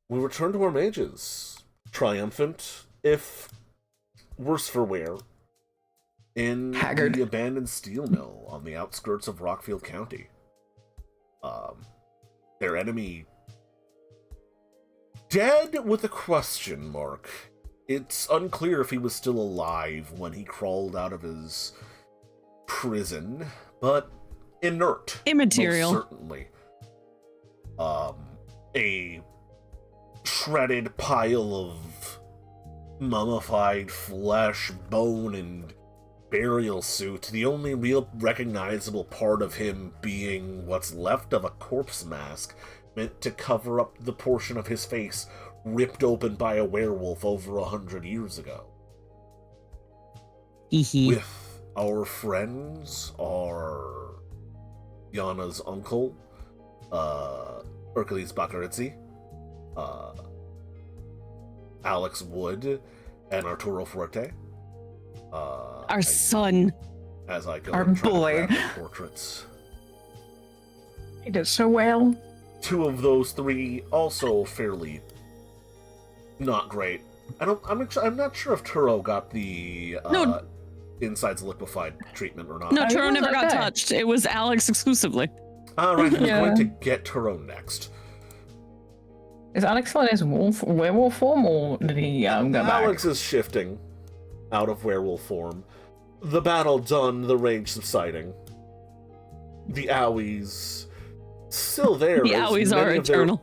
we return to our mages, triumphant, if worse for wear, in Haggard. the abandoned steel mill on the outskirts of Rockfield County. Their enemy dead with a question mark. It's unclear if he was still alive when he crawled out of his prison, but inert. Immaterial. Most certainly. A shredded pile of mummified flesh, bone, and burial suit, the only real recognizable part of him being what's left of a corpse mask meant to cover up the portion of his face ripped open by a werewolf over 100 years ago. With our friends, our Yana's uncle, Hercules Bakaritzi, Alex Wood, and Arturo Fuerte. Our son. As I go Our and try to boy. grab the portraits. He did so well. Two of those three also fairly not great. I'm not sure if Turo got the No. insides liquefied treatment or not. No, I Turo was never got okay. touched. It was Alex exclusively. Alright, I'm Yeah. going to get Turo next. Is Alex still in his werewolf form, or did he go back? Alex is shifting out of werewolf form. The battle done, the rage subsiding. The owies still there. The as owies are many of their- eternal.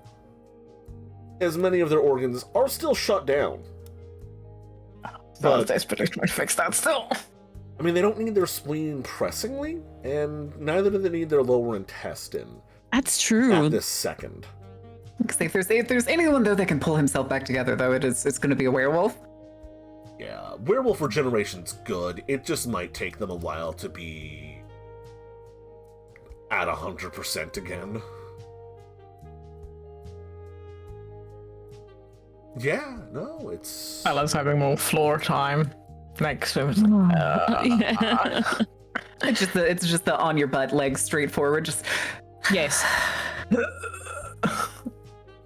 as many of their organs are still shut down. So it's desperate to fix that still. I mean, they don't need their spleen pressingly, and neither do they need their lower intestine That's true. at this second. If there's anyone though that can pull himself back together, though, it's going to be a werewolf. Yeah, werewolf regeneration's good. It just might take them a while to be at 100% again. Yeah, no, it's... Alan's having more floor time next to it. Yeah. It's just the on your butt, legs straight forward. Just Yes.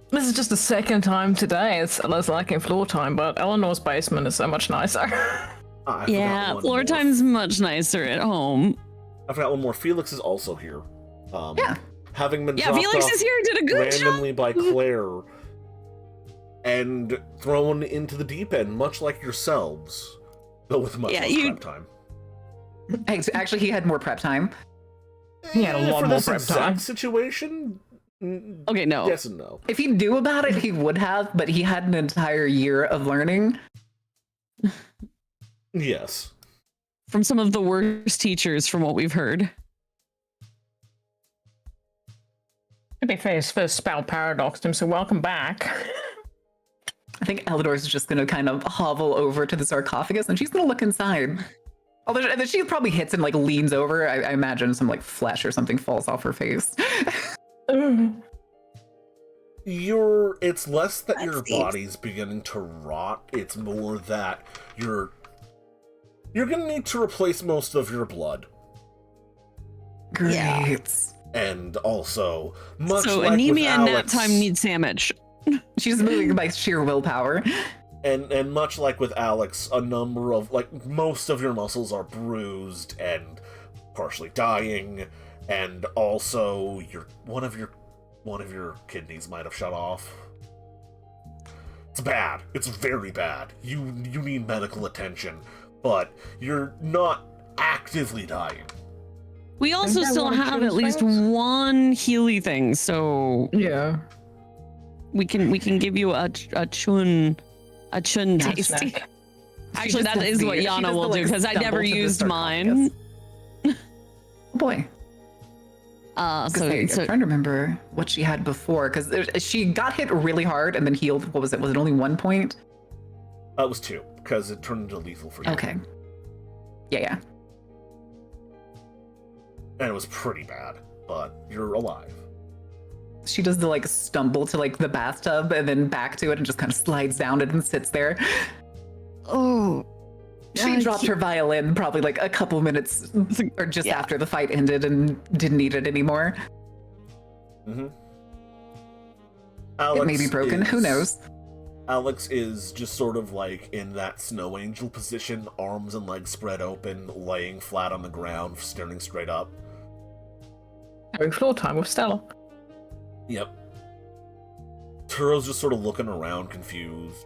This is just the second time today it's less liking floor time, but Eleanor's basement is so much nicer. I forgot Yeah, one floor more. time's much nicer at home. I forgot one more. Felix is also here. Yeah. Having been Yeah, dropped Felix off is here, did a good job. randomly by Claire and thrown into the deep end, much like yourselves, but with much Yeah, less you- prep time. actually, he had more prep time. He had a lot For more this prep exact time. situation, Okay, no. yes and no. If he knew about it, he would have, but he had an entire year of learning. Yes. From some of the worst teachers from what we've heard. To be fair, his first spell paradoxed him, so welcome back. I think Eleanor's just going to kind of hovel over to the sarcophagus, and she's going to look inside. Although she probably hits and like leans over. I imagine some like flesh or something falls off her face. It's less that your That's the- body's beginning to rot, it's more that you're gonna need to replace most of your blood. Great. Yeah. And also, much So like anemia with and nap Alex, time need sandwich. She's moving by sheer willpower. and much like with Alex, a number of most of your muscles are bruised and partially dying, and also one of your kidneys might have shut off. It's bad. It's very bad. You need medical attention, but you're not actively dying. We also Isn't that still one of have Chun's at least things? one Healy thing, so Yeah. we can give you a chun tasty. Snack. Actually, just that does is the- what she Yana does the, will do like, because I never stumble to the used mine. sarcophagus. Oh boy. I'm So trying to remember what she had before, because she got hit really hard and then healed. What was it? Was it only 1 point? That was 2, because it turned into lethal for you. Okay. Yeah. And it was pretty bad, but you're alive. She does the like stumble to like the bathtub and then back to it and just kind of slides down it and sits there. oh, She dropped her violin probably like a couple minutes or just after the fight ended and didn't need it anymore. Mm-hmm. Alex It may be broken. Who knows? Alex is just sort of like in that snow angel position, arms and legs spread open, laying flat on the ground, staring straight up. Having floor time with Stella. Yep. Turo's just sort of looking around, confused.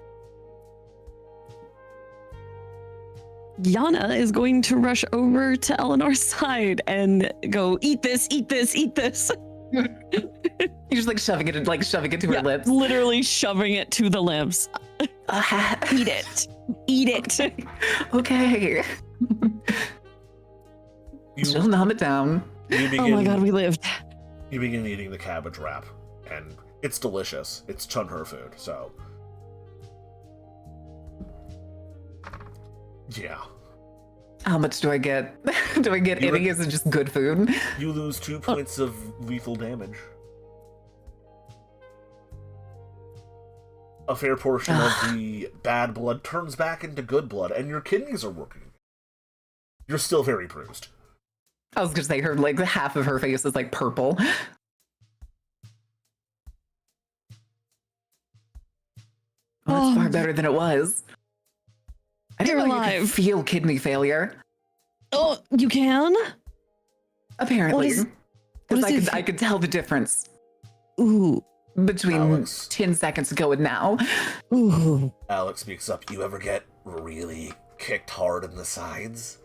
Yana is going to rush over to Eleanor's side and go, eat this, eat this, eat this. You're just like shoving it to her lips. Literally shoving it to the lips. Eat it. Eat it. Okay. She'll numb it down. Oh my god, we lived. You begin eating the cabbage wrap, and it's delicious. It's Chun-Her food, so... Yeah. How much do I get? Do I get any? Is it just good food? You lose 2 points of lethal damage. A fair portion of the bad blood turns back into good blood, and your kidneys are working. You're still very bruised. I was gonna say her like half of her face is like purple. Oh, it's far better than it was. I didn't know you could feel kidney failure. Oh, you can? Apparently. Because I could tell the difference. Ooh. Between Alex. 10 seconds ago and now. Ooh. Alex speaks up. You ever get really kicked hard in the sides?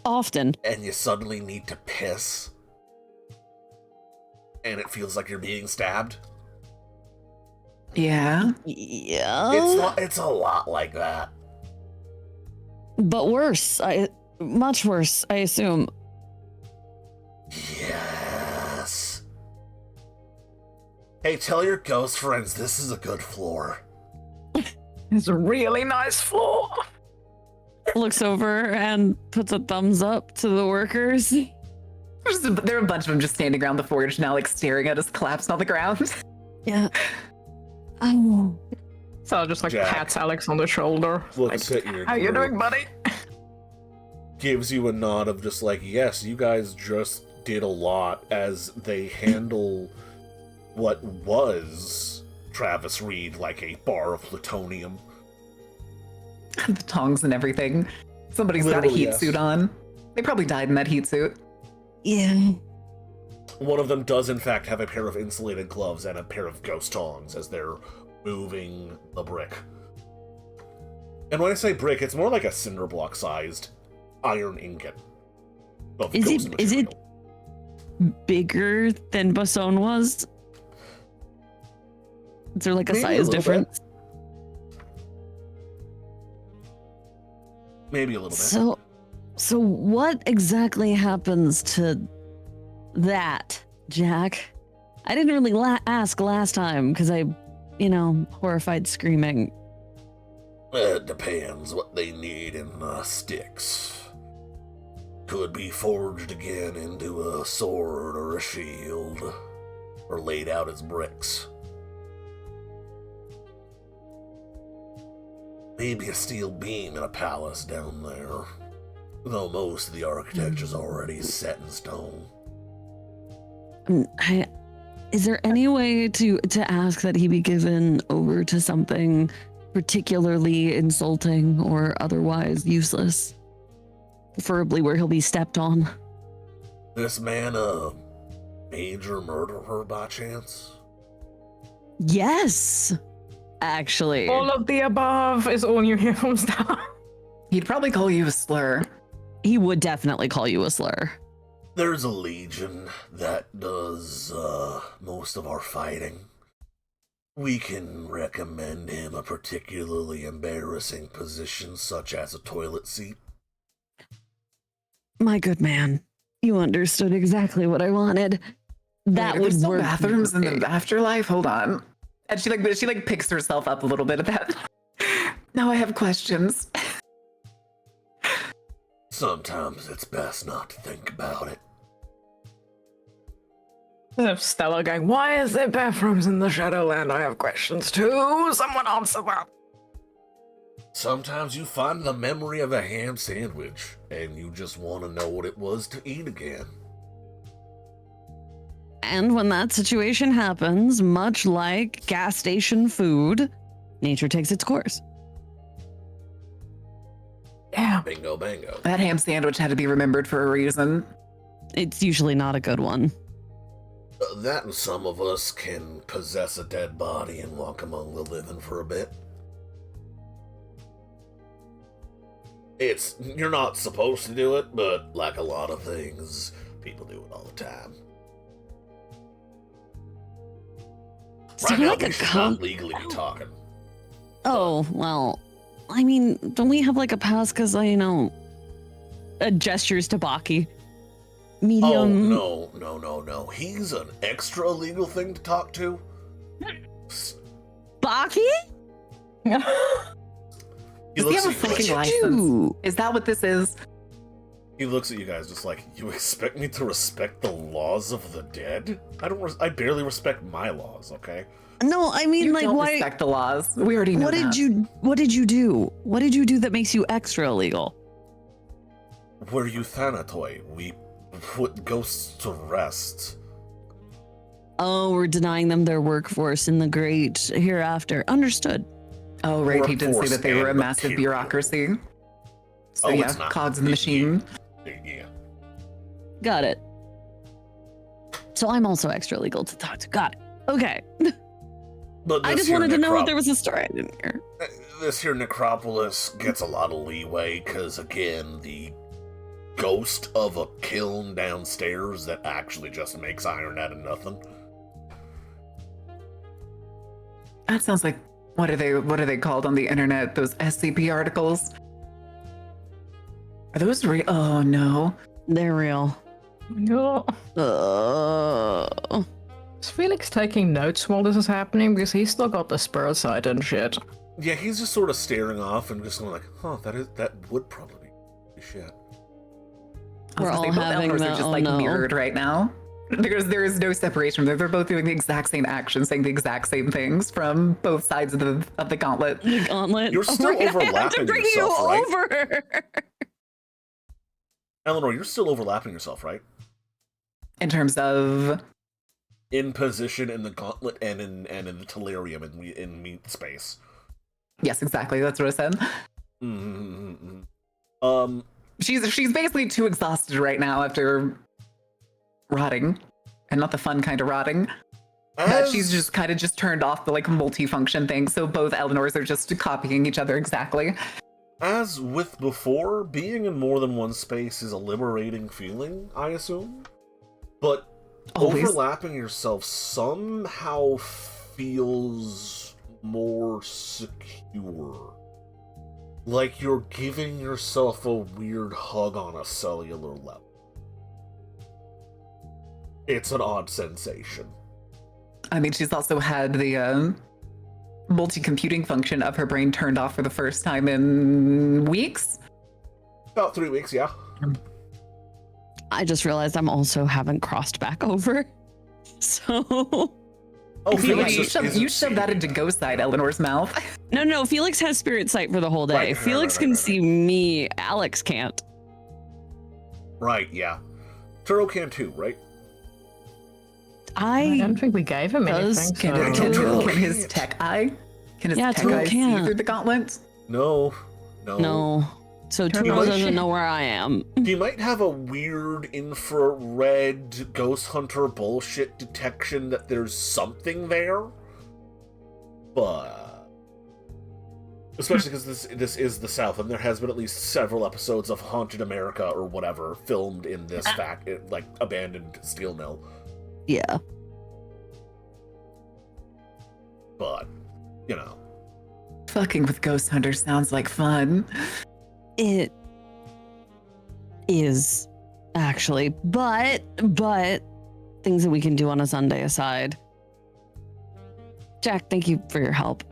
Often. And you suddenly need to piss? And it feels like you're being stabbed? Yeah. Yeah. It's a lot like that. But worse. Much worse, I assume. Yes. Hey, tell your ghost friends this is a good floor. It's a really nice floor. Looks over and puts a thumbs up to the workers. There are a bunch of them just standing around the forge now, like staring at us collapsed on the ground. Yeah. Oh. So just like Jack pats Alex on the shoulder. Looks at your How you group, doing, buddy? gives you a nod of just like, yes, you guys just did a lot as they handle what was Travis Reed like a bar of plutonium. The tongs and everything. Somebody's got a Literally, heat yes. suit on. They probably died in that heat suit. Yeah. One of them does in fact have a pair of insulated gloves and a pair of ghost tongs as they're moving the brick. And when I say brick, it's more like a cinder block sized iron ingot. Of Is ghost it- is it- material. Bigger than Basone was? Is there like a Maybe a size little difference? Maybe a little bit. So what exactly happens to that, Jack? I didn't really ask last time because I, horrified screaming. It depends what they need in sticks. Could be forged again into a sword or a shield, or laid out as bricks. Maybe a steel beam in a palace down there, though most of the architecture's already set in stone. Is there any way to ask that he be given over to something particularly insulting or otherwise useless? Preferably where he'll be stepped on. This man a major murderer by chance? Yes, actually. All of the above is all you hear from Stella. He'd probably call you a slur. He would definitely call you a slur. There's a legion that does most of our fighting. We can recommend him a particularly embarrassing position such as a toilet seat. My good man, you understood exactly what I wanted. That Wait, are would there still work. bathrooms in great. the afterlife? Hold on. And she picks herself up a little bit at that. Now I have questions. Sometimes it's best not to think about it. There's Stella going, why is there bathrooms in the Shadowland? I have questions too. Someone answer that. Sometimes you find the memory of a ham sandwich, and you just want to know what it was to eat again. And when that situation happens, much like gas station food, nature takes its course. Yeah. Bingo, bango. That ham sandwich had to be remembered for a reason. It's usually not a good one. That and some of us can possess a dead body and walk among the living for a bit. You're not supposed to do it, but like a lot of things, people do it all the time. Right now, we should not legally be talking. Oh, well, I mean, don't we have like a pass because, gestures to Baki? Medium. Oh, no. He's an extra illegal thing to talk to. Baki? Does he have a fucking license? Is that what this is? He looks at you guys just like, you expect me to respect the laws of the dead? I barely respect my laws, okay? No, I mean, You like, don't why? respect the laws. We already know What that. did you do? What did you do that makes you extra illegal? We're Euthanatoi. We put ghosts to rest. Oh, we're denying them their workforce in the great hereafter. Understood. Oh, right. He did say Workforce that they were a and massive material. bureaucracy. So Oh, yeah, it's not. cogs in the machine. Yeah. Got it. So I'm also extra legal to talk to. Got it. Okay. But I just wanted to know if there was a story I didn't hear. This here necropolis gets a lot of leeway because, again, the ghost of a kiln downstairs that actually just makes iron out of nothing. That sounds like what are they called on the internet? Those SCP articles? Are those real? Oh no. They're real. No. Is Felix taking notes while this is happening? Because he's still got the spirit side and shit. Yeah, he's just sort of staring off and just going like, huh, that would probably be shit. We're all having Elnors the, are just oh, like no. mirrored right now. There is no separation. They're both doing the exact same action, saying the exact same things from both sides of the gauntlet. The gauntlet. You're still we're gonna have to overlapping bring yourself, you right? over. Eleanor, you're still overlapping yourself, right? In terms of In position in the gauntlet and in the delirium in meat space. yes, exactly. That's what I said. Mm-hmm. She's basically too exhausted right now after rotting, and not the fun kind of rotting. That she's just kind of just turned off the like multifunction thing. So both Eleanors are just copying each other exactly. As with before, being in more than one space is a liberating feeling, I assume. But Always. overlapping yourself somehow feels more secure. Like you're giving yourself a weird hug on a cellular level. It's an odd sensation. I mean, she's also had the multi-computing function of her brain turned off for the first time in weeks. About 3 weeks, yeah. I just realized I'm also haven't crossed back over. So Oh, Felix, Felix you shoved that into ghost side Eleanor's mouth. No, Felix has spirit sight for the whole day. Right, Felix can see me. Alex can't. Right, yeah. Turo can too, right? I don't think we gave him Does- anything. Can his tech eye? Can his tech Turo eye see can't. through the gauntlet? No. No. So Turn Turo on. doesn't know where I am. He might have a weird infrared ghost hunter bullshit detection that there's something there, but especially because this is the South, and there has been at least several episodes of Haunted America or whatever filmed in this like abandoned steel mill. Yeah. But you know, Fucking with ghost hunters sounds like fun. It is actually, but things that we can do on a Sunday aside. Jack, thank you for your help.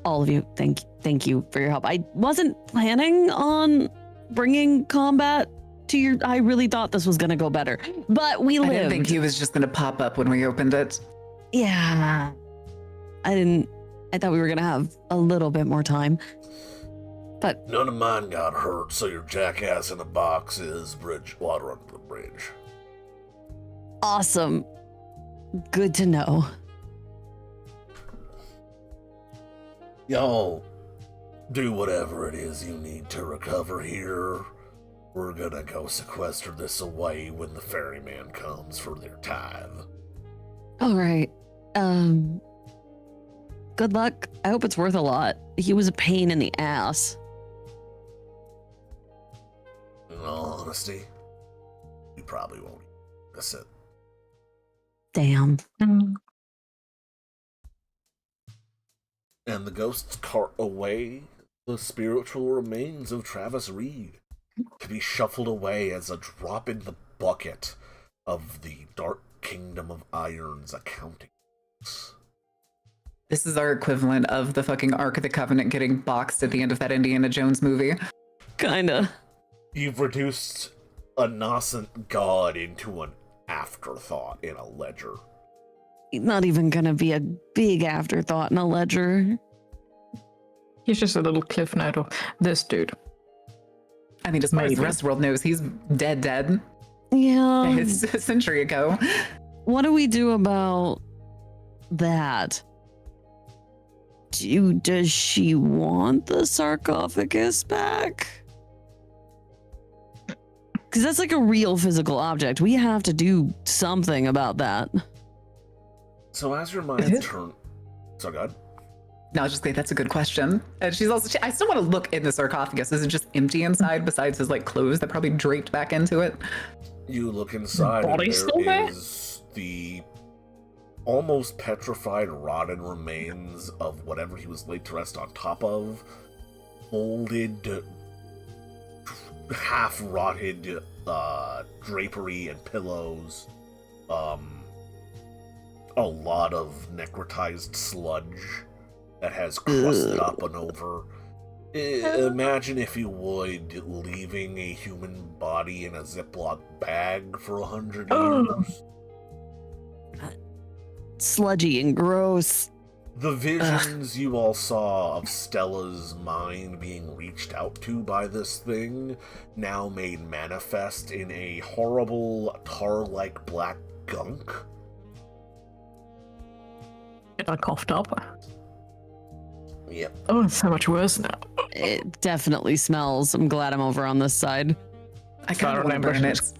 All of you, thank you for your help. I wasn't planning on bringing combat to your. I really thought this was gonna go better, but we I lived. didn't think he was just gonna pop up when we opened it. Yeah, I didn't. I thought we were gonna have a little bit more time. But none of mine got hurt, so your jackass in the box is water under the bridge. awesome. Good to know. Y'all do whatever it is you need to recover here. We're gonna go sequester this away when the ferryman comes for their tithe. All right. Good luck. I hope it's worth a lot. He was a pain in the ass. In all honesty, you probably won't. That's it. Damn. And the ghosts cart away the spiritual remains of Travis Reed to be shuffled away as a drop in the bucket of the Dark Kingdom of Iron's accounting. This is our equivalent of the fucking Ark of the Covenant getting boxed at the end of that Indiana Jones movie. Kinda. You've reduced a nascent god into an afterthought in a ledger. Not even gonna be a big afterthought in a ledger. He's just a little cliff note of this dude. I mean, as far as the Maybe. rest of the world knows, he's dead. Yeah. It's a century ago. What do we do about that? Does she want the sarcophagus back? Because that's like a real physical object. We have to do something about that. So as your Is mind it? turns... So good. No, I was just saying that's a good question. And she's also, I still want to look in the sarcophagus. Is it just empty inside besides his like clothes that probably draped back into it? You look inside and body still there there? is the almost petrified, rotted remains of whatever he was laid to rest on top of. Folded, half-rotted drapery and pillows. A lot of necrotized sludge that has crusted up and over. Imagine, if you would, leaving a human body in a Ziploc bag for 100 years. Sludgy and gross. The visions you all saw of Stella's mind being reached out to by this thing, now made manifest in a horrible, tar-like black gunk. I coughed up. Yep. Oh, it's so much worse now. It definitely smells. I'm glad I'm over on this side. I kind of Fire want to burn it. ambitions.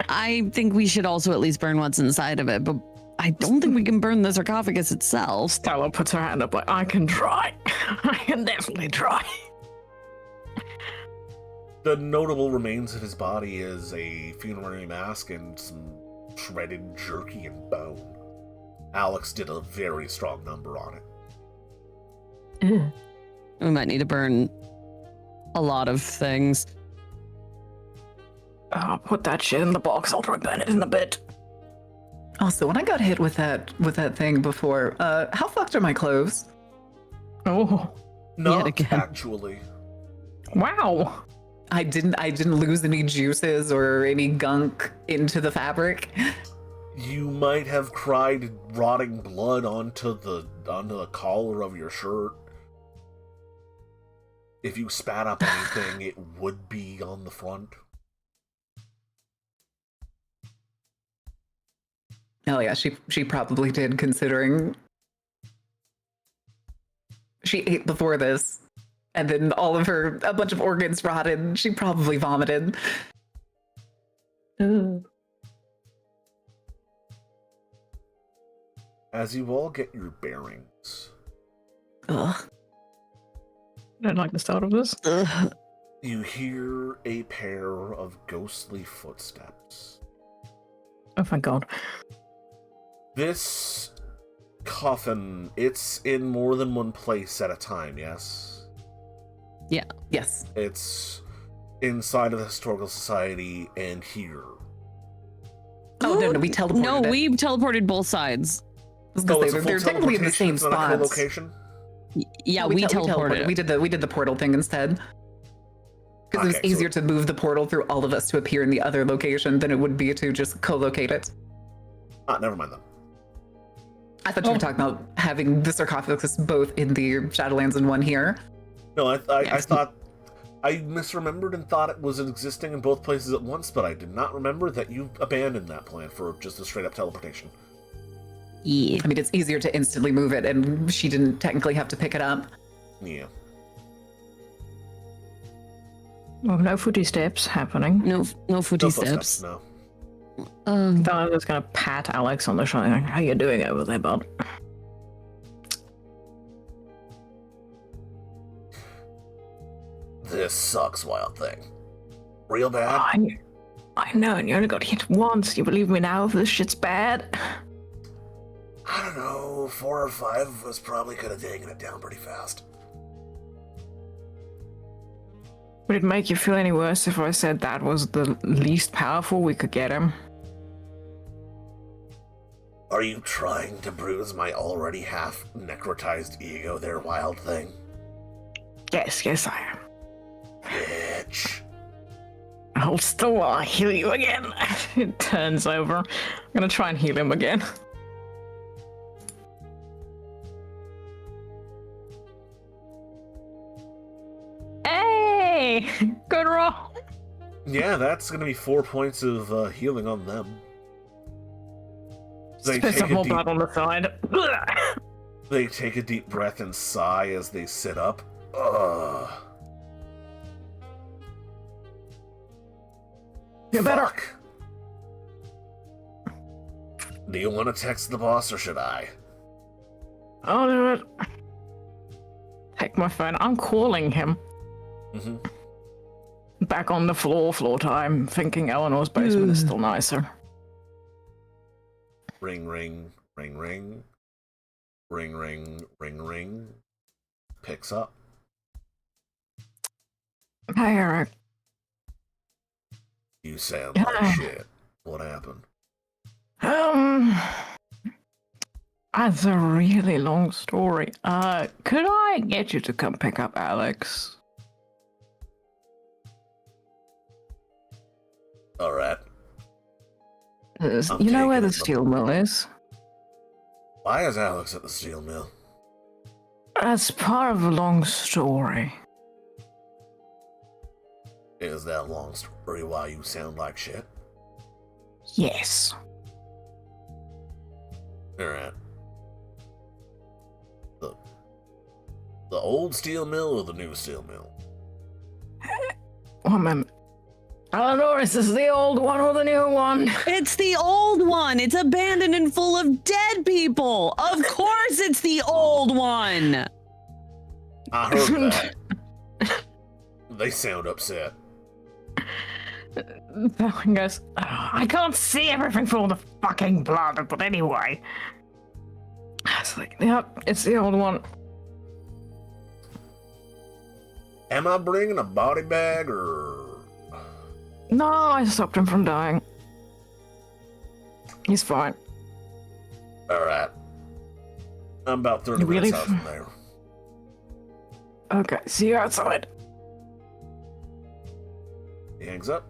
I think we should also at least burn what's inside of it, but I don't think we can burn the sarcophagus itself. Stella puts her hand up like, I can try. I can definitely try. The notable remains of his body is a funerary mask and some shredded jerky and bone. Alex did a very strong number on it. We might need to burn a lot of things. I'll put that shit in the box. I'll burn it in a bit. Also, when I got hit with that thing before, how fucked are my clothes? Oh, Not again. actually. wow. I didn't lose any juices or any gunk into the fabric. You might have cried rotting blood onto the collar of your shirt. If you spat up anything, it would be on the front. Oh yeah, she probably did, considering she ate before this, and then a bunch of organs rotted, and she probably vomited. As you all get your bearings, Ugh. I don't like the start of this. Ugh. you hear a pair of ghostly footsteps. Oh, thank God. This coffin, it's in more than one place at a time, yes? Yes. It's inside of the Historical Society and here. Oh no, we teleported. No, it. we teleported both sides. I was gonna Oh, it's say, a they're full technically in the teleportation, same it's not a spots. co-location? Yeah, No, we teleported. teleported. We did the portal thing instead. Because it Okay, was so- easier to move the portal through all of us to appear in the other location than it would be to just co-locate it. Never mind then. I thought you were talking about having the sarcophagus both in the Shadowlands and one here. No, I Yes. thought... I misremembered and thought it was existing in both places at once, but I did not remember that you abandoned that plan for just a straight-up teleportation. Yeah. I mean, it's easier to instantly move it, and she didn't technically have to pick it up. Yeah. Well, no footy steps happening. No footy No steps. footsteps, no. Then I'm just gonna pat Alex on the shoulder. How you doing over there, bud? This sucks, Wild Thing. Real Oh, bad? I know, and you only got hit once. You believe me now if this shit's bad? I don't know. 4 or 5 of us probably could have taken it down pretty fast. Would it make you feel any worse if I said that was the least powerful we could get him? Are you trying to bruise my already half necrotized ego there, Wild Thing? Yes, I am. Bitch. Hold still while I heal you again. It turns over. I'm gonna try and heal him again. Hey! Good roll. Yeah, that's gonna be 4 points of healing on them. They Spit take some a more deep- blood on the side. They take a deep breath and sigh as they sit up. Ugh. You're better. Fuck. Do you want to text the boss or should I? I'll do it. Take my phone. I'm calling him. Mm-hmm. Back on the floor time, thinking Eleanor's basement is still nicer. Ring, ring, ring, ring. Ring, ring, ring, ring. Picks up. Hey, Eric. You sound Yeah. like shit. What happened? That's a really long story. Could I get you to come pick up Alex? Alright. You know where taking the it. steel mill is? Why is Alex at the steel mill? That's part of a long story. Is that long story why you sound like shit? Yes. Alright. The old steel mill or the new steel mill? One moment. Eleanor, is this the old one or the new one? It's the old one. It's abandoned and full of dead people. Of course, it's the old one. I heard that. They sound upset. That one goes, "Oh, I can't see everything for all the fucking blood, but anyway. It's like, yep, it's the old one. Am I bringing a body bag or... No, I stopped him from dying. He's fine. Alright. I'm about 30 You really minutes out from there. Okay, see you outside. He hangs up.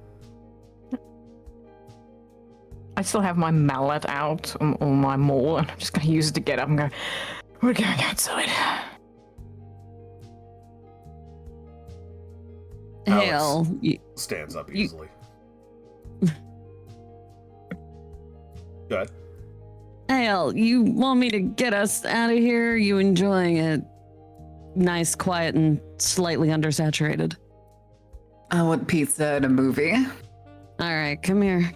I still have my mallet out on my maul, and I'm just gonna use it to get up and go, we're going outside. Hell, Stands up you- easily. Go ahead. Hell, you want me to get us out of here? You enjoying it? Nice, quiet, and slightly undersaturated. I want pizza and a movie. All right, come here.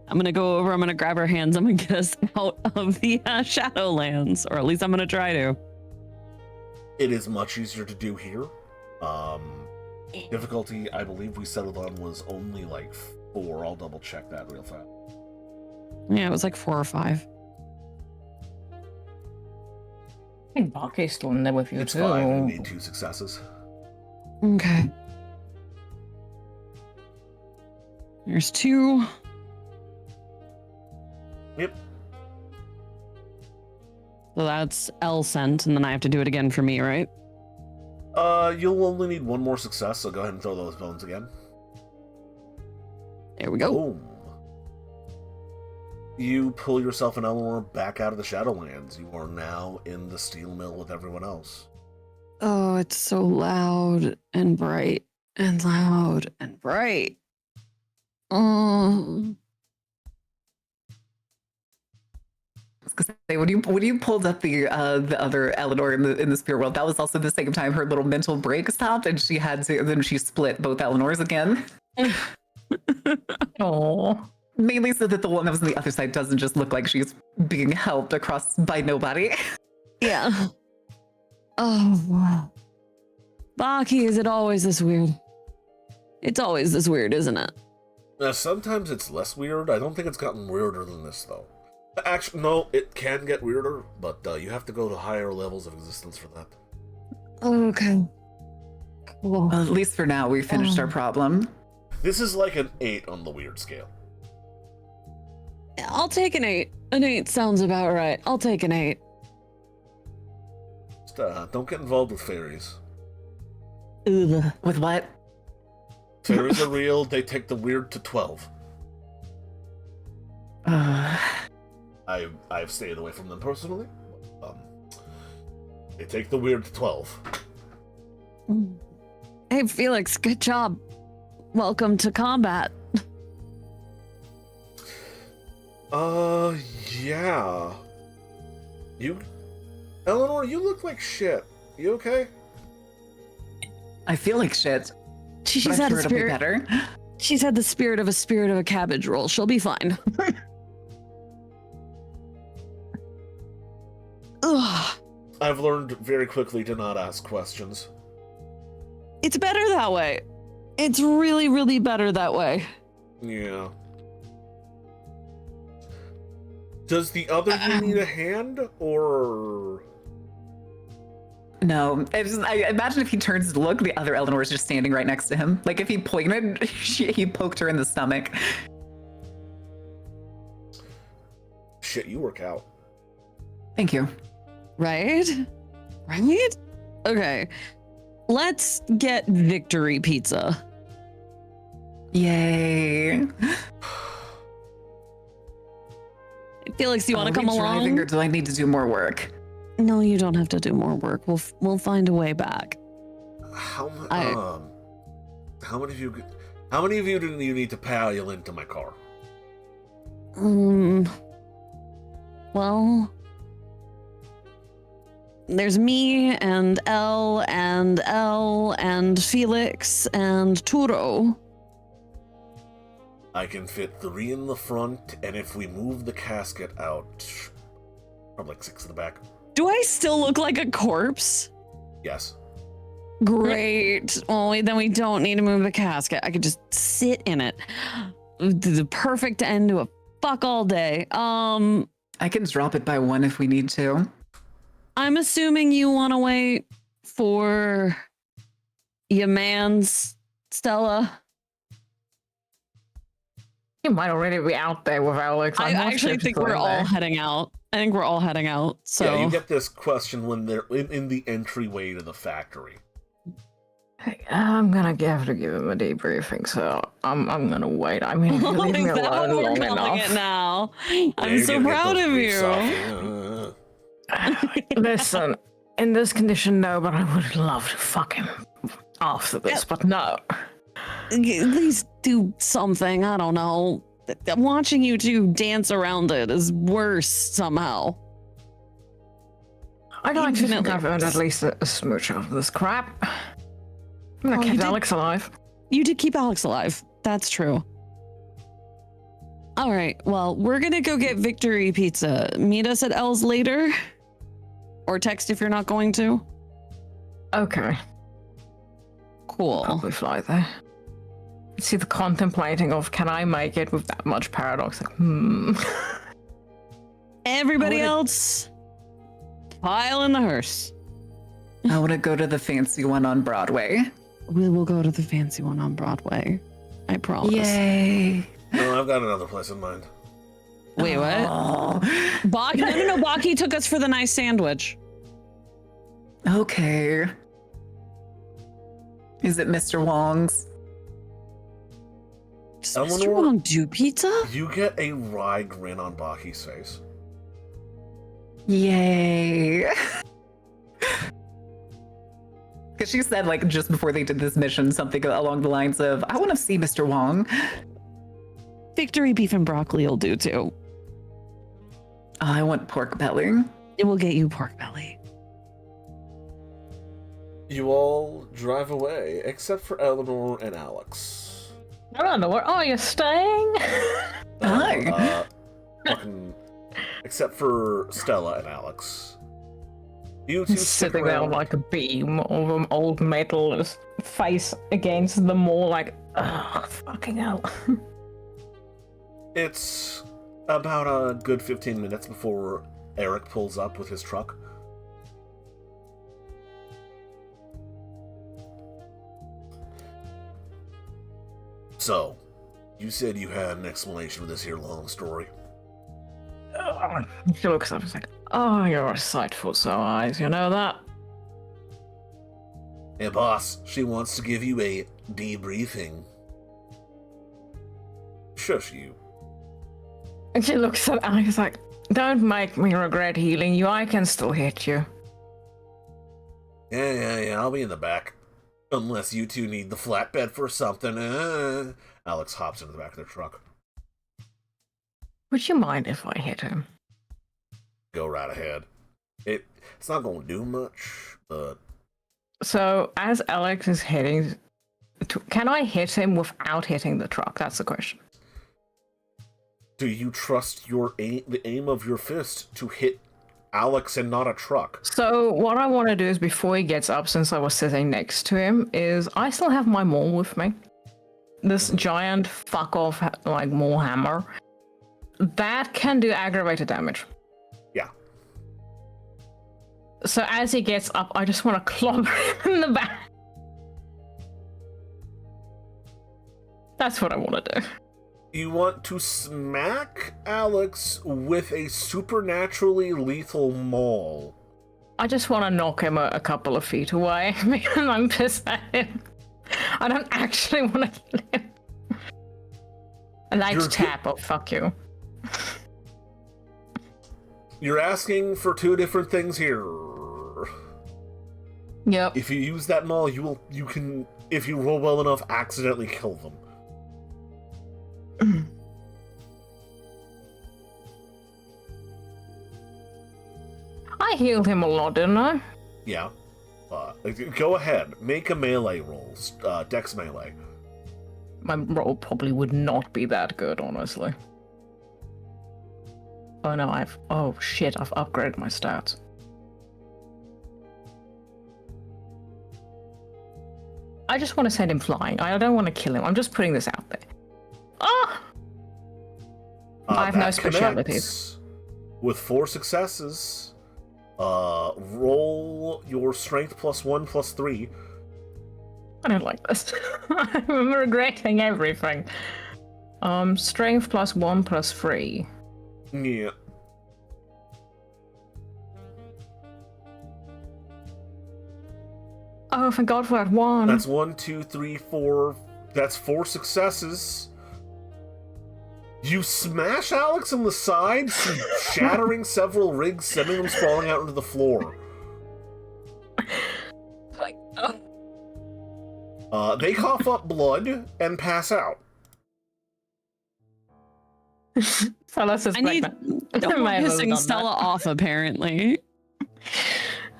I'm gonna go over. I'm gonna grab her hands. I'm gonna get us out of the Shadowlands, or at least I'm gonna try to. It is much easier to do here. Difficulty, I believe we settled on was only like 4. I'll double check that real fast. Yeah, it was like 4 or 5. I think Barkey's still in there with you It's too. 5. We need 2 successes. Okay. There's 2. Yep. So that's L sent, and then I have to do it again for me, right? You'll only need 1 more success, so go ahead and throw those bones again. There we go. Boom. You pull yourself and Eleanor back out of the Shadowlands. You are now in the steel mill with everyone else. Oh, it's so loud and bright and loud and bright. Oh. When you pulled up the other Eleanor in the spirit world, that was also the same time her little mental break stopped, and she had to. Then she split both Eleanors again. Oh, Mainly so that the one that was on the other side doesn't just look like she's being helped across by nobody. Yeah. Oh, wow. Baki, is it always this weird? It's always this weird, isn't it? Sometimes it's less weird. I don't think it's gotten weirder than this, though. Actually, no, it can get weirder, but you have to go to higher levels of existence for that. Okay. Cool. Well, at least for now, we finished our problem. This is like an 8 on the weird scale. I'll take an 8. An 8 sounds about right. I'll take an 8. Just, don't get involved with fairies. Ugh. With what? Fairies are real. They take the weird to 12. I've stayed away from them personally. They take the weird to 12. Hey, Felix, good job. Welcome to combat. Yeah. Eleanor, you look like shit. You okay? I feel like shit. She's But I'm had sure a it'll be spirit. better. She's had the spirit of a cabbage roll. She'll be fine. Ugh. I've learned very quickly to not ask questions. It's better that way. It's really, really better that way. Yeah. Does the other you need a hand, or...? No, I imagine if he turns to look, the other Eleanor is just standing right next to him. Like if he pointed, he poked her in the stomach. Shit, you work out. Thank you. Right? Right? Okay. Let's get victory pizza. Yay. Felix, you want to Are come we driving, along? or do I need to do more work? No, you don't have to do more work. We'll find a way back. How many of you do you need to paddle into my car? Well, there's me and Elle and Felix and Turo. I can fit 3 in the front, and if we move the casket out, probably like 6 in the back. Do I still look like a corpse? Yes. Great. Well, then we don't need to move the casket. I could just sit in it. The perfect end to a fuck all day. I can drop it by 1 if we need to. I'm assuming you want to wait for your man's Stella. you might already be out there with Alex. I actually think we're all heading out. I think we're all heading out. So Yeah, you get this question when they're in the entryway to the factory. Hey, I'm gonna have to give him a debriefing, so I'm gonna wait. I mean, if you leave me Is that what alone we're long calling it enough. now? Yeah, I'm you're so gonna get proud those of briefs you. off. Listen, in this condition, no, but I would love to fuck him after this, but no. At least do something. I don't know. Watching you two dance around it is worse somehow. I'd like to think Infinitely I've earned worse. at least a smooch out of this crap. I'm gonna Well, you keep did- Alex alive. You did keep Alex alive. That's true. All right. Well, we're going to go get Victory Pizza. Meet us at L's later. Or text if you're not going to. Okay, Cool. probably fly there. See the contemplating of can I make it with that much paradox? Like, Everybody I wanna- else, pile in the hearse. I want to go to the fancy one on Broadway. We will go to the fancy one on Broadway. I promise. Yay. No, I've got another place in mind. Wait, what? Oh. Baki? No. Baki took us for the nice sandwich. Okay. Is it Mr. Wong's? Does Eleanor? Mr. Wong do pizza? You get a wry grin on Baki's face. Yay. Because she said, like, just before they did this mission, something along the lines of, I want to see Mr. Wong. Victory beef and broccoli will do too. I want pork belly. It will get you pork belly. You all drive away, except for Eleanor and Alex. I don't know, where are you staying? Hi. Fucking, except for Stella and Alex. You two stick Sitting there on around. like a beam of old metal, his face against the wall, like, ugh, fucking hell. It's about a good 15 minutes before Eric pulls up with his truck. So, you said you had an explanation for this here long story. She looks up and is like, oh, you're a sight for sore eyes, you know that? Hey, boss, she wants to give you a debriefing. Shush you. And she looks at Alex like, don't make me regret healing you, I can still hit you. Yeah, I'll be in the back. Unless you two need the flatbed for something. Alex hops into the back of their truck. Would you mind if I hit him? Go right ahead. It's not going to do much, but... So, as Alex is hitting, can I hit him without hitting the truck? That's the question. Do you trust the aim of your fist to hit Alex and not a truck? So, what I want to do is, before he gets up, since I was sitting next to him, is I still have my maul with me. This giant fuck-off, like, maul hammer. That can do aggravated damage. Yeah. So as he gets up, I just want to clobber him in the back. That's what I want to do. You want to smack Alex with a supernaturally lethal maul. I just want to knock him a couple of feet away because I'm pissed at him. I don't actually want to kill him. A light tap, oh fuck you. You're asking for two different things here. Yep. If you use that maul, you can, if you roll well enough, accidentally kill them. I healed him a lot, didn't I? Yeah. Go ahead. Make a melee roll. Dex melee. My roll probably would not be that good, honestly. Oh no, oh shit, I've upgraded my stats. I just want to send him flying. I don't want to kill him. I'm just putting this out there. Ah! I have no specialities. With 4 successes, roll your strength +1 +3. I don't like this. I'm regretting everything. Strength +1 +3. Yeah. Oh, thank God for that one. That's 1, 2, 3, 4. That's 4 successes. You smash Alex in the side, shattering several rigs, sending them sprawling out into the floor. Like, They cough up blood and pass out. so let's just I need no more pissing Stella off, apparently.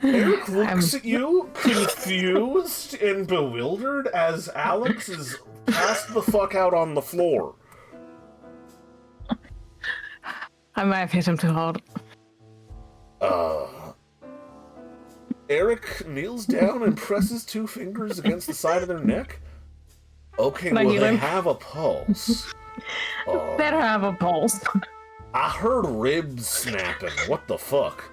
Eric looks at you, confused and bewildered, as Alex is passed the fuck out on the floor. I might have hit him too hard. Eric kneels down and presses 2 fingers against the side of their neck. Okay, Can I well, heal they him? have a pulse. Better have a pulse. I heard ribs snapping. What the fuck?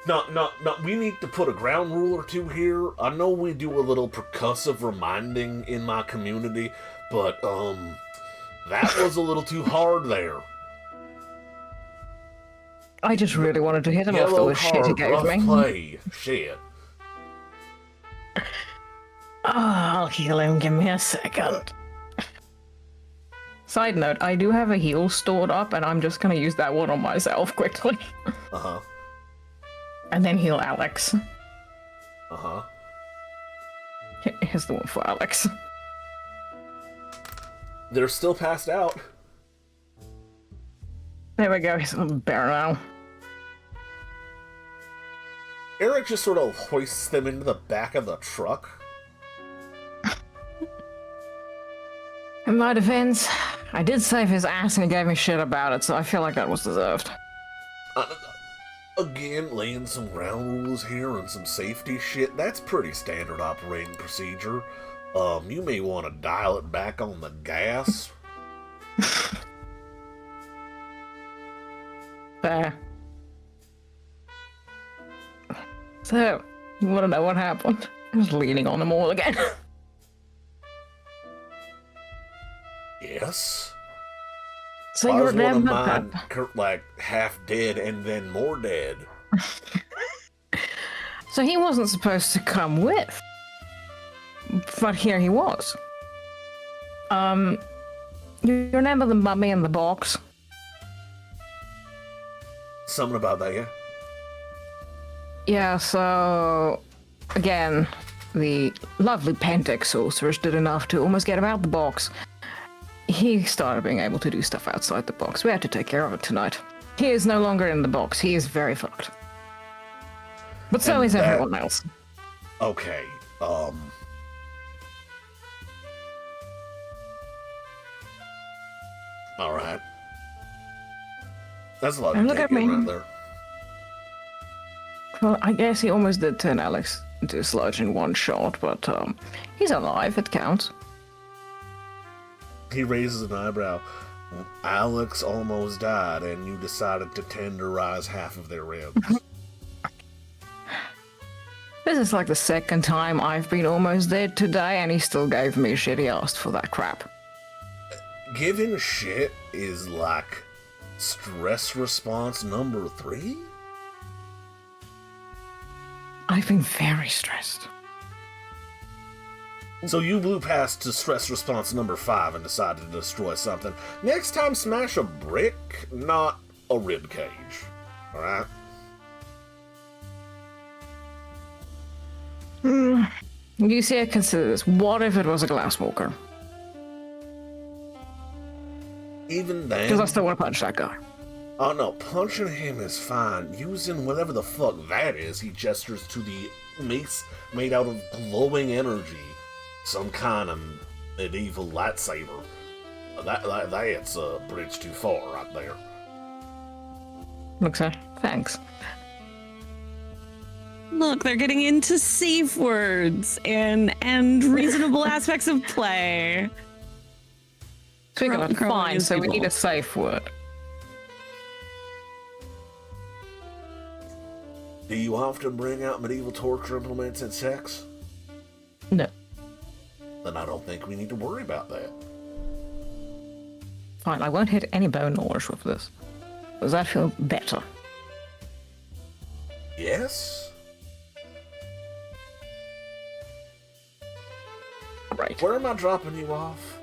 No, we need to put a ground rule or two here. I know we do a little percussive reminding in my community, but, that was a little too hard there. I just really wanted to hit him after all the shit he gave rough me. play. Shit. Oh, I'll heal him. Give me a second. Side note, I do have a heal stored up, and I'm just gonna use that one on myself quickly. Uh-huh. And then heal Alex. Uh-huh. Here's the one for Alex. They're still passed out. There we go. He's better now. Eric just sort of hoists them into the back of the truck. In my defense, I did save his ass and he gave me shit about it, so I feel like that was deserved. Again, laying some ground rules here and some safety shit, that's pretty standard operating procedure. You may want to dial it back on the gas. Fair. So, you want to know what happened? I was leaning on them all again. Yes? So Why you was one of remember mine, that? like, half dead and then more dead? So he wasn't supposed to come with. But here he was. You remember the mummy in the box? Something about that, yeah? Yeah, so... Again, the lovely Pentex sorcerers did enough to almost get him out the box. He started being able to do stuff outside the box. We had to take care of it tonight. He is no longer in the box. He is very fucked. But so And is that- everyone else. Okay, Alright. That's a lot And of look at taking me. right there. Well, I guess he almost did turn Alex into a sludge in one shot, but he's alive. It counts. He raises an eyebrow. Alex almost died, and you decided to tenderize half of their ribs. This is like the second time I've been almost dead today, and he still gave me shit. He asked for that crap. Giving shit is like stress response number 3? I've been very stressed. So you blew past to stress response number 5 and decided to destroy something. Next time, smash a brick, not a rib cage. Alright? You see, I consider this. What if it was a glass walker? Even Because I then... still want to punch that guy. Oh no, punching him is fine. Using whatever the fuck that is, he gestures to the mace made out of glowing energy. Some kind of medieval lightsaber. That's a bridge too far right there. Looks like. Thanks. Look, they're getting into safe words and reasonable aspects of play. Speaking of Crowley fine, is so we need people. a safe word. Do you often bring out medieval torture implements in sex? No. Then I don't think we need to worry about that. Fine, I won't hit any bone knowledge with this. Does that feel better? Yes? Right. Where am I dropping you off?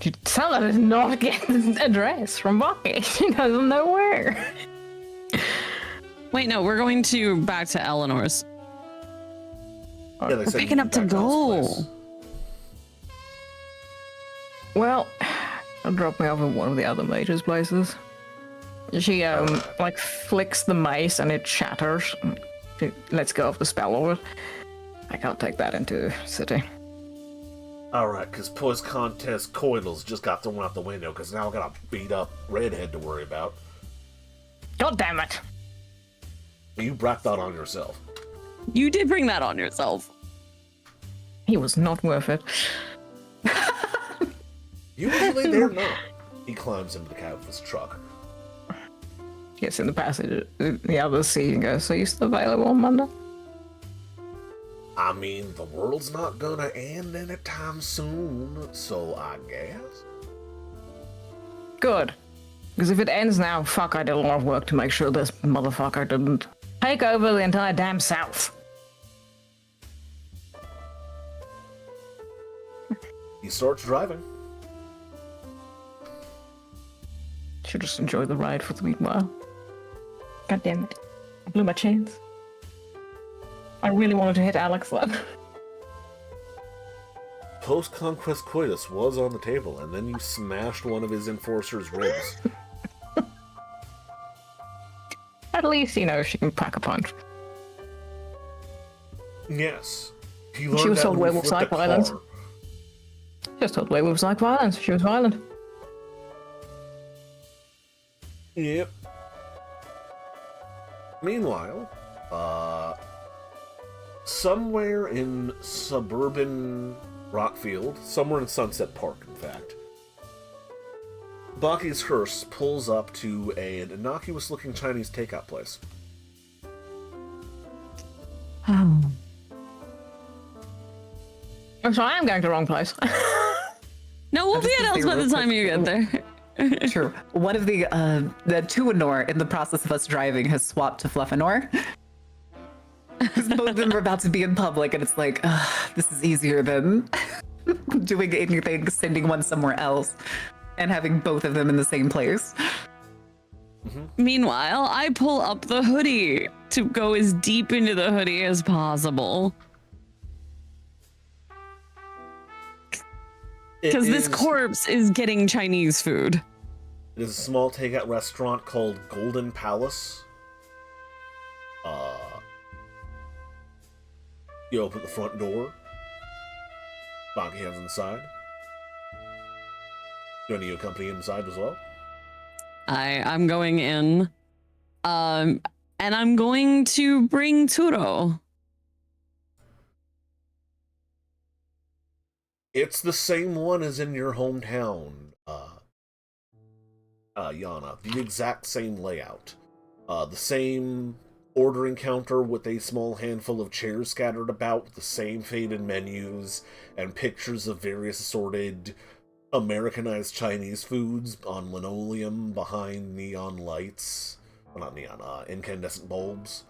You tell her to not get the address from Bucky. She doesn't know where. Wait, no, we're going back to Eleanor's. Yeah, they said picking you up to back this go. place. Well, I'll drop me off at one of the other mage's places. She, like, flicks the mace and it shatters. She lets go of the spell of it. I can't take that into city. Alright, because Poise Contest Coitals just got thrown out the window, because now I got a beat up redhead to worry about. God damn it! You brought that on yourself. You did bring that on yourself. He was not worth it. Usually they're not. He climbs into the cab of his truck. Gets in the passage, the other seat, and goes, "So you still available on Monday?" I mean, the world's not gonna end anytime soon, so I guess. Good. Because if it ends now, fuck, I did a lot of work to make sure this motherfucker didn't take over the entire damn South. He starts driving. Should just enjoy the ride for the meanwhile. God damn it. I blew my chance. I really wanted to hit Alex then. post-conquest coitus was on the table, and then you smashed one of his enforcer's ribs. At least, she can pack a punch. Yes. He She learned was that told when he werewolves flipped like a violence. car. Just told werewolves like violence. She was violent. Yep. Meanwhile, somewhere in suburban Rockfield, somewhere in Sunset Park, in fact, Baki's hearse pulls up to an innocuous-looking Chinese takeout place. Oh. So I am going to the wrong place. No, we'll be just at gonna else say by the real time quick- you get there. True. One of the Tuanor, in the process of us driving, has swapped to Fluffinor. Because both of them are about to be in public, and it's like, this is easier than doing anything, sending one somewhere else, and having both of them in the same place. Meanwhile, I pull up the hoodie to go as deep into the hoodie as possible. Because this corpse is getting Chinese food. It is a small takeout restaurant called Golden Palace. You open the front door. Baki heads inside. Do any of you accompany inside as well? I'm going in. And I'm going to bring Turo. It's the same one as in your hometown, Yana. The exact same layout. The same ordering counter with a small handful of chairs scattered about, the same faded menus, and pictures of various assorted Americanized Chinese foods on linoleum behind neon lights. Well, not neon, incandescent bulbs.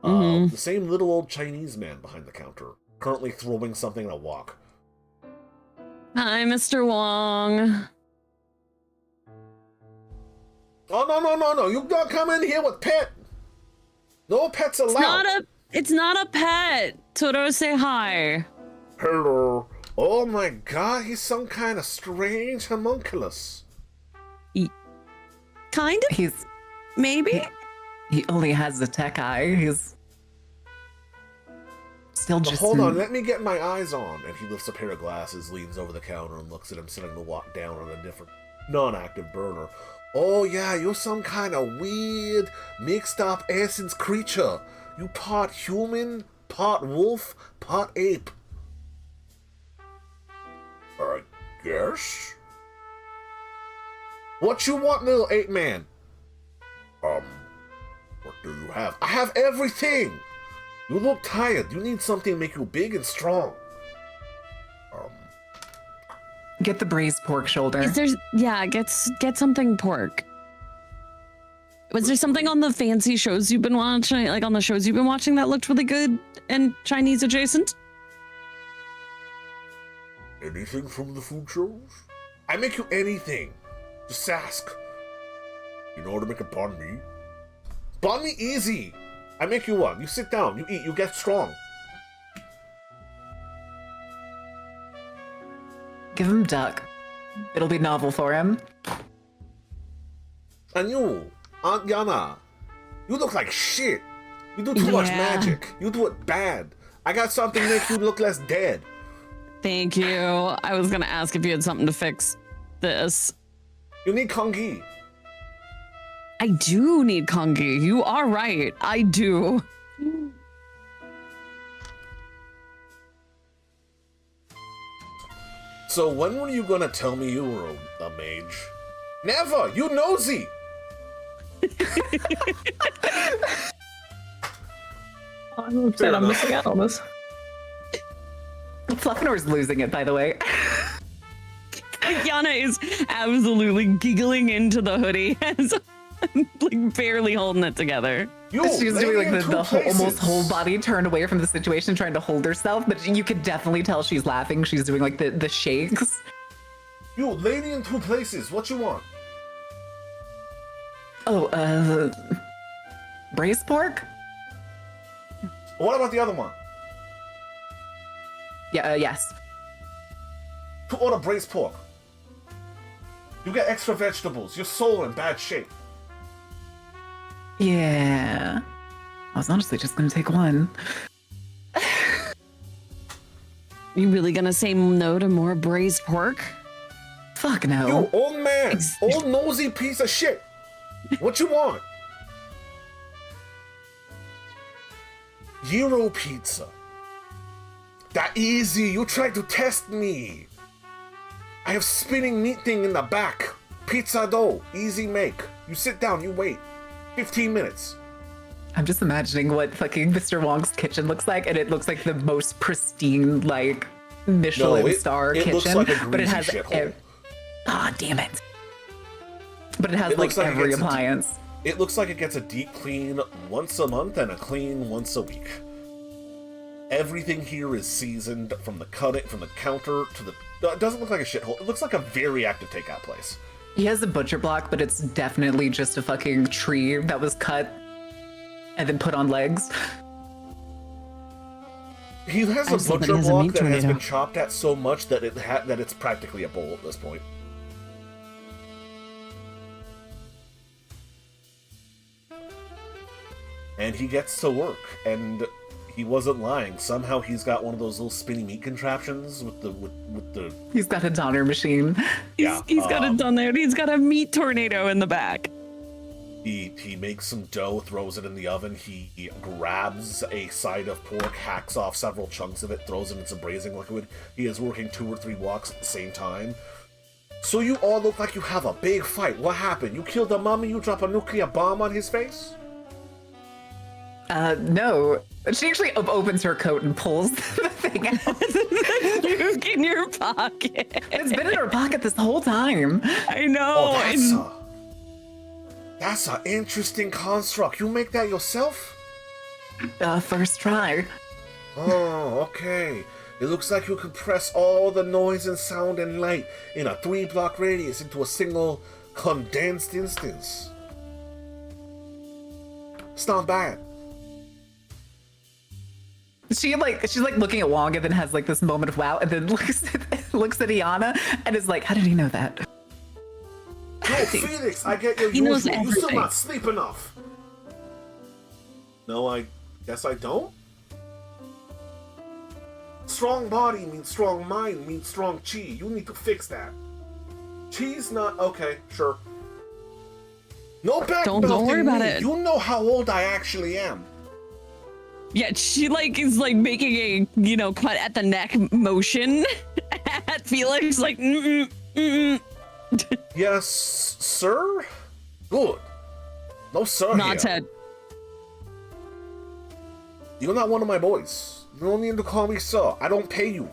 The same little old Chinese man behind the counter, currently throwing something in a wok. Hi, Mr. Wong. Oh, no, you don't come in here with pet! No pets allowed! It's not a pet. Turo, say hi. Hello. Oh my god, he's some kind of strange homunculus. Kind of? He's Maybe? he only has the tech eye. He's still But just. hold on, let me get my eyes on. And he lifts a pair of glasses, leans over the counter, and looks at him sitting to walk down on a different, non-active burner. Oh yeah, you're some kind of weird, mixed-up essence creature. You part human, part wolf, part ape. I guess. What you want, little ape man? What do you have? I have everything! You look tired. You need something to make you big and strong. Get the braised pork shoulder. Is there? Yeah, get something pork. Was there something on the fancy shows you've been watching, like on the shows you've been watching, that looked really good and Chinese adjacent? Anything from the food shows? I make you anything. Just ask. You know how to make a banh mi? Banh mi easy. I make you one. You sit down, you eat, you get strong. Give him duck. It'll be novel for him. And you, Aunt Yana, you look like shit. You do too much magic. You do it bad. I got something to make you look less dead. Thank you. I was gonna ask if you had something to fix this. You need Kongi. I do need Kongi. You are right. I do. So when were you gonna tell me you were a mage? Never! You nosy! I'm upset I'm missing out on this. Fluffinor's losing it, by the way. Yana is absolutely giggling into the hoodie, as like barely holding it together. You, She's lady doing like in the two whole, places. almost whole body turned away from the situation, trying to hold herself, but you could definitely tell she's laughing. She's doing like the shakes. You, lady in two places. What you want? Oh, braised pork? What about the other one? Yeah, yes. to order braised pork. You get extra vegetables. Your soul in bad shape. Yeah. I was honestly just gonna take one. You really gonna say no to more braised pork? Fuck no. You old man, old nosy piece of shit. What you want? Gyro pizza. That easy. You tried to test me. I have spinning meat thing in the back. Pizza dough. Easy make. You sit down, you wait. 15 minutes. I'm just imagining what fucking Mr. Wong's kitchen looks like, and it looks like the most pristine, like, Michelin star it kitchen. looks like a but it has shithole. Damn it. But it has It every appliance. It looks like it gets a deep clean once a month and a clean once a week. Everything here is seasoned from the counter to the. It doesn't look like a shithole. It looks like a very active takeout place. He has a butcher block, but it's definitely just a fucking tree that was cut and then put on legs. He has a butcher block that has been chopped at so much that it's practically a bowl at this point. And he gets to work, and he wasn't lying. Somehow he's got one of those little spinny meat contraptions with the. He's got a donner machine. He's got a donner. He's got a meat tornado in the back. He makes some dough, throws it in the oven. He grabs a side of pork, hacks off several chunks of it, throws it in some braising liquid. He is working 2 or 3 walks at the same time. So you all look like you have a big fight. What happened? You killed a mummy? You drop a nuclear bomb on his face? No. She actually opens her coat and pulls the thing out. Luke in your pocket. It's been in her pocket this whole time. I know. Oh, that's an interesting construct. You make that yourself? First try. Oh, okay. It looks like you compress all the noise and sound and light in a 3-block radius into a single condensed instance. It's not bad. She's like looking at Wong and then has like this moment of wow, and then looks at Iana and is like, how did he know that? Yo, Felix, I get your He knows usual. You still everything. not sleep enough. No, I guess I don't. Strong body means strong mind means strong chi. You need to fix that. Chi's not okay. Sure. No back Don't worry belting about me. it. You know how old I actually am. Yeah, she is making a cut at the neck motion at Felix, like Yes, sir. Good. No sir Nod here. said. You're not one of my boys. You don't need to call me sir. I don't pay you.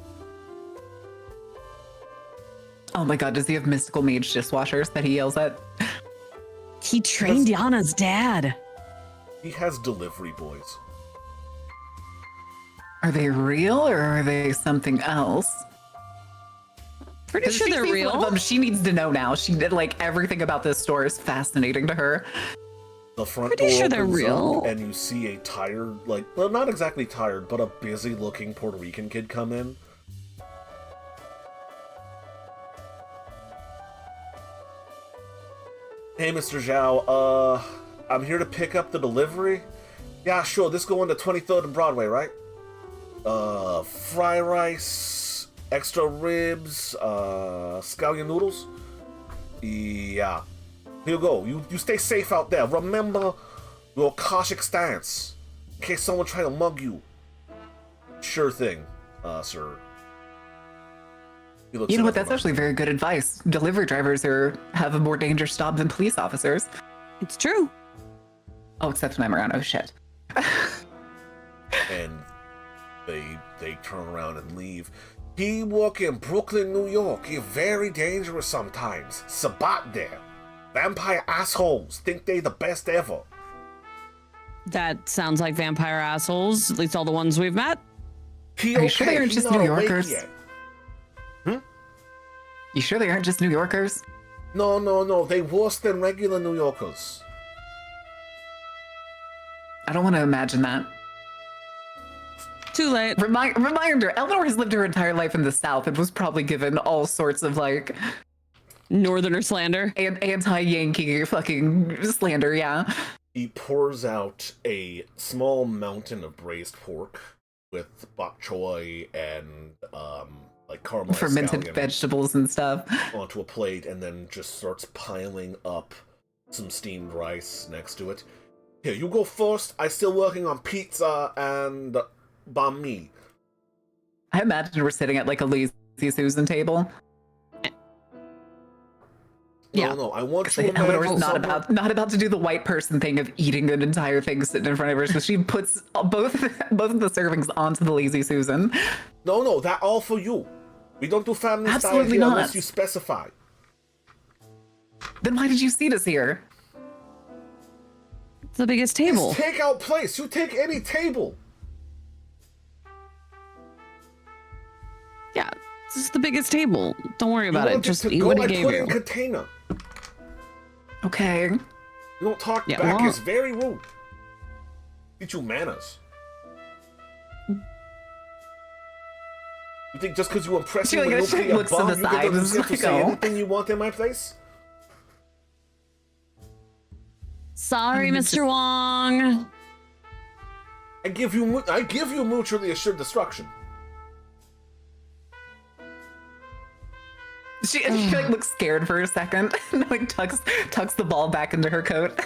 Oh my god, does he have mystical mage dishwashers that he yells at? He trained Yana's dad. He has delivery boys. Are they real or are they something else? Pretty 'Cause sure she they're sees one of real. them, she needs to know now. She did like everything about this store is fascinating to her. The front Pretty door sure they're opens real. up and you see a tired, well, not exactly tired, but a busy-looking Puerto Rican kid come in. Hey, Mr. Zhao, I'm here to pick up the delivery. Yeah, sure, this going to 23rd and Broadway, right? Fry rice, extra ribs, scallion noodles. Yeah. Here you go. You stay safe out there. Remember your cautious stance in case someone try to mug you. Sure thing, sir. You know what? That's actually very good advice. Delivery drivers have a more dangerous job than police officers. It's true. Oh, except when I'm around. Oh shit. And they turn around and leave. He work in Brooklyn, New York. He very dangerous sometimes. Sabat there. Vampire assholes think they the best ever. That sounds like vampire assholes, at least all the ones we've met. He Are you sure they aren't he's just not New awake Yorkers? yet. You sure they aren't just New Yorkers? No. They worse than regular New Yorkers. I don't want to imagine that. Too late. Reminder, Eleanor has lived her entire life in the South and was probably given all sorts of like Northerner slander. and anti-Yankee fucking slander, yeah. He pours out a small mountain of braised pork with bok choy and like caramelized Fermented scallion vegetables and stuff. onto a plate, and then just starts piling up some steamed rice next to it. Here, you go first. I'm still working on pizza and banh mi. I imagine we're sitting at like a Lazy Susan table. Yeah. No, I want you to Eleanor's imagine not about to do the white person thing of eating an entire thing sitting in front of her, so she puts both of the servings onto the Lazy Susan. No, that all for you. We don't do family style Absolutely here not. unless you specify. Then why did you seat us here? It's the biggest table. It's takeout place. You take any table. Yeah, this is the biggest table. Don't worry about You it. want Just to eat go, what he I gave put it you. in container. Okay. You don't talk Yeah, back. well- It's very rude. Teach you manners. You think just because you impress She, me like, with she nuclear looks to bomb, the you get side to and is get to like, say oh. anything you want in my place? Sorry, Mr. Wong. I give you mutually assured destruction. She like looks scared for a second and like tucks the ball back into her coat.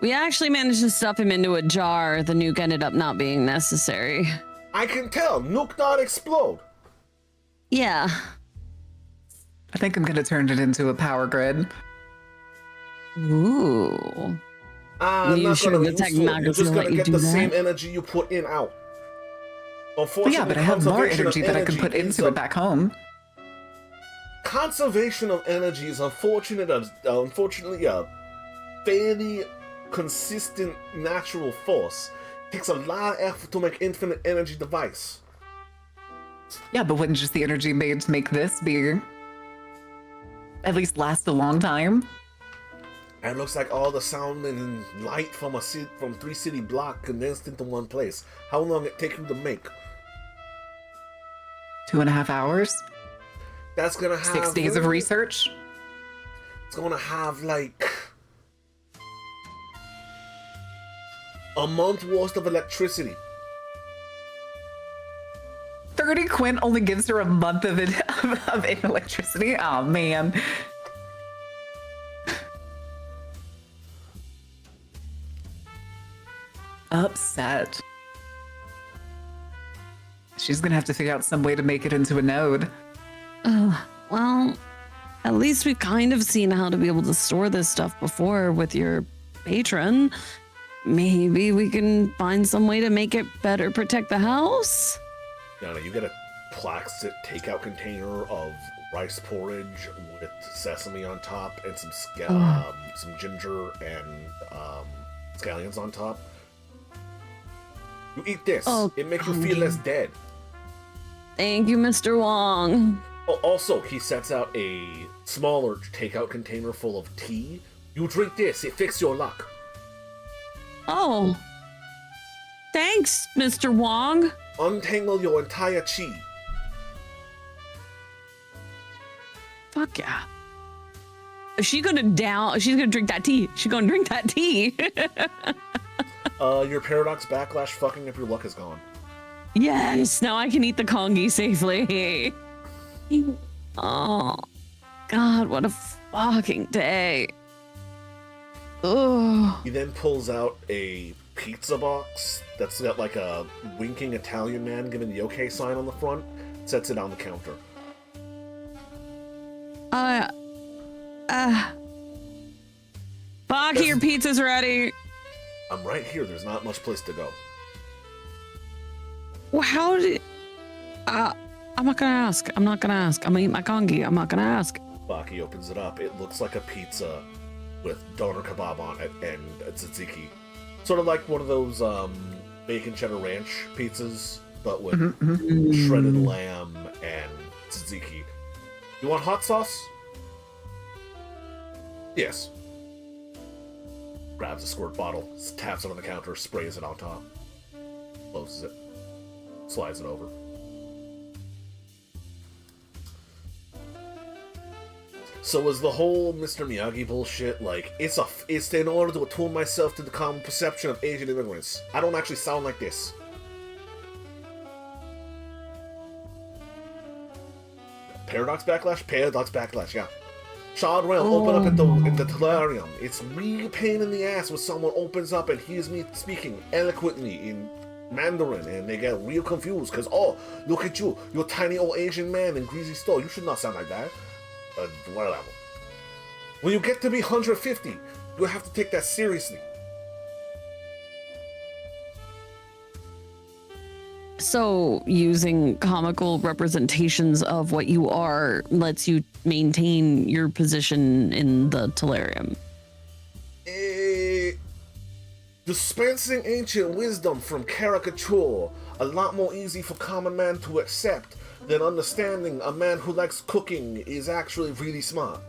We actually managed to stuff him into a jar. The nuke ended up not being necessary. I can tell. Nuke not explode. Yeah. I think I'm gonna turn it into a power grid. Ooh. I'm You not sure gonna the use it. technology You're just will let gonna you get do the that? same energy you put in out. But Unfortunately, yeah, but I have more conservation of energy that I can put is into it back home. Conservation of energy is unfortunately a fairly consistent natural force. It takes a lot of effort to make infinite energy device. Yeah, but wouldn't just the energy made to make this be at least last a long time? And it looks like all the sound and light from from 3 city block condensed into one place. How long it take you to make? 2.5 hours? That's gonna have 6 days of research? It's gonna have like a month worth of electricity. 30 quint only gives her a month of electricity? Oh man. Upset. She's gonna have to figure out some way to make it into a node. Well, at least we've kind of seen how to be able to store this stuff before with your patron. Maybe we can find some way to make it better protect the house? No, you get a plastic takeout container of rice porridge with sesame on top and some ginger and scallions on top. You eat this. Oh, it makes you feel less dead. Thank you, Mr. Wong. Oh, also, he sets out a smaller takeout container full of tea. You drink this, it fixes your luck. Oh. Thanks, Mr. Wong. Untangle your entire chi. Fuck yeah. She's gonna drink that tea. She's gonna drink that tea. Your paradox backlash fucking up your luck is gone. Yes, now I can eat the kongi safely. Oh, God, what a fucking day. Ugh. He then pulls out a pizza box that's got like a winking Italian man giving the okay sign on the front, sets it on the counter. Baki, your pizza's ready. I'm right here, there's not much place to go. Well, how did... I'm not gonna ask. I'm gonna eat my kongi. I'm not gonna ask. Baki opens it up. It looks like a pizza with doner kebab on it and a tzatziki. Sort of like one of those bacon cheddar ranch pizzas, but with shredded lamb and tzatziki. You want hot sauce? Yes. Grabs a squirt bottle, taps it on the counter, sprays it on top. Closes it. Slides it over. So is the whole Mr. Miyagi bullshit, like, it's in order to attune myself to the common perception of Asian immigrants. I don't actually sound like this. Paradox Backlash, yeah. Child Realm, open up in the Telarium. It's real pain in the ass when someone opens up and hears me speaking eloquently in Mandarin, and they get real confused, because, oh, look at you, you're a tiny old Asian man in greasy store, you should not sound like that. Whatever. When you get to be 150, you have to take that seriously. So, using comical representations of what you are lets you maintain your position in the Telarium. Dispensing ancient wisdom from caricature, a lot more easy for common man to accept than understanding a man who likes cooking is actually really smart.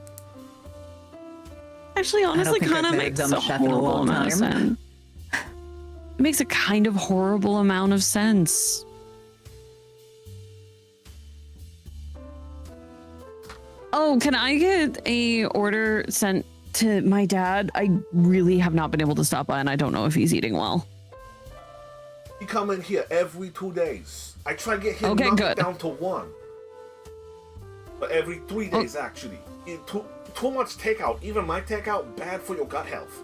Actually, honestly, kind of makes a horrible amount of sense. It makes a kind of horrible amount of sense. Oh, can I get a order sent to my dad? I really have not been able to stop by, and I don't know if he's eating well. He come in here every 2 days. I try to get him knocked down to 1. But every 3 days, actually. Too much takeout. Even my takeout, bad for your gut health.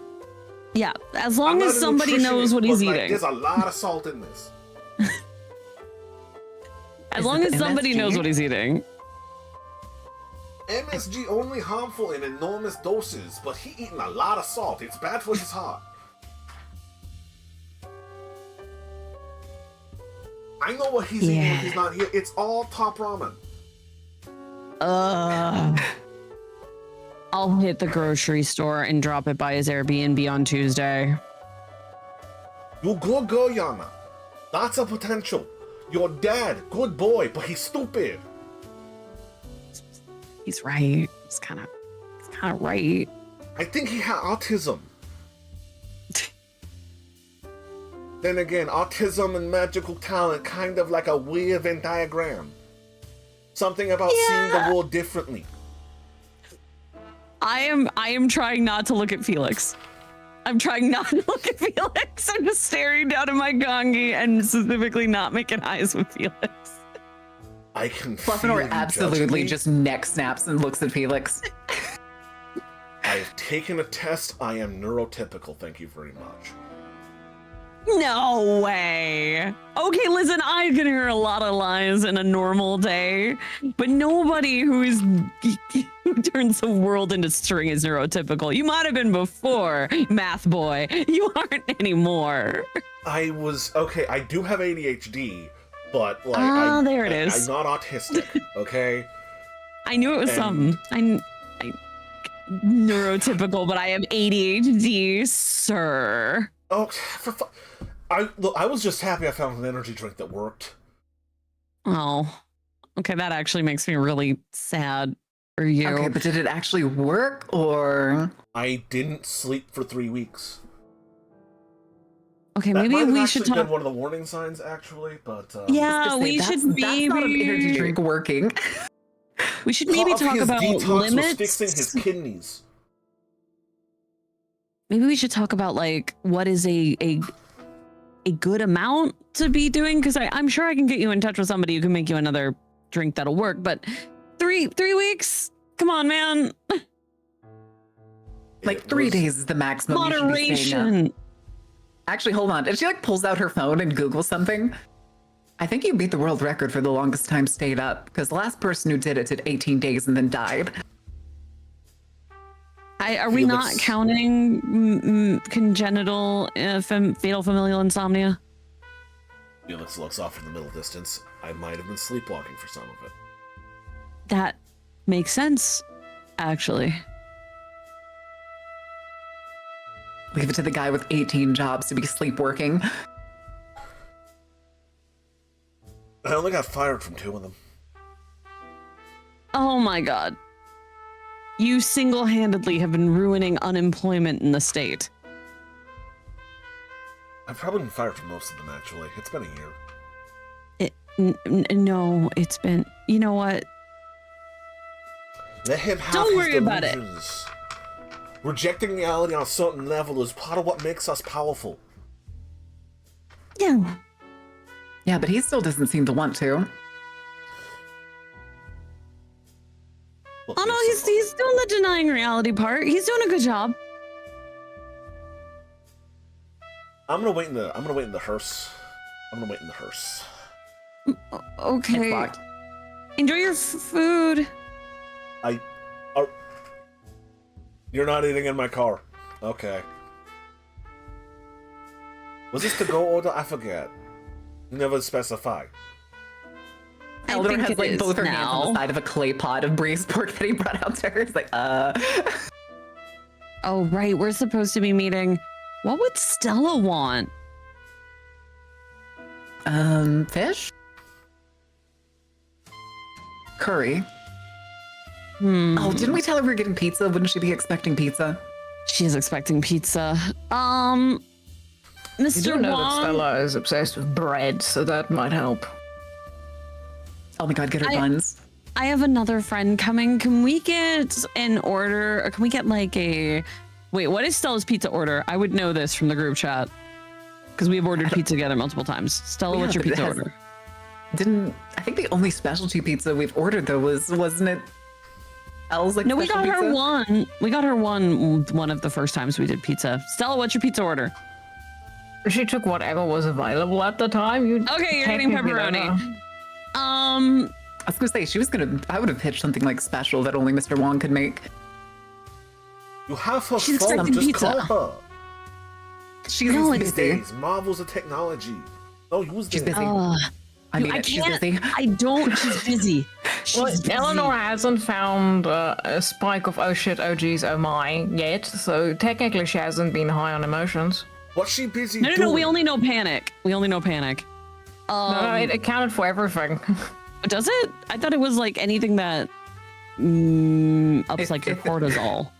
Yeah, as long as somebody knows what he's eating. There's a lot of salt in this. As long as somebody knows what he's eating. MSG only harmful in enormous doses, but he eating a lot of salt. It's bad for his heart. I know what he's eating when he's not here. It's all top ramen. I'll hit the grocery store and drop it by his Airbnb on Tuesday. You good girl, Yana. That's a potential. Your dad, good boy, but he's stupid. He's right. He's kind of right. I think he had autism. Then again, autism and magical talent, kind of like a weird Venn diagram. Something about seeing the world differently. I am trying not to look at Felix. I'm trying not to look at Felix. I'm just staring down at my gongi and specifically not making eyes with Felix. I can Fluffinor absolutely just neck snaps and looks at Felix. I have taken a test. I am neurotypical. Thank you very much. No way. Okay, listen, I can hear a lot of lies in a normal day, but nobody who turns the world into string is neurotypical. You might have been before, math boy. You aren't anymore. I do have ADHD, but like there it is. I'm not autistic, okay? I knew it was something. I neurotypical, but I have ADHD, sir. Oh, I was just happy I found an energy drink that worked. Oh, okay. That actually makes me really sad for you. Okay, but did it actually work, or? I didn't sleep for 3 weeks. Okay, maybe we should talk. Been one of the warning signs, actually, but yeah, we should maybe. That's not an energy drink working. We should maybe talk about limits. Was fixing his kidneys. Maybe we should talk about like what is a good amount to be doing, because I'm sure I can get you in touch with somebody who can make you another drink that'll work. But three weeks? Come on, man. Like 3 days is the maximum. Moderation. Actually, hold on. And she like pulls out her phone and Googles something. I think you beat the world record for the longest time stayed up, because the last person who did it did 18 days and then died. Are we not counting congenital fatal familial insomnia? Felix looks off in the middle distance. I might have been sleepwalking for some of it. That makes sense, actually. Leave it to the guy with 18 jobs to be sleepwalking. I only got fired from 2 of them. Oh my god. You single-handedly have been ruining unemployment in the state. I've probably been fired from most of them, actually. It's been a year. No, it's been. You know what? Let him have Don't his worry about it. delusions. Rejecting reality on a certain level is part of what makes us powerful. Yeah. Yeah, but he still doesn't seem to want to. Look, Oh no, listen, he's doing the denying reality part. He's doing a good job. I'm gonna wait in the hearse. It's Okay. locked. Enjoy your food. You're not eating in my car. Okay. Was this the go order? I forget. Never specify. Eldor has like both her hands on the now. side of a clay pot of braised pork that he brought out to her. It's like, Oh right, we're supposed to be meeting. What would Stella want? Fish? Curry. Oh, didn't we tell her we were getting pizza? Wouldn't she be expecting pizza? She's expecting pizza. You Mr. do know that Wong. Stella is obsessed with bread, so that might help. Oh my god, get her buns. I have another friend coming. Can we get an order? Or can we get like a... Wait, what is Stella's pizza order? I would know this from the group chat. Because we've ordered pizza together multiple times. Stella, Yeah, what's your but it pizza has- order? I think the only specialty pizza we've ordered though wasn't it Elle's like No, we special got her pizza? one. We got her one of the first times we did pizza. Stella, what's your pizza order? She took whatever was available at the time. Okay, you're getting technically don't pepperoni. know. I was gonna say I would have pitched something like special that only Mr. Wong could make. You have her She's phone. expecting Just pizza. call her. She's No, These busy. days, marvels of technology. Oh, use She's it. busy. I mean, I she's can't. busy. I don't. She's busy. Well, She's busy. Eleanor hasn't found a spike of oh shit, oh geez, oh my yet, so technically she hasn't been high on emotions. What's she busy No, doing? we only know panic. We only know panic. No, it accounted for everything. Does it? I thought it was like anything that ups like your cortisol.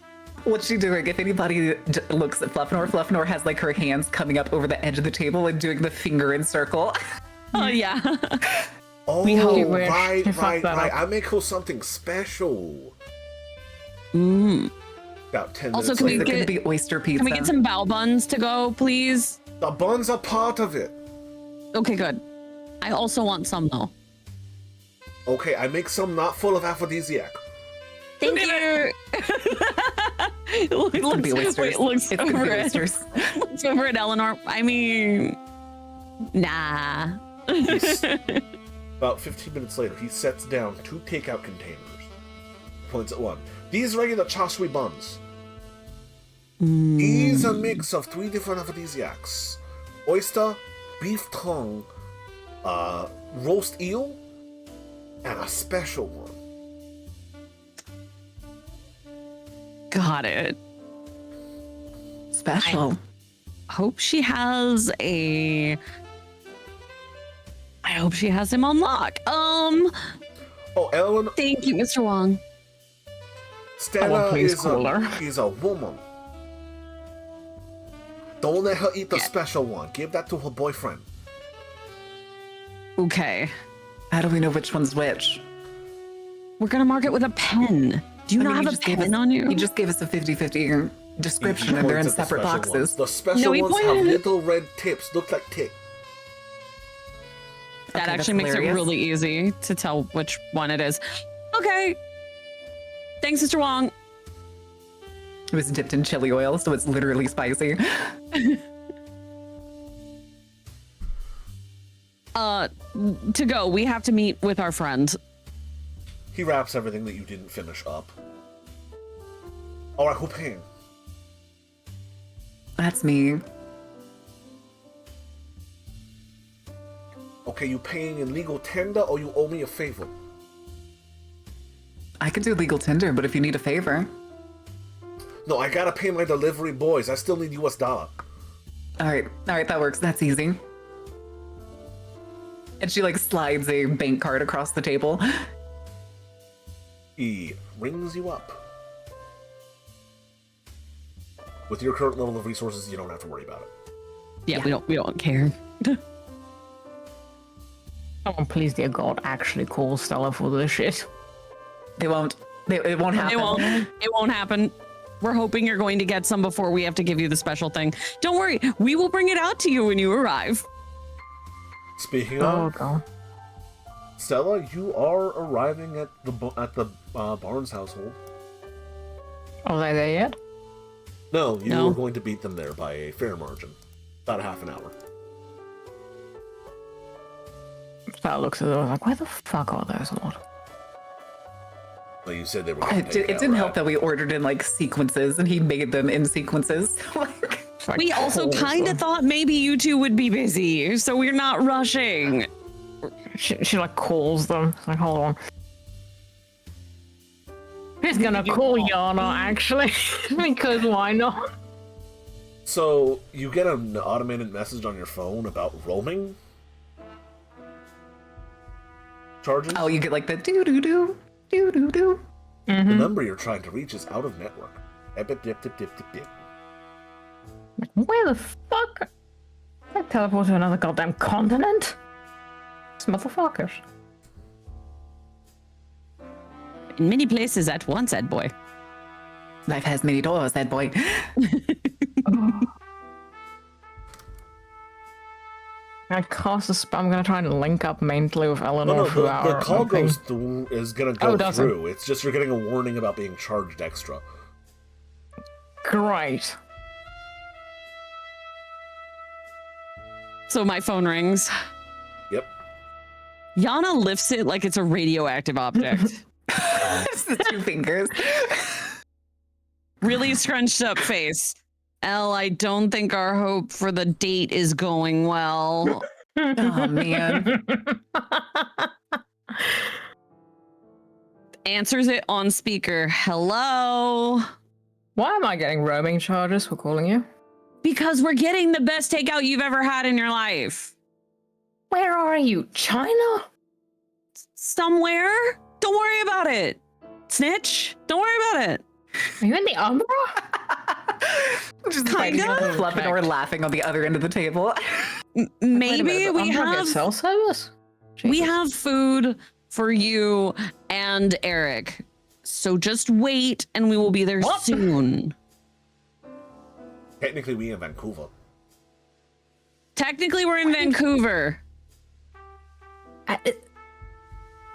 What's she doing? If anybody looks at Fluffnor has like her hands coming up over the edge of the table and doing the finger in circle. Oh yeah. Oh, We hope. right. You fucked that up. I make her something special. About 10 Also, minutes can we later. It's gonna get- be oyster pizza. Can we get some bao buns to go, please? The buns are part of it. Okay, good. I also want some though. Okay, I make some not full of aphrodisiac. Thank you. It's gonna be oysters. Looks It's gonna over be at, oysters. looks over at Eleanor. I mean, nah. About 15 minutes later, he sets down 2 takeout containers. Points at one. These regular char siu buns. These a mix of 3 different aphrodisiacs: oyster, beef tongue, roast eel, and a special one. Got it. Special. Hope she has a. I hope she has him on lock. Oh, Ellen, Thank you, Mr. Wong. Stella please is call her. is a woman. Don't let her eat the special one. Give that to her boyfriend. Okay. How do we know which one's which? We're gonna mark it with a pen. Do you I mean, not have a just gave pen us- on you? You just gave us a 50-50 description and they're in Points at the separate special boxes. ones. The special No, he ones have pointed- little red tips. Look like tick. That Okay, actually that's makes hilarious. it really easy to tell which one it is. Okay. Thanks, Mr. Wong. It was dipped in chili oil, so it's literally spicy. To go, we have to meet with our friend. He wraps everything that you didn't finish up. Alright, who paying? That's me. Okay, you paying in legal tender or you owe me a favor? I could do legal tender, but if you need a favor. No, I gotta pay my delivery boys. I still need US dollar. All right, that works. That's easy. And she like slides a bank card across the table. He rings you up. With your current level of resources, you don't have to worry about it. Yeah, we don't care. Someone please, dear God, actually call Stella for this shit. They won't. It won't happen. It won't happen. We're hoping you're going to get some before we have to give you the special thing. Don't worry, we will bring it out to you when you arrive. Speaking Oh of, God. Stella, you are arriving at the Barnes household. Are they there yet? No, you No. were going to beat them there by a fair margin. About a half an hour. Stella looks at them like, where the fuck are those lot? Well, you said they were going to It didn't help that we ordered in like sequences and he made them in sequences. Like, We also kind of thought maybe you two would be busy, so we're not rushing. She like calls them. It's like, hold on. He's gonna call Yana actually, because why not? So, you get an automated message on your phone about roaming charges? oh, you get like the doo-doo-doo, doo-doo-doo. The number you're trying to reach is out of network. Where the fuck? I teleport to another goddamn continent? These motherfuckers. In many places at once, Ed boy. Life has many doors, that boy. I cast a spell. I'm gonna try and link up mentally with Eleanor No, through the our call thing. goes through, is gonna Oh, go does it? through. It's just you're getting a warning about being charged extra. Great. So my phone rings. Yep. Yana lifts it like it's a radioactive object. It's the two fingers. Really scrunched up face. Elle, I don't think our hope for the date is going well. Oh man. Answers it on speaker. Hello? Why am I getting roaming charges for calling you? Because we're getting the best takeout you've ever had in your life. Where are you? China? Somewhere? Don't worry about it. Snitch? Don't worry about it. Are you in the Umbra? Just Kinda? fighting Fluff and or laughing on the other end of the table. Maybe we Umbra have gets cell service? we Jesus. have food for you and Eric. So just wait and we will be there What? soon. Technically, we in Vancouver. Technically we're in Vancouver. I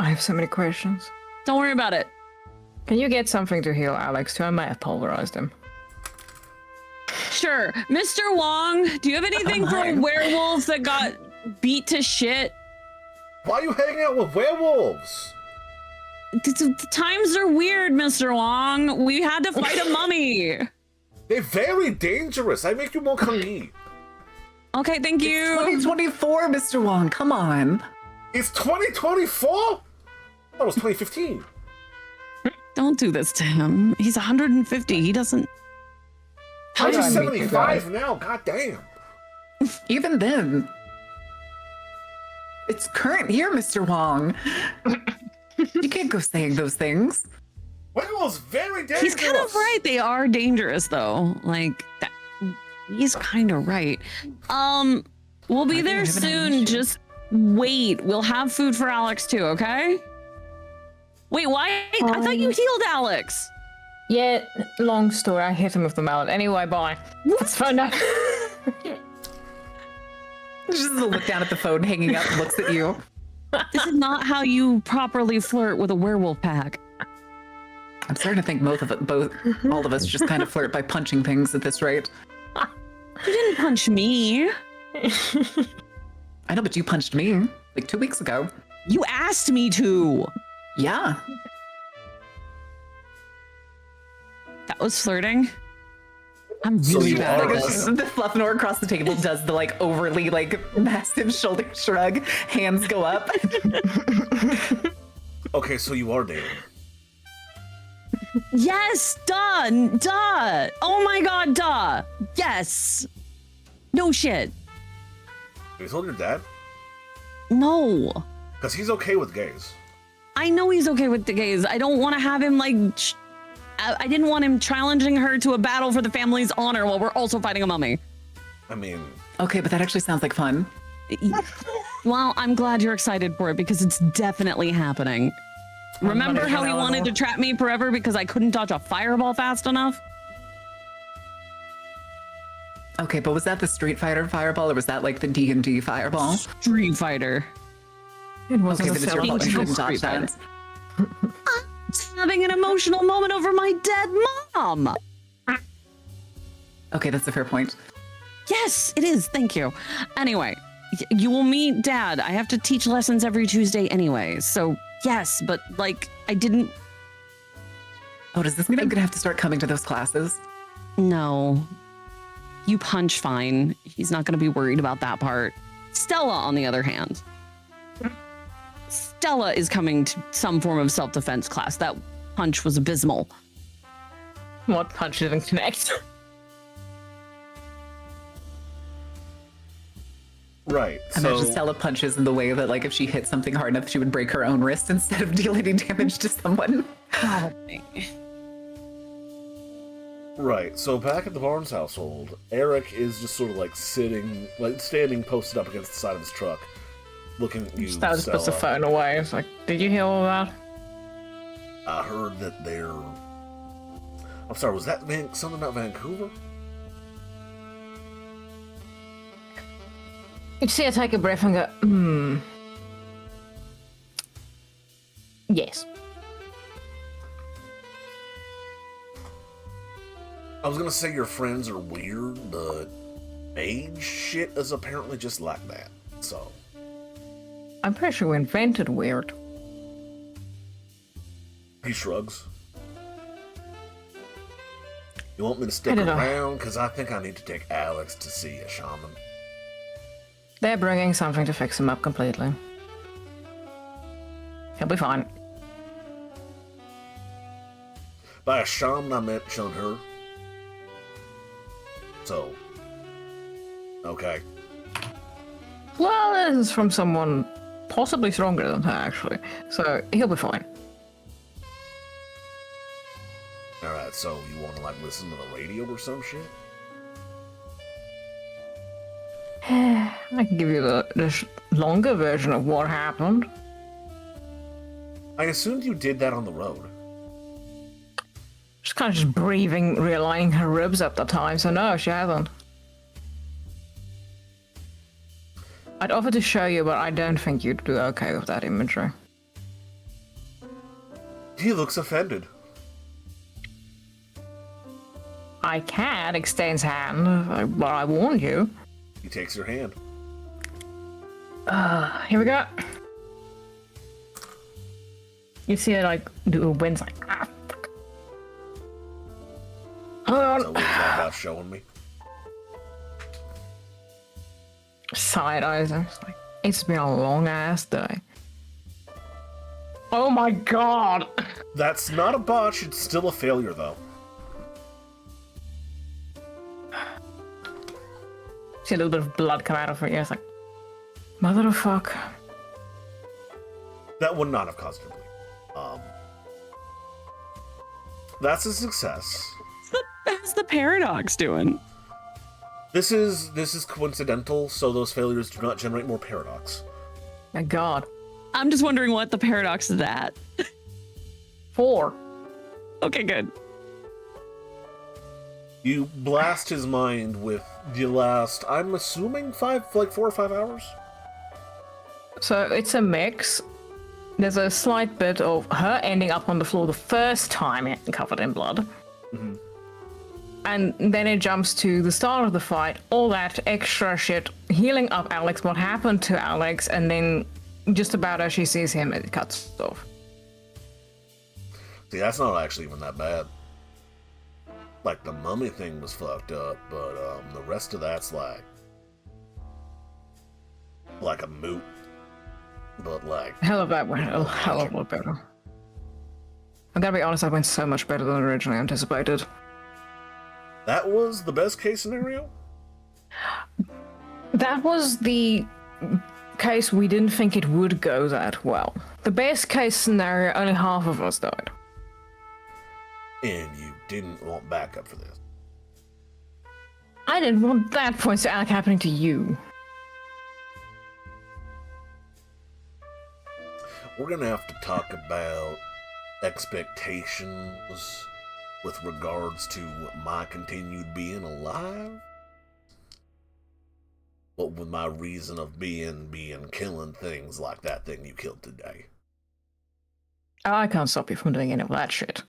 have so many questions. Don't worry about it. Can you get something to heal Alex too? I might have pulverized him. Sure. Mr. Wong, do you have anything for a werewolf that got beat to shit? Why are you hanging out with werewolves? The times are weird, Mr. Wong. We had to fight a mummy. They're very dangerous. I make you more hungry. Okay, thank you. 2024, Mr. Wong, come on. It's 2024? That was 2015. Don't do this to him. He's 150. He doesn't. How do are I you meet you 75 now? God damn. Even then. It's current year, Mr. Wong. You can't go saying those things. Werewolves very dangerous. He's kind of right. They are dangerous, though. Like that. He's kind of right. We'll be I there haven't had an soon. issue. Just wait. We'll have food for Alex too. Okay. Wait, why? I thought you healed Alex. Yeah, long story. I hit him with the mallet. Anyway, bye. It's fine now. Just look down at the phone, hanging up, looks at you. This is not how you properly flirt with a werewolf pack. I'm starting to think all of us just kind of flirt by punching things at this rate. You didn't punch me. I know, but you punched me like 2 weeks ago. You asked me to. Yeah. That was flirting. I'm So really you bad are at this. The Fluffinor across the table does the like overly like massive shoulder shrug, hands go up. Okay, so you are dating. Yes, duh. Oh my god, duh. Yes. No shit. Have you told your dad? No. Because he's okay with gays. I know he's okay with the gays. I don't want to have him like. I didn't want him challenging her to a battle for the family's honor while we're also fighting a mummy. I mean, Okay, but that actually sounds like fun. Well, I'm glad you're excited for it because it's definitely happening. Remember how he wanted to trap me forever because I couldn't dodge a fireball fast enough? Okay, but was that the Street Fighter fireball, or was that like the D&D fireball? Street Fighter. It wasn't Okay, a then it's your fault. You Street couldn't dodge Fighter. that. I'm having an emotional moment over my dead mom. Okay, that's a fair point. Yes, it is. Thank you. Anyway, you will meet Dad. I have to teach lessons every Tuesday anyway. So, yes, but like, I didn't. Oh, does this mean I'm gonna have to start coming to those classes? No. You punch fine. He's not going to be worried about that part. Stella, on the other hand. Stella is coming to some form of self-defense class. That punch was abysmal. What punch didn't connect? right. I imagine So, Stella punches in the way that, like, if she hit something hard enough, she would break her own wrist instead of dealing damage to someone. right. So back at the Barnes household, Eric is just sort of like sitting, like standing posted up against the side of his truck, looking at you, Stella just puts the Stella. phone away. It's like, did you hear all that? I heard that they're... I'm sorry, was that something about Vancouver? You see, I take a breath and go, Yes. I was gonna say your friends are weird, but Mage shit is apparently just like that. So, I'm pretty sure we invented weird. he shrugs. You want me to stick I don't know. around? Because I think I need to take Alex to see a shaman. They're bringing something to fix him up completely. He'll be fine. By a shaman, I meant Shun her. So, okay. Well, this is from someone possibly stronger than her, actually. So he'll be fine. Alright, so you want to, like, listen to the radio or some shit? I can give you the longer version of what happened. I assumed you did that on the road. She's kind of just breathing, realigning her ribs at the time, so no, she hasn't. I'd offer to show you, but I don't think you'd do okay with that imagery. He looks offended. I can extend his hand, but I warned you. He takes your hand. Here we go. You see it like do a wind's like fuck. Hold on. So what was that about showing me? Side eyes. I was like, it's been a long ass day. Oh my god. That's not a botch, it's still a failure, though. See a little bit of blood come out of her ears, like, mother of fuck. That would not have caused her to bleed. That's a success. How's the paradox doing? This is coincidental, so those failures do not generate more paradox. My god. I'm just wondering what the paradox is at. 4. Okay, good. You blast his mind with the last, I'm assuming 4 or 5 hours? So it's a mix. There's a slight bit of her ending up on the floor the first time covered in blood. Mhm. And then it jumps to the start of the fight, all that extra shit, healing up Alex, what happened to Alex, and then just about as she sees him, it cuts off. See, that's not actually even that bad. Like, the mummy thing was fucked up, but the rest of that's like a moot. But like, Hell of that went a hell of a lot better. I'm gonna be honest, that went so much better than originally anticipated. that was the best case scenario? That was the case we didn't think it would go that well. The best case scenario, only half of us died. And you didn't want backup for this. I I didn't want that point to happening to you. We're gonna have to talk about expectations with regards to my continued being alive. What would my reason of being killing things like that thing you killed today? I can't stop you from doing any of that shit.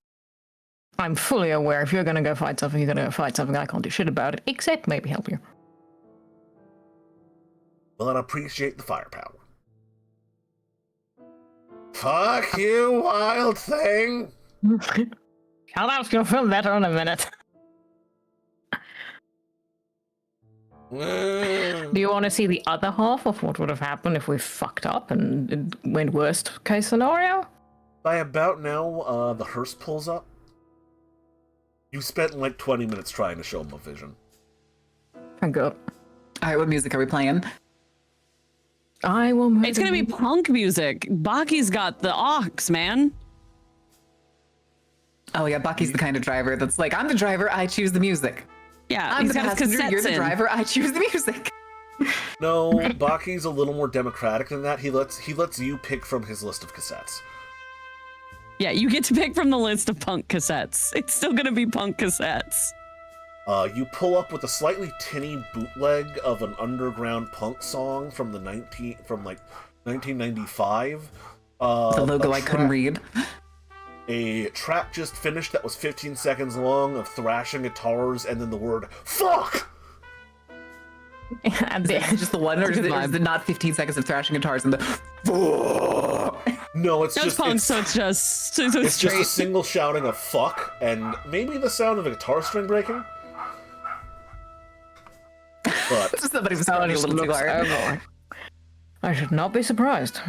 I'm fully aware if you're gonna go fight something, you're gonna go fight something. I can't do shit about it, except maybe help you. Well, I appreciate the firepower. Fuck you, wild thing! Caleb's gonna feel better in a minute. Do you want to see the other half of what would have happened if we fucked up and it went worst case scenario? By about now, the hearse pulls up. You spent like 20 minutes trying to show him a vision. Thank God. All right, what music are we playing? I will. It's gonna be punk music. Baki's got the aux, man. Oh yeah, Bucky's the kind of driver that's like, I'm the driver, I choose the music. Yeah, I'm he's the got his passenger, cassettes you're the in. driver, I choose the music. No, Baki's a little more democratic than that. He lets you pick from his list of cassettes. Yeah, you get to pick from the list of punk cassettes. It's still gonna be punk cassettes. You pull up with a slightly tinny bootleg of an underground punk song from 1995. The logo I couldn't read. A track just finished that was 15 seconds long of thrashing guitars and then the word "fuck." And Is it just the one, or is it not 15 seconds of thrashing guitars and the? No, it's just punk, it's, so it's just it's just straight. a single shouting of "fuck" and maybe the sound of a guitar string breaking. But Somebody was sounding a little too hard. I should not be surprised.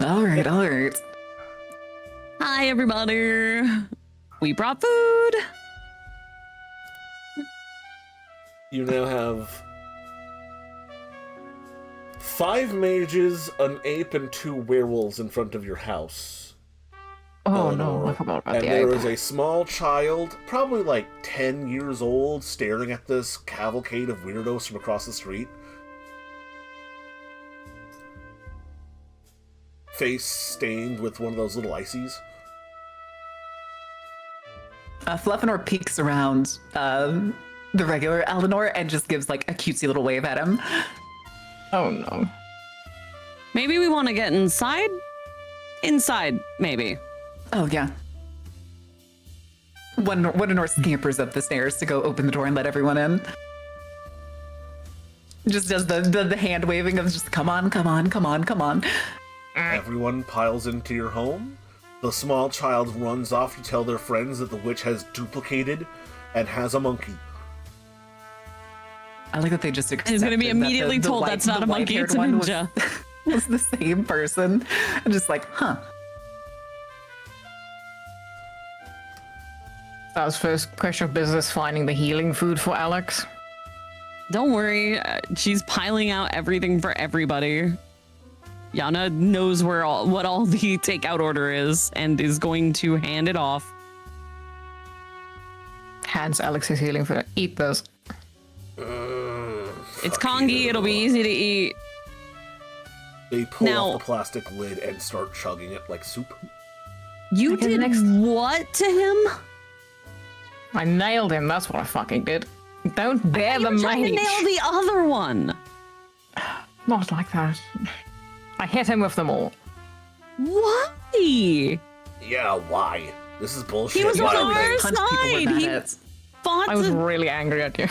All right, all right. Hi, everybody. We brought food. you now have 5 mages, an ape, and 2 werewolves in front of your house. Oh no, I forgot about and the there ape. is a small child, probably like 10 years old, staring at this cavalcade of weirdos from across the street. Face stained with one of those little ices. Fluffinor peeks around the regular Eleanor and just gives like a cutesy little wave at him. Oh no. Maybe we want to get inside? Inside, maybe. Oh yeah. One scampers up the stairs to go open the door and let everyone in. Just does the hand waving of just come on, come on, come on, come on. Everyone piles into your home. The small child runs off to tell their friends that the witch has duplicated and has a monkey. I like that they just accepted. He's gonna be immediately that told that's not a monkey, it's a white-haired one ninja. Was the same person. I'm just like, huh. That was first question of business, finding the healing food for Alex. Don't worry, she's piling out everything for everybody. Yana knows what all the takeout order is and is going to hand it off. Hands Alex's healing food. Eat this. It's Kongi, it'll be easy to eat. They pull Now- off the plastic lid and start chugging it like soup. You Okay, did next. what to him? I nailed him, that's what I fucking did. Don't dare You the were trying to mage. nail the other one. Not like that. I hit him with them all. Why? Yeah, why? This is bullshit. He was Why on would our they- Punch people with side. He bayonets. fought I was the- really angry at you.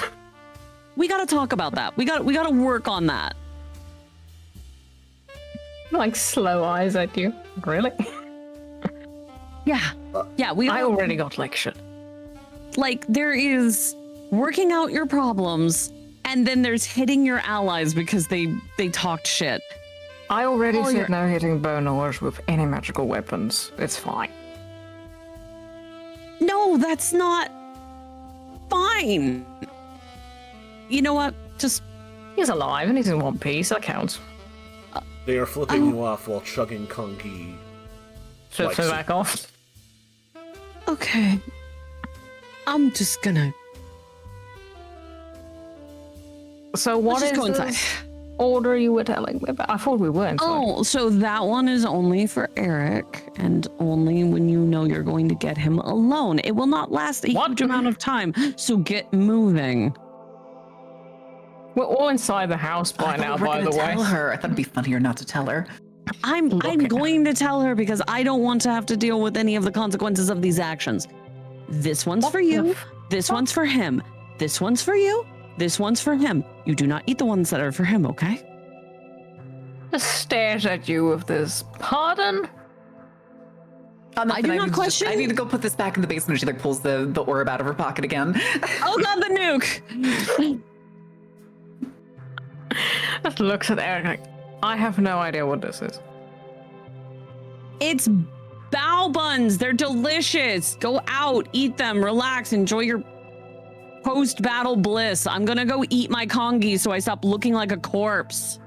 We gotta talk about that. We gotta work on that. Like slow eyes at you. Really? Yeah. Yeah, we I gotta, already got lectured. like, there is working out your problems, and then there's hitting your allies because they talked shit. I already Oh, said you're- no hitting bone ores with any magical weapons. It's fine. No, that's not fine. You know what? Just He's alive and he's in one piece. That counts. They are flipping you off while chugging Kongi. Flips Like, it back off. Okay. I'm just gonna. So what Let's is just go inside. this order you were telling me about? I thought we were inside. Oh, so that one is only for Eric, and only when you know you're going to get him alone. It will not last a What? huge amount of time, so get moving. We're all inside the house by I thought now, we were by gonna the way. tell her. I thought it'd be funnier not to tell her. I'm Look at going to tell her because I don't want to have to deal with any of the consequences of these actions. This one's What for the you. f- This one's for him. This one's for you. This one's for him. You do not eat the ones that are for him, okay? Just stares at you with this. Pardon? I do not question. I need to go put this back in the basement. She like pulls the orb out of her pocket again. Oh god, the nuke! Just looks at Eric like, I have no idea what this is. It's bao buns. They're delicious. Go out, eat them, relax, enjoy your post-battle bliss. I'm gonna go eat my kongi so I stop looking like a corpse.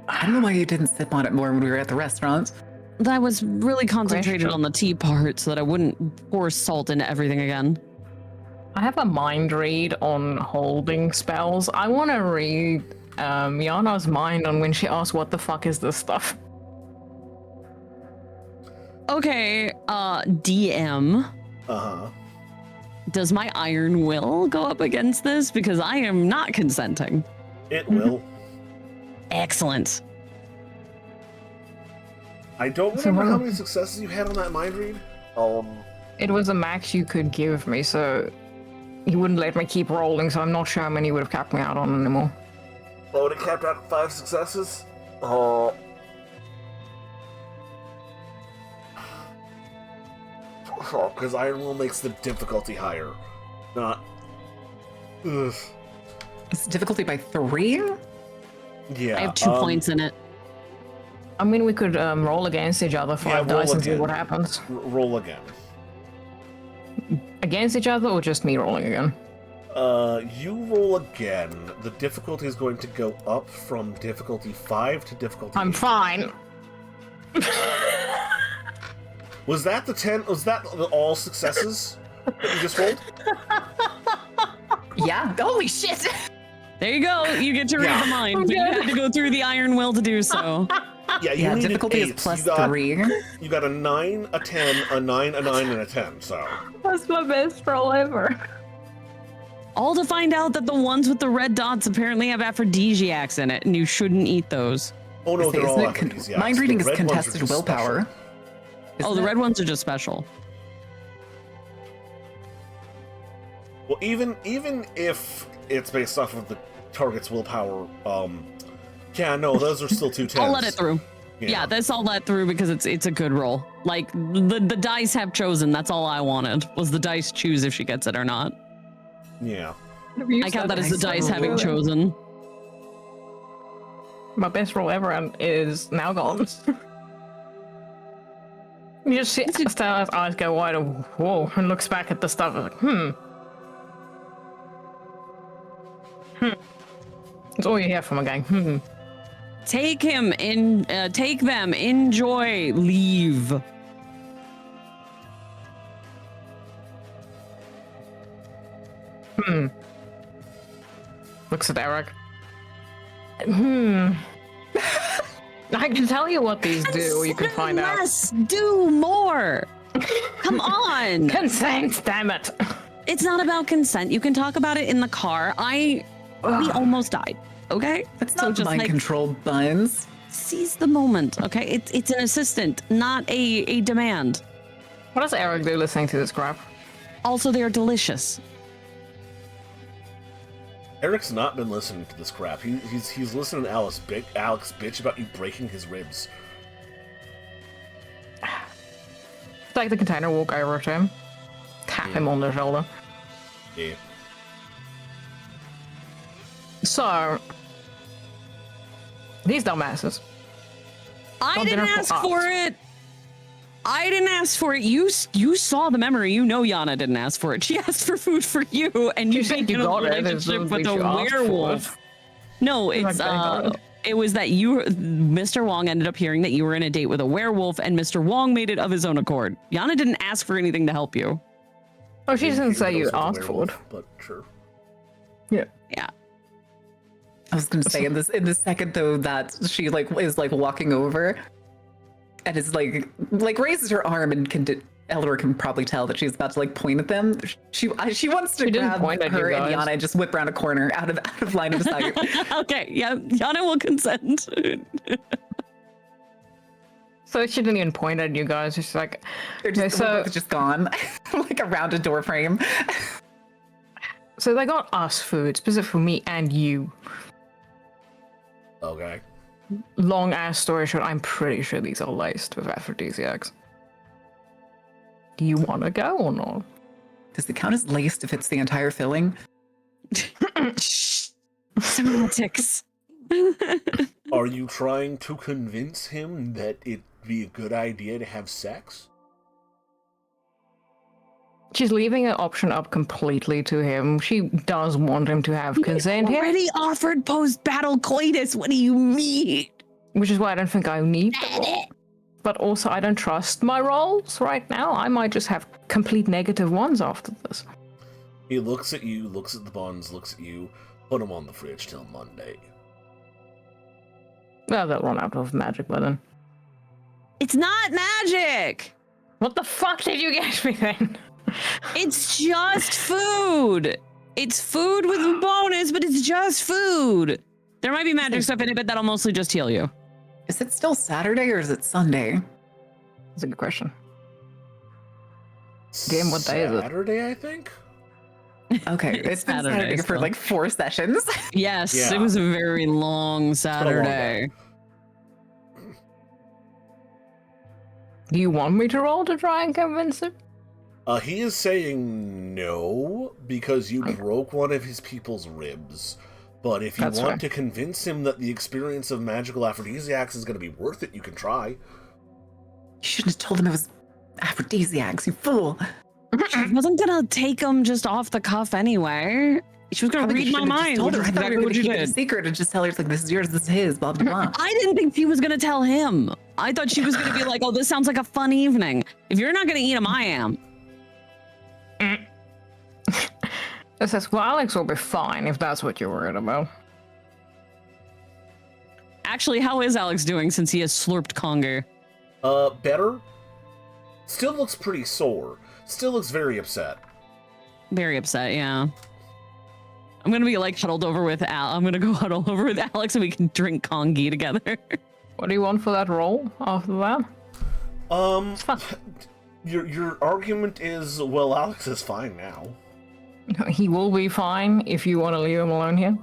I don't know why you didn't sip on it more when we were at the restaurant. I was really concentrated Question. on the tea part so that I wouldn't pour salt into everything again. I have a mind read on holding spells. I want to read Yana's mind on when she asks, what the fuck is this stuff? Okay, DM. Uh-huh. Does my iron will go up against this? Because I am not consenting. It will. Excellent. I don't So remember how what- many successes you had on that mind read. It was a max you could give me, so you wouldn't let me keep rolling, so I'm not sure how many you would have capped me out on anymore. I would have capped out at 5 successes. Because Iron Will makes the difficulty higher. Not. Ugh. It's difficulty by 3? Yeah. I have 2 points in it. I mean, we could roll against each other 5 roll dice and see again. what happens. Roll again. Against each other or just me rolling again? You roll again. The difficulty is going to go up from difficulty 5 to difficulty I'm 8. fine. Was that the 10? Was that the all successes that you just rolled? Yeah. Holy shit! There you go. You get to read Yeah. the mind, but you had to go through the iron will to do so. Yeah, you Yeah, needed difficulty 8. is plus you got, 3. You got a 9, a 10, a 9, a 9, and a 10, so. That's my best roll ever. All to find out that the ones with the red dots apparently have aphrodisiacs in it, and you shouldn't eat those. Oh no, they're all Isn't it aphrodisiacs. mind The reading is red ones are contested just willpower. special. Oh, Isn't the it? red ones are just special. Well, even if it's based off of the target's willpower, yeah, no, those are still 2 10s. I'll let it through. Yeah, this I'll let through because it's a good roll. Like the dice have chosen. That's all I wanted was the dice choose if she gets it or not. Yeah. I count that as the dice having Really? chosen. My best roll ever is now gone. You just see Stella's eyes go wide and whoa, and looks back at the stuff like, That's all you hear from a gang. Take him in. Take them. Enjoy. Leave. Looks at Eric. I can tell you what these do, or you can find out. Less. Do more. Come on. Consent, damn it! It's not about consent. You can talk about it in the car. We almost died. Okay. That's not mind control, Buns. Seize the moment. Okay. It's an assistant, not a demand. What does Eric do listening to this crap? Also, they're delicious. Eric's not been listening to this crap. He's listening to Alex bitch about you breaking his ribs. Take the container, walk over to him, tap him on the shoulder. Yeah. So, these dumbasses. I Well, didn't dinner for ask us. for it. I didn't ask for it. You saw the memory. You know Yana didn't ask for it. She asked for food for you, and You you said think you in a got it, it's relationship the with way a you asked for werewolf. No, Like it's they got it. It was that Mr. Wong ended up hearing that you were in a date with a werewolf, and Mr. Wong made it of his own accord. Yana didn't ask for anything to help you. Oh, she didn't say It you was with a asked for it. werewolf, but sure. Yeah. Yeah. I was gonna say in the second though that she like is like walking over and is like raises her arm and Elder can probably tell that she's about to like point at them. She wants to She didn't grab point at you her and guys. Yana and just whip around a corner out of line of sight. Okay, yeah, Yana will consent. So she didn't even point at you guys. She's like, They're just, Okay, so- both just gone, like around a door frame. so they got us food, specific for me and you. Okay. Long ass story short, I'm pretty sure these are laced with aphrodisiacs. Do you want to go or not? Does it count as laced if it's the entire filling? Semantics. Are you trying to convince him that it'd be a good idea to have sex? She's leaving an option up completely to him. She does want him to have consent here, Already offered post-battle coitus. What do you mean? which is why I don't think I need the role. But also, I don't trust my roles right now. I might just have complete negative ones after this. He looks at you, looks at the buns, looks at you, put them on the fridge till Monday. Well, they'll run out of magic by then. It's not magic. What the fuck did you get me then? It's just food. It's food with a bonus, but it's just food. There might be magic stuff in it, but that'll mostly just heal you. Is it still Saturday or is it Sunday? That's a good question. Damn, what day is it? Saturday, I think? Okay, it's been Saturday Saturday for still. like 4 sessions. Yes, Yeah. it was a very long It's been a long Saturday. day. Do you want me to roll to try and convince him? He is saying no, because you broke one of his people's ribs. But if you That's want fair. to convince him that the experience of magical aphrodisiacs is going to be worth it, you can try. You shouldn't have told him it was aphrodisiacs, you fool. She wasn't gonna take him just off the cuff anyway. She was gonna Probably read my shouldn't have just mind, told which her. is I thought exactly we were what going you to keep it a did. secret and just tell her it's like, this is yours, this is his, blah, blah, blah. I didn't think she was gonna tell him. I thought she was gonna be like, "Oh, this sounds like a fun evening." If you're not gonna eat him, I am. It says, well, Alex will be fine if that's what you're worried about. Actually, how is Alex doing since he has slurped conger? Better. Still looks pretty sore. Still looks very upset. Very upset, yeah. I'm gonna be like huddled over with Al. I'm gonna go huddle over with Alex and we can drink congy together. What do you want for that roll after that? Um, fine. your argument is, well, Alex is fine now. He will be fine if you want to leave him alone here.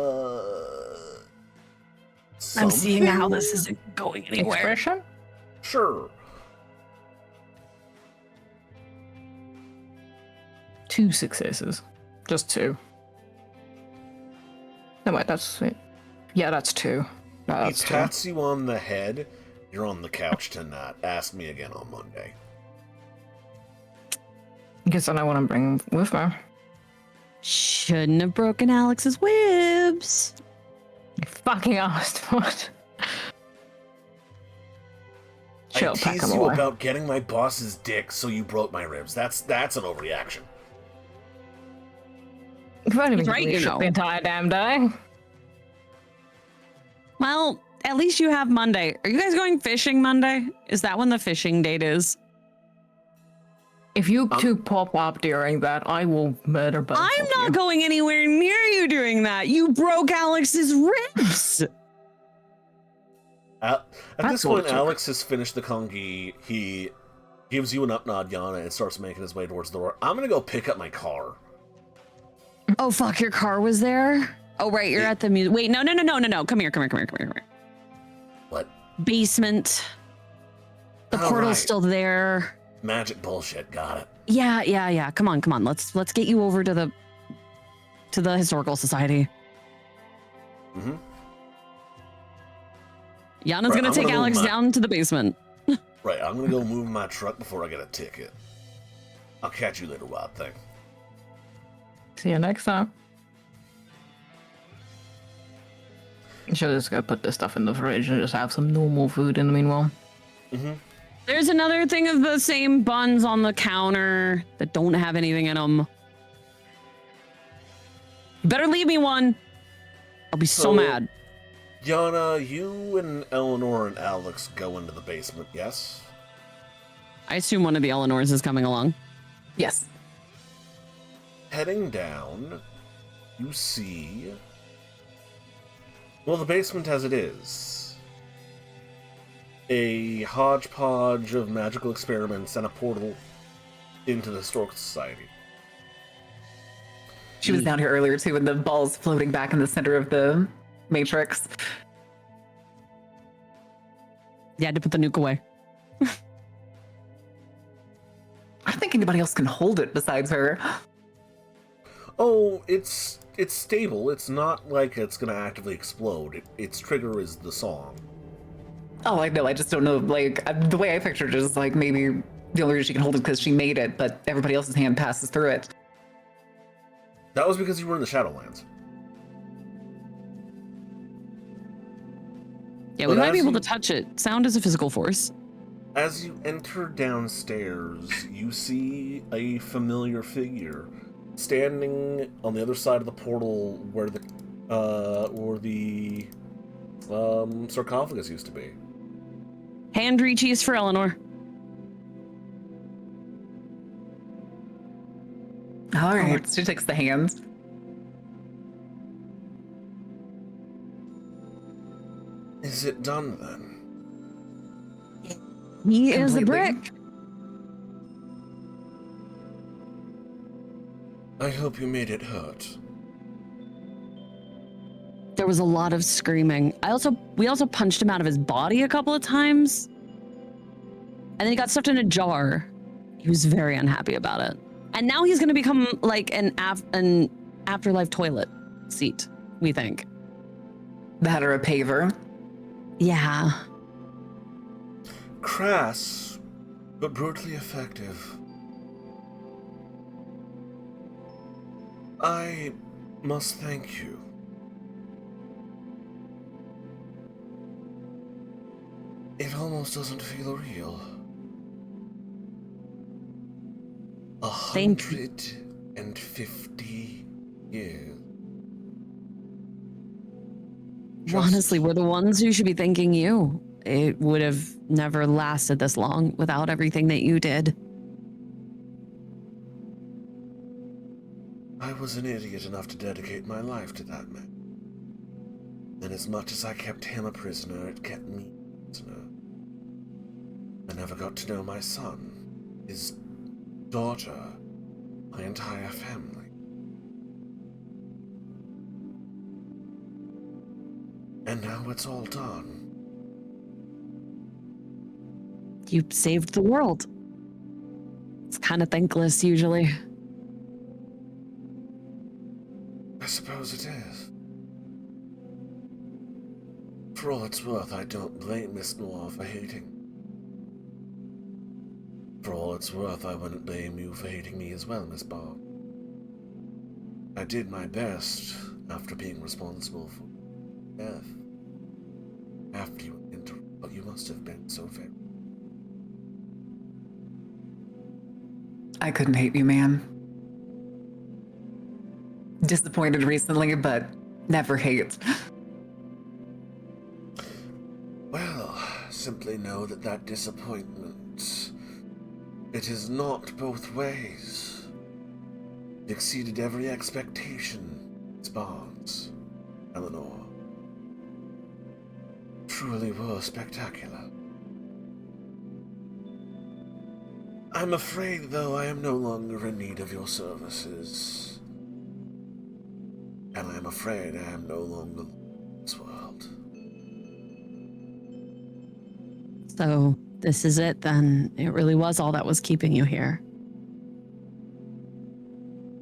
Charisma. I'm seeing how something? this isn't going anywhere. Expression? Sure. 2 successes. Just 2. No, wait, that's it. Yeah, that's 2. No, He that's 2. pats you on the head. You're on the couch tonight. Ask me again on Monday. Guess I know what I'm bringing with me. Shouldn't have broken Alex's ribs. You fucking asked for it. She'll I pack teased him you away. about getting my boss's dick, so you broke my ribs. That's an overreaction. You've only been He's right, giving me you shit know. the entire damn day. Well, at least you have Monday. Are you guys going fishing Monday? Is that when the fishing date is? If you two pop up during that, I will murder both I'm of not you. going anywhere near you doing that. You broke Alex's ribs. At That's this point, bullshit. Alex has finished the kongi. He gives you an up nod, Yana, and starts making his way towards the door. I'm gonna go pick up my car. Oh fuck, your car was there? Oh right, you're at the music. Wait, no. Come here. What? Basement. The All portal's right. still there. Magic bullshit. Got it. Yeah. Come on. Let's get you over to the historical society. Mm-hmm. Yana's Right, gonna I'm take gonna Alex move my- down to the basement. Right, I'm gonna go move my truck before I get a ticket. I'll catch you later, Wild Thing. See you next time. Should just go put this stuff in the fridge and just have some normal food in the meanwhile. Mm-hmm. There's another thing of the same buns on the counter that don't have anything in them. You better leave me one. I'll be so mad. Yana, you and Eleanor and Alex go into the basement, yes? I assume one of the Eleanors is coming along. Yes. Heading down, you see... Well, the basement as it is. A hodgepodge of magical experiments and a portal into the Historical Society. She was down here earlier too, and the ball's floating back in the center of the matrix. You had to put the nuke away. I don't think anybody else can hold it besides her. Oh, it's stable. It's not like it's gonna actively explode. Its trigger is the song. Oh, I know. I just don't know. Like, the way I pictured it is like maybe the only reason she can hold it because she made it, but everybody else's hand passes through it. That was because you were in the Shadowlands. Yeah, But we might be as able you- to touch it. Sound is a physical force. As you enter downstairs, you see a familiar figure standing on the other side of the portal where the sarcophagus used to be. Hand reaches for Eleanor. All right. She takes the hands. Is it done then? He is a Completely. brick. I hope you made it hurt. There was a lot of screaming. We also punched him out of his body a couple of times. And then he got stuffed in a jar. He was very unhappy about it. And now he's going to become like an afterlife toilet seat, we think. That or a paver. Yeah. Crass, but brutally effective. I must thank you. It almost doesn't feel real. Thank you. 150 years. Honestly, we're the ones who should be thanking you. It would have never lasted this long without everything that you did. I was an idiot enough to dedicate my life to that man. And as much as I kept him a prisoner, it kept me a prisoner. I never got to know my son, his daughter, my entire family. And now it's all done. You saved the world. It's kind of thankless usually. I suppose it is. For all it's worth, I don't blame Miss Noir for hating. For all it's worth, I wouldn't blame you for hating me as well, Miss Barr. I did my best after being responsible for death. After you entered, but you must have been so very... I couldn't hate you, man. Disappointed recently, but never hate. Well, simply know that disappointment, it is not both ways. It exceeded every expectation, Miss Barnes, Eleanor. Truly were spectacular. I'm afraid, though, I am no longer in need of your services. And I am afraid I am no longer in this world. So this is it then. It really was all that was keeping you here.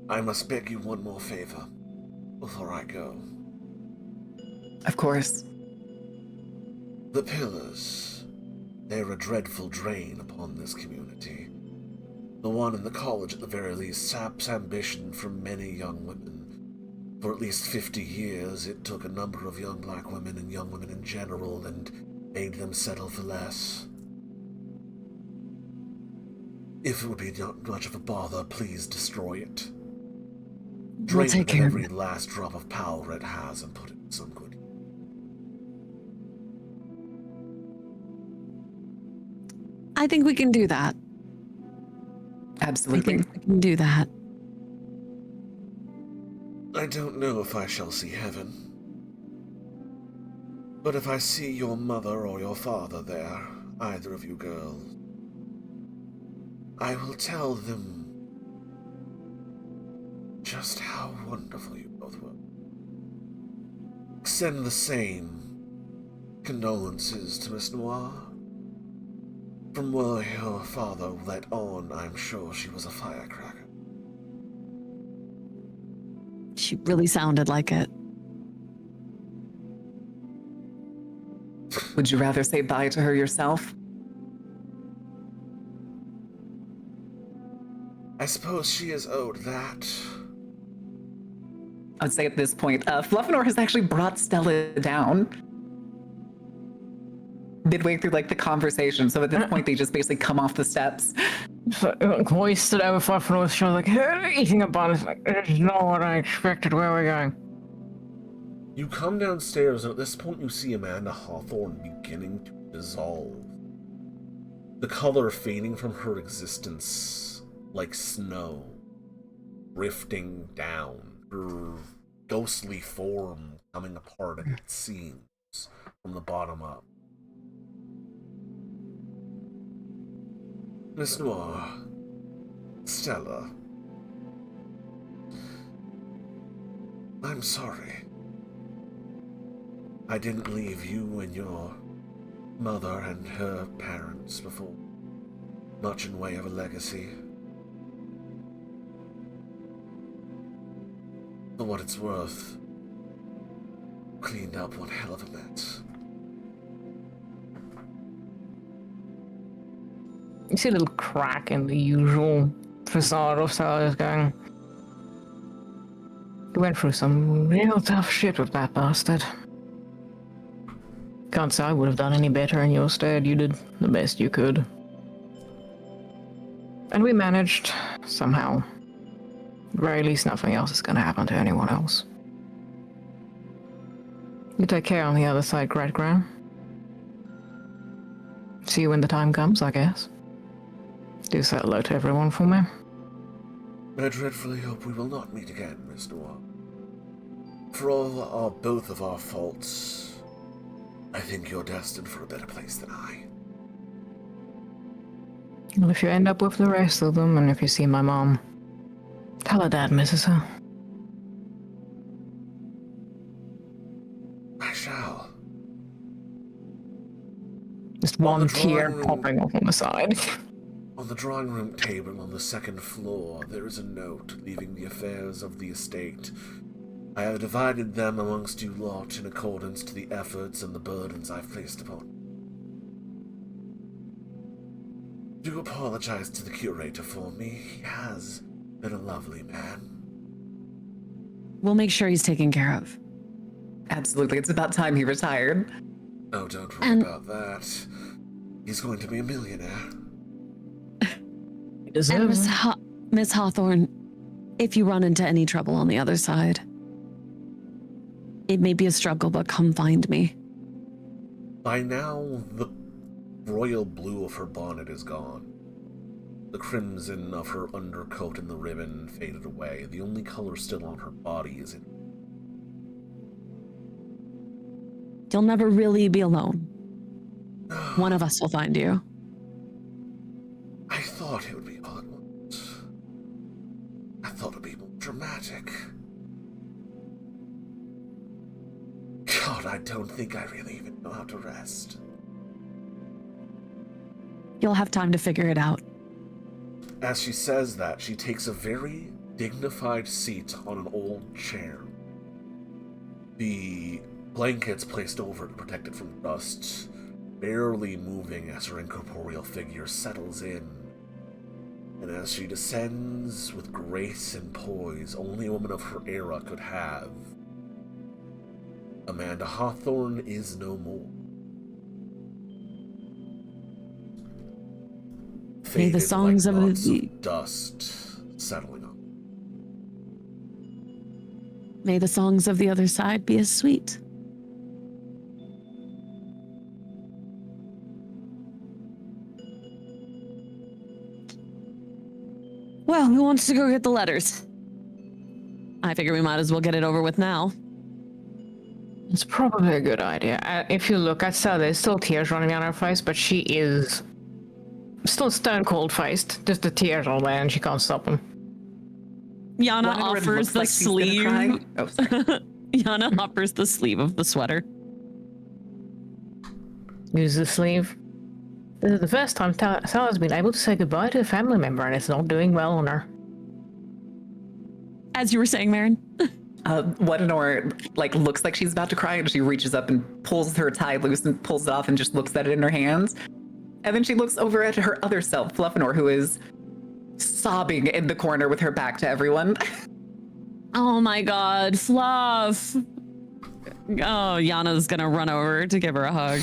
I must beg you one more favor before I go. Of course. The pillars, they're a dreadful drain upon this community. The one in the college, at the very least, saps ambition from many young women. For at least 50 years, it took a number of young black women and young women in general and made them settle for less. If it would be not much of a bother, please destroy it. Drain take it care of of every it. last drop of power it has and put it in some good. I think we can do that. I Absolutely. think we can do that. I don't know if I shall see heaven. But if I see your mother or your father there, either of you girls, I will tell them just how wonderful you both were. Extend the same condolences to Miss Noir. From what your father let on, I'm sure she was a firecracker. She really sounded like it. Would you rather say bye to her yourself? I suppose she is owed that. I would say at this point, Fluffinor has actually brought Stella down midway through like the conversation. So at this point, they just basically come off the steps. So, hoisted over Fluffinor's shoulder, like, "Hey," eating a bun. It's like, this is not what I expected. Where are we going? You come downstairs, and at this point you see Amanda Hawthorne beginning to dissolve. The color fading from her existence like snow, drifting down, her ghostly form coming apart at its seams from the bottom up. Miss Noir, Stella, I'm sorry. I didn't leave you and your mother and her parents before much in way of a legacy. For what it's worth, cleaned up one hell of a mess. You see a little crack in the usual facade of Stella's going. You went through some real tough shit with that bastard. Can't say I would have done any better in your stead. You did the best you could. And we managed, somehow. At the very least, nothing else is going to happen to anyone else. You take care on the other side, Great Gran. See you when the time comes, I guess. Do say hello to everyone for me. I dreadfully hope we will not meet again, Miss Noir. For all both of our faults, I think you're destined for a better place than I. Well, if you end up with the rest of them, and if you see my mom, tell her Dad misses her. I shall. Just On one the tear drawing room- popping off on the side. On the drawing room table on the second floor, there is a note leaving the affairs of the estate. I have divided them amongst you lot in accordance to the efforts and the burdens I've placed upon you. Do apologize to the curator for me. He has been a lovely man. We'll make sure he's taken care of. Absolutely. It's about time he retired. Oh, don't worry And- about that. He's going to be a millionaire. He deserves And Miss it. Miss Hawthorne, if you run into any trouble on the other side, it may be a struggle, but come find me. By now, the royal blue of her bonnet is gone. The crimson of her undercoat and the ribbon faded away. The only color still on her body is in. You'll never really be alone. One of us will find you. I thought it would be all at once. I thought it would be more dramatic. God, I don't think I really even know how to rest. You'll have time to figure it out. As she says that, she takes a very dignified seat on an old chair. The blankets placed over it to protect it from dust, barely moving as her incorporeal figure settles in And as she descends with grace and poise only a woman of her era could have, Amanda Hawthorne is no more. May the Faded songs like of lots the of dust settling on. May the songs of the other side be as sweet. Well, who wants to go get the letters? I figure we might as well get it over with now. It's probably a good idea. If you look at Sarah, there's still tears running down her face, but she is still stone cold faced. Just the tears are there and she can't stop them. Yana Lenore offers looks the like she's gonna cry. sleeve. Oh, sorry. Yana offers the sleeve of the sweater. Use the sleeve. This is the first time Sarah's been able to say goodbye to a family member, and it's not doing well on her. As you were saying, Marin. Lenore looks like she's about to cry, and she reaches up and pulls her tie loose and pulls it off and just looks at it in her hands. And then she looks over at her other self, Fluffinor, who is sobbing in the corner with her back to everyone. Oh my god, Fluff. Oh, Yana's gonna run over to give her a hug.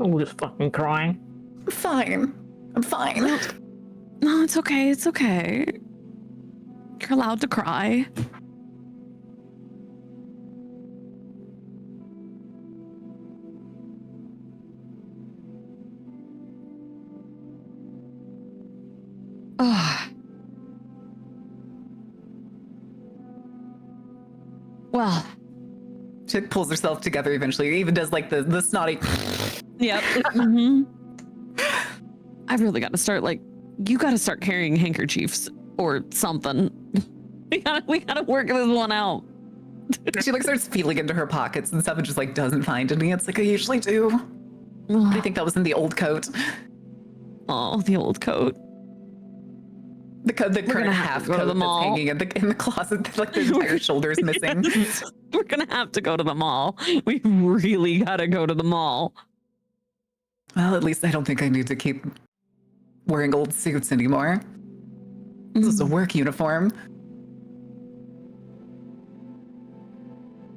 I'm just fucking crying. Fine. I'm fine. No, it's okay. It's okay. You're allowed to cry. Well, She pulls herself together eventually. Even does the snotty. yep. Mm-hmm. I've really got to start you got to start carrying handkerchiefs or something. we gotta work this one out. She starts feeling into her pockets and stuff and just doesn't find any. It's I usually do. I think that was in the old coat. Oh, the old coat. The current have to half go to coat the that's mall. hanging in the closet. The entire shoulder's missing. We're gonna have to go to the mall. We really gotta go to the mall. Well, at least I don't think I need to keep wearing old suits anymore. This is a work uniform.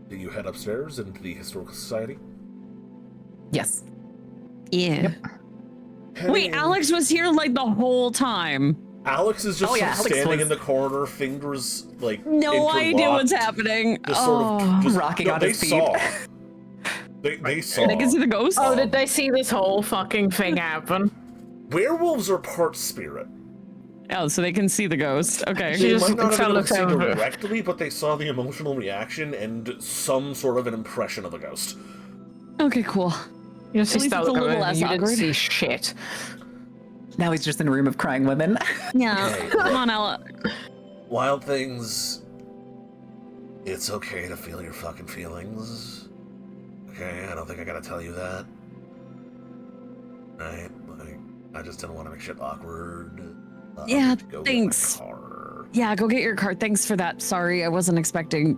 Do you head upstairs into the Historical Society? Yes. Yeah. Heading Wait, in- Alex was here the whole time. Alex is just Alex standing was- in the corner, fingers No idea interlocked, what's happening. Just sort of just, rocking no, on they his feet. saw. They saw. They can see the ghost. Oh, did they see this whole fucking thing happen? Werewolves are part spirit. Oh, so they can see the ghost. Okay. She They just might not have been able to see looks over. directly, but they saw the emotional reaction and some sort of an impression of a ghost. Okay, cool. You just At see least it's a Stella little going, less you didn't awkward. see shit. Now he's just in a room of crying women. Yeah. Okay. Come on, Ella. Wild Things, it's okay to feel your fucking feelings. Okay, I don't think I gotta tell you that. Right? I just didn't want to make shit awkward. I'm Yeah, going to go thanks. Get my car. Yeah, go get your card. Thanks for that. Sorry, I wasn't expecting.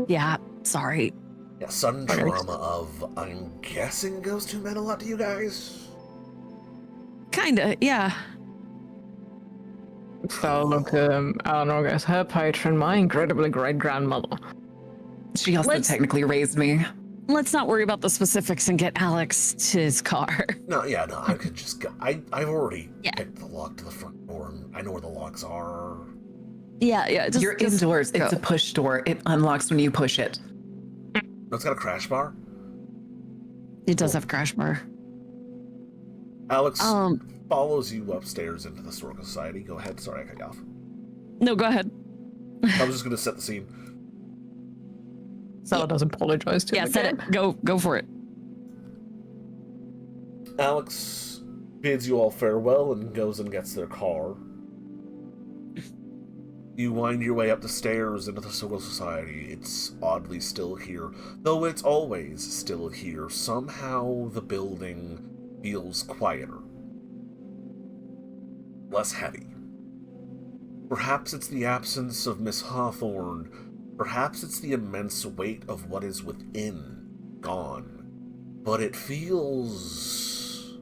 Yeah, sorry. Yeah, sudden trauma of, I'm guessing Ghost 2 meant a lot to you guys? Kinda, yeah. So look, Eleanor goes, her patron, my incredibly great grandmother. She also Let's- technically raised me. Let's not worry about the specifics and get Alex to his car. No, I could just go. I've already Yeah. picked the lock to the front door, and I know where the locks are. Yeah, just, You're indoors. go. It's a push door. It unlocks when you push it. No, it's got a crash bar. It does have a crash bar. Alex Um, follows you upstairs into the Historical Society. Go ahead. Sorry, I cut you off. no, go ahead. I was just going to set the scene. Stella does apologize to Yeah, him set again. it. Go for it. Alex bids you all farewell and goes and gets their car. You wind your way up the stairs into the Historical Society. It's oddly still here, though it's always still here. Somehow the building feels quieter, less heavy. Perhaps it's the absence of Miss Hawthorne. Perhaps it's the immense weight of what is within gone. But it feels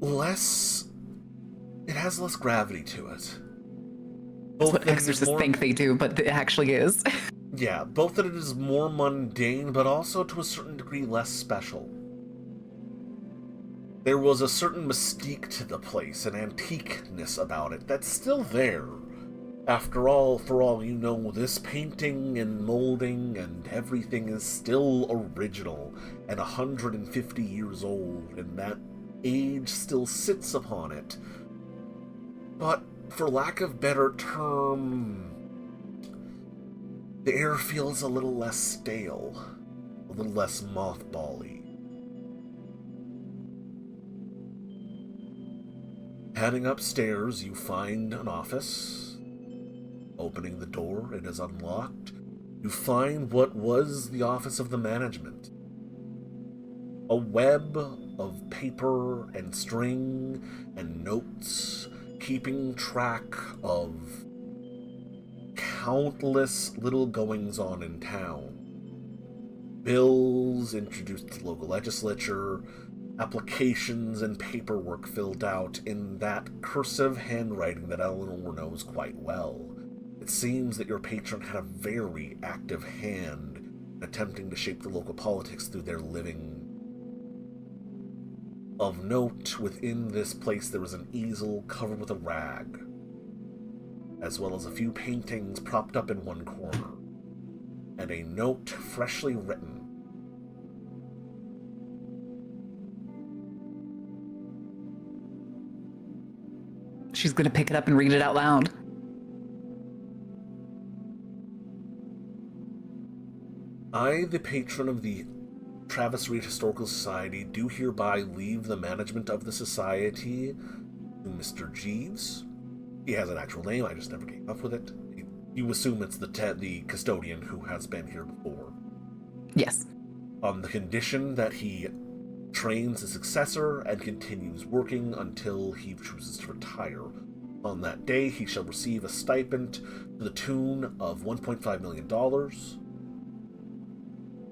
It has less gravity to it. That's what that it is exorcists more- think they do, but it actually is. Yeah, both that it is more mundane, but also to a certain degree less special. There was a certain mystique to the place, an antiqueness about it that's still there. After all, for all you know, this painting and molding and everything is still original and 150 years old, and that age still sits upon it. But, for lack of better term, the air feels a little less stale, a little less mothball-y. Heading upstairs, you find an office. Opening the door, it is unlocked. You find what was the office of the management. A web of paper and string and notes, keeping track of countless little goings-on in town. Bills introduced to the local legislature, applications and paperwork filled out in that cursive handwriting that Eleanor knows quite well. It seems that your patron had a very active hand in attempting to shape the local politics through their living. Of note, within this place there was an easel covered with a rag, as well as a few paintings propped up in one corner, and a note freshly written. She's gonna pick it up and read it out loud. I, the patron of the Travis Reed Historical Society, do hereby leave the management of the society to Mr. Jeeves. He has an actual name, I just never came up with it. You assume it's the custodian who has been here before. Yes. On the condition that he trains a successor and continues working until he chooses to retire. On that day, he shall receive a stipend to the tune of $1.5 million, to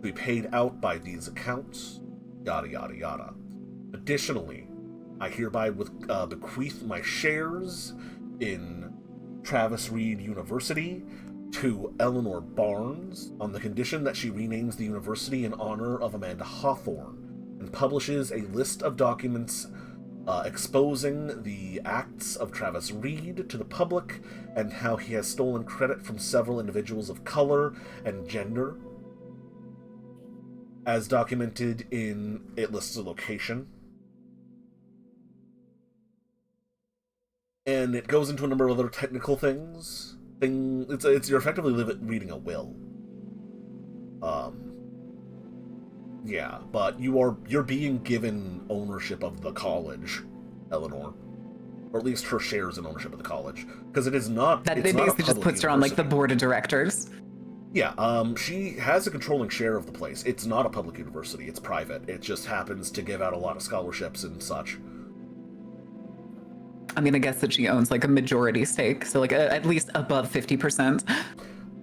be paid out by these accounts, yada yada yada. Additionally, I hereby bequeath my shares in Travis Reed University to Eleanor Barnes on the condition that she renames the university in honor of Amanda Hawthorne and publishes a list of documents exposing the acts of Travis Reed to the public and how he has stolen credit from several individuals of color and gender. As documented in, it lists a location. And it goes into a number of other technical things. You're effectively reading a will. Yeah, but you're being given ownership of the college, Eleanor, or at least her shares in ownership of the college, because it is not. That it's basically not just puts her on like the board of directors. Yeah, she has a controlling share of the place. It's not a public university; it's private. It just happens to give out a lot of scholarships and such. I'm gonna guess that she owns like a majority stake, so like at least above 50%.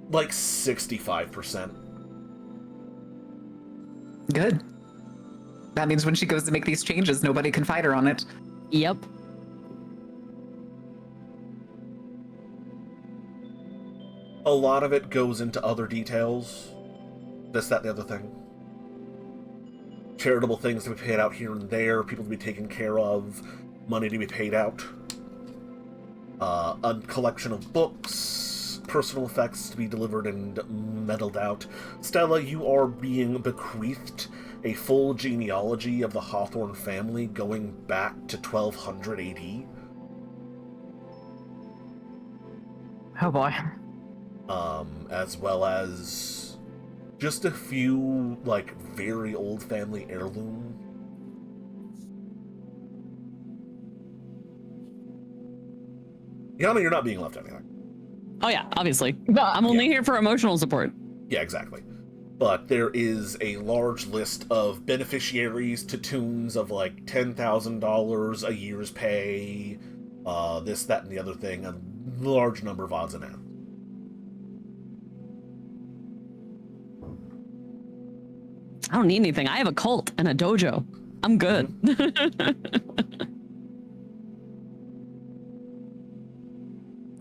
Like 65%. Good. That means when she goes to make these changes, nobody can fight her on it. Yep. A lot of it goes into other details. This, that, and the other thing. Charitable things to be paid out here and there, people to be taken care of, money to be paid out. A collection of books, personal effects to be delivered and meddled out. Stella, you are being bequeathed a full genealogy of the Hawthorne family going back to 1200 AD. Oh boy. As well as just a few, like, very old family heirloom. Yana, you're not being left anything. Oh yeah, obviously. No, I'm only here for emotional support. Yeah, exactly. But there is a large list of beneficiaries to tunes of like $10,000 a year's pay, this, that, and the other thing, a large number of odds and ends. I don't need anything. I have a cult and a dojo. I'm good.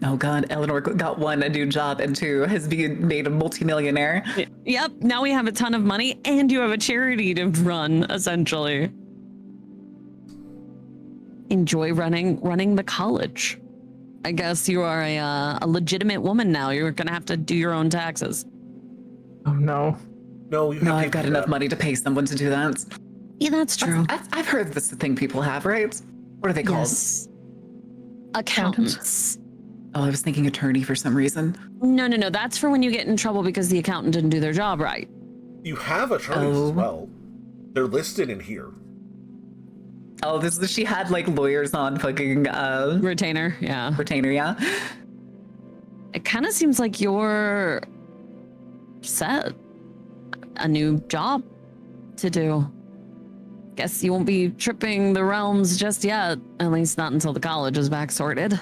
Oh god, Eleanor got one, a new job, and two, has been made a multimillionaire. Yep. Now we have a ton of money, and you have a charity to run, essentially. Enjoy running the college. I guess you are a legitimate woman now. You're gonna have to do your own taxes. Oh no. No, you have No, to I've got do enough that. money to pay someone to do that. Yeah, that's true. I've heard this is the thing people have, right? What are they called? Yes. Accountants. Oh, I was thinking attorney for some reason. No. That's for when you get in trouble because the accountant didn't do their job right. You have attorneys Oh. as well. They're listed in here. Oh, she had like lawyers on fucking Retainer, yeah. retainer, yeah. It kind of seems like you're set. A new job to do. Guess you won't be tripping the realms just yet. At least not until the college is back sorted.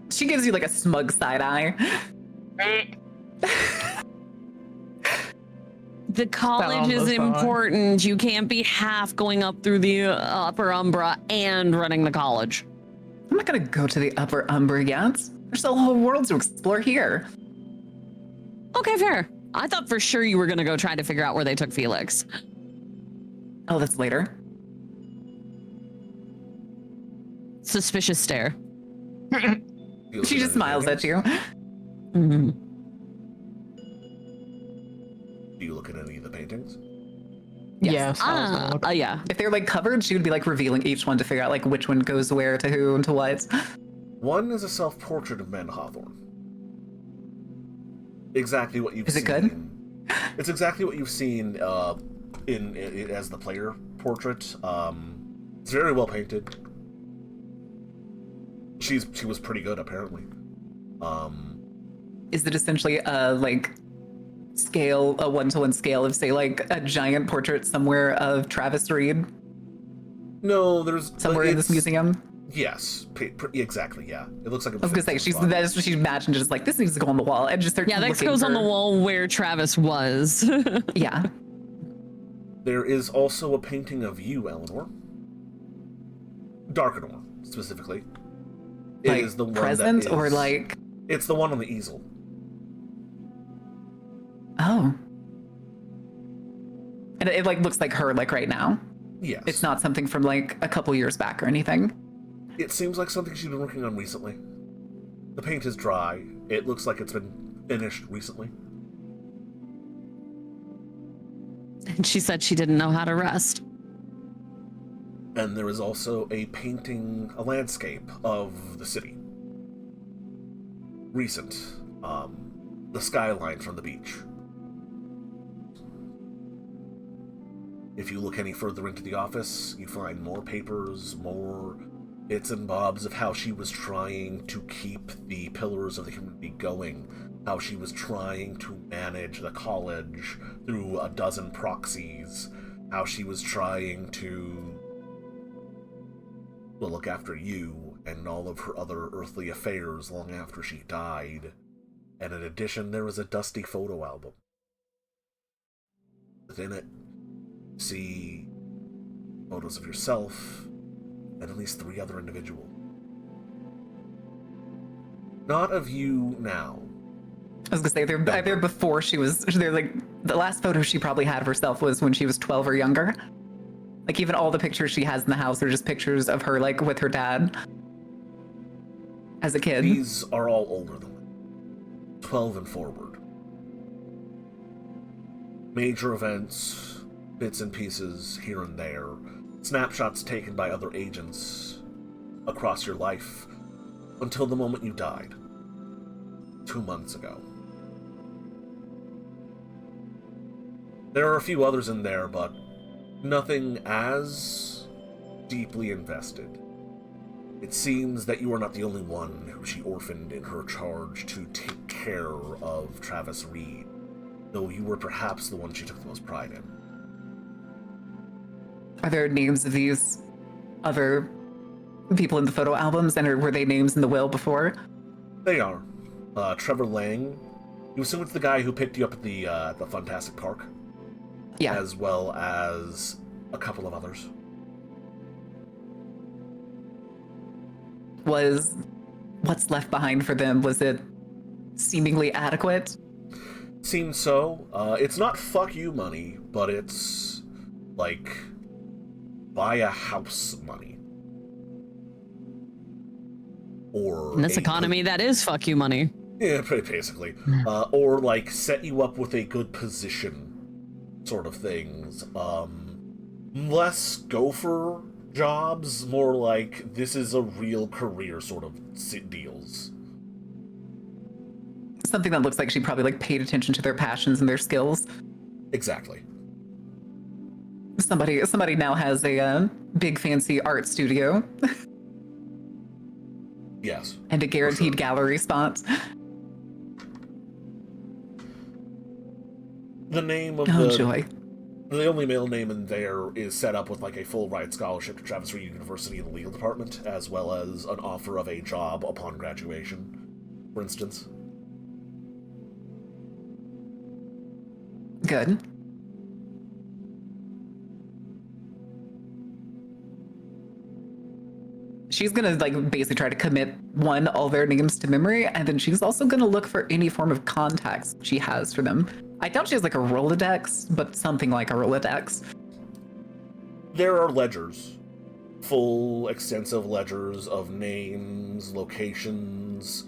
She gives you like a smug side eye. The college on is the side. important. You can't be half going up through the upper Umbra and running the college. I'm not gonna go to the upper Umbra yet. There's a whole world to explore here. Okay, fair. I thought for sure you were going to go try to figure out where they took Felix. Oh, that's later. Suspicious stare. She just smiles at you. Mm-hmm. Do you look at any of the paintings? Yes. I was gonna look. Yeah. If they're like covered, she would be like revealing each one to figure out like which one goes where to who and to what. One is a self-portrait of Man Hawthorne. Exactly what you've Is seen. it good? It's exactly what you've seen in as the player portrait. It's very well painted. She was pretty good apparently. Is it essentially a like scale, a 1-to-1 scale of say like a giant portrait somewhere of Travis Reed No, there's somewhere in this it's- museum? Yes, exactly. Yeah, it looks like. I was gonna say that's what she imagined, just like this needs to go on the wall and just start. Yeah, that goes on the wall where Travis was. Yeah. There is also a painting of you, Eleanor. Darkenor, specifically. It Like is the one present that or is- like It's the one on the easel. oh. And it like looks like her like right now. Yes. It's not something from like a couple years back or anything. It seems like something she's been working on recently. The paint is dry. It looks like it's been finished recently. And she said she didn't know how to rest. And there is also a painting, a landscape of the city. Recent. The skyline from the beach. If you look any further into the office, you find more papers, more bits and bobs of how she was trying to keep the pillars of the community going, how she was trying to manage the college through a dozen proxies, how she was trying to look after you and all of her other earthly affairs long after she died. And in addition, there was a dusty photo album. Within it, see photos of yourself and at least 3 other individuals. Not of you now. I was gonna say they're either before they're like the last photo she probably had of herself was when she was 12 or younger. Like even all the pictures she has in the house are just pictures of her like with her dad as a kid. These are all older than that. 12 and forward. Major events, bits and pieces here and there, snapshots taken by other agents across your life until the moment you died 2 months ago. There are a few others in there, but nothing as deeply invested. It seems that you are not the only one who she orphaned in her charge to take care of Travis Reed, though you were perhaps the one she took the most pride in. Are there names of these other people in the photo albums, and were they names in the will before? They are. Trevor Lang. You assume it's the guy who picked you up at the Fantastic Park? Yeah. As well as a couple of others. Was what's left behind for them? Was it seemingly adequate? Seems so. It's not fuck you money, but it's like buy a house money. Or In this economy, that is fuck you money. yeah, basically. Or like set you up with a good position, sort of things. Less gopher jobs, more like this is a real career sort of deals. Something that looks like she probably like paid attention to their passions and their skills. Exactly. Somebody now has a big fancy art studio. Yes. And a guaranteed sure. gallery spot. The name of Joy. The only male name in there is set up with like a full ride scholarship to Travis Reed University in the legal department, as well as an offer of a job upon graduation, for instance. Good. She's gonna like basically try to commit all their names to memory, and then she's also gonna look for any form of contacts she has for them. I doubt she has like a Rolodex, but something like a Rolodex. There are ledgers. Full, extensive ledgers of names, locations.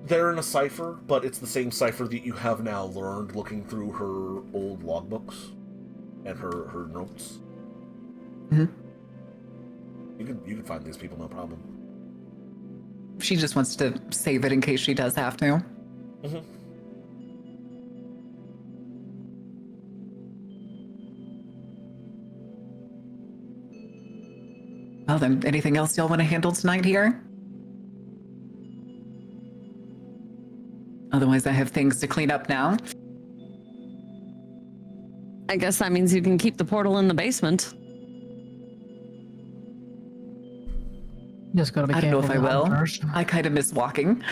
They're in a cipher, but it's the same cipher that you have now learned looking through her old logbooks and her notes. Mm-hmm. You can find these people, no problem. She just wants to save it in case she does have to. Mm-hmm. Well then, anything else y'all want to handle tonight here? Otherwise, I have things to clean up now. I guess that means you can keep the portal in the basement. Just gotta be I don't know if I careful will. first. I kind of miss walking.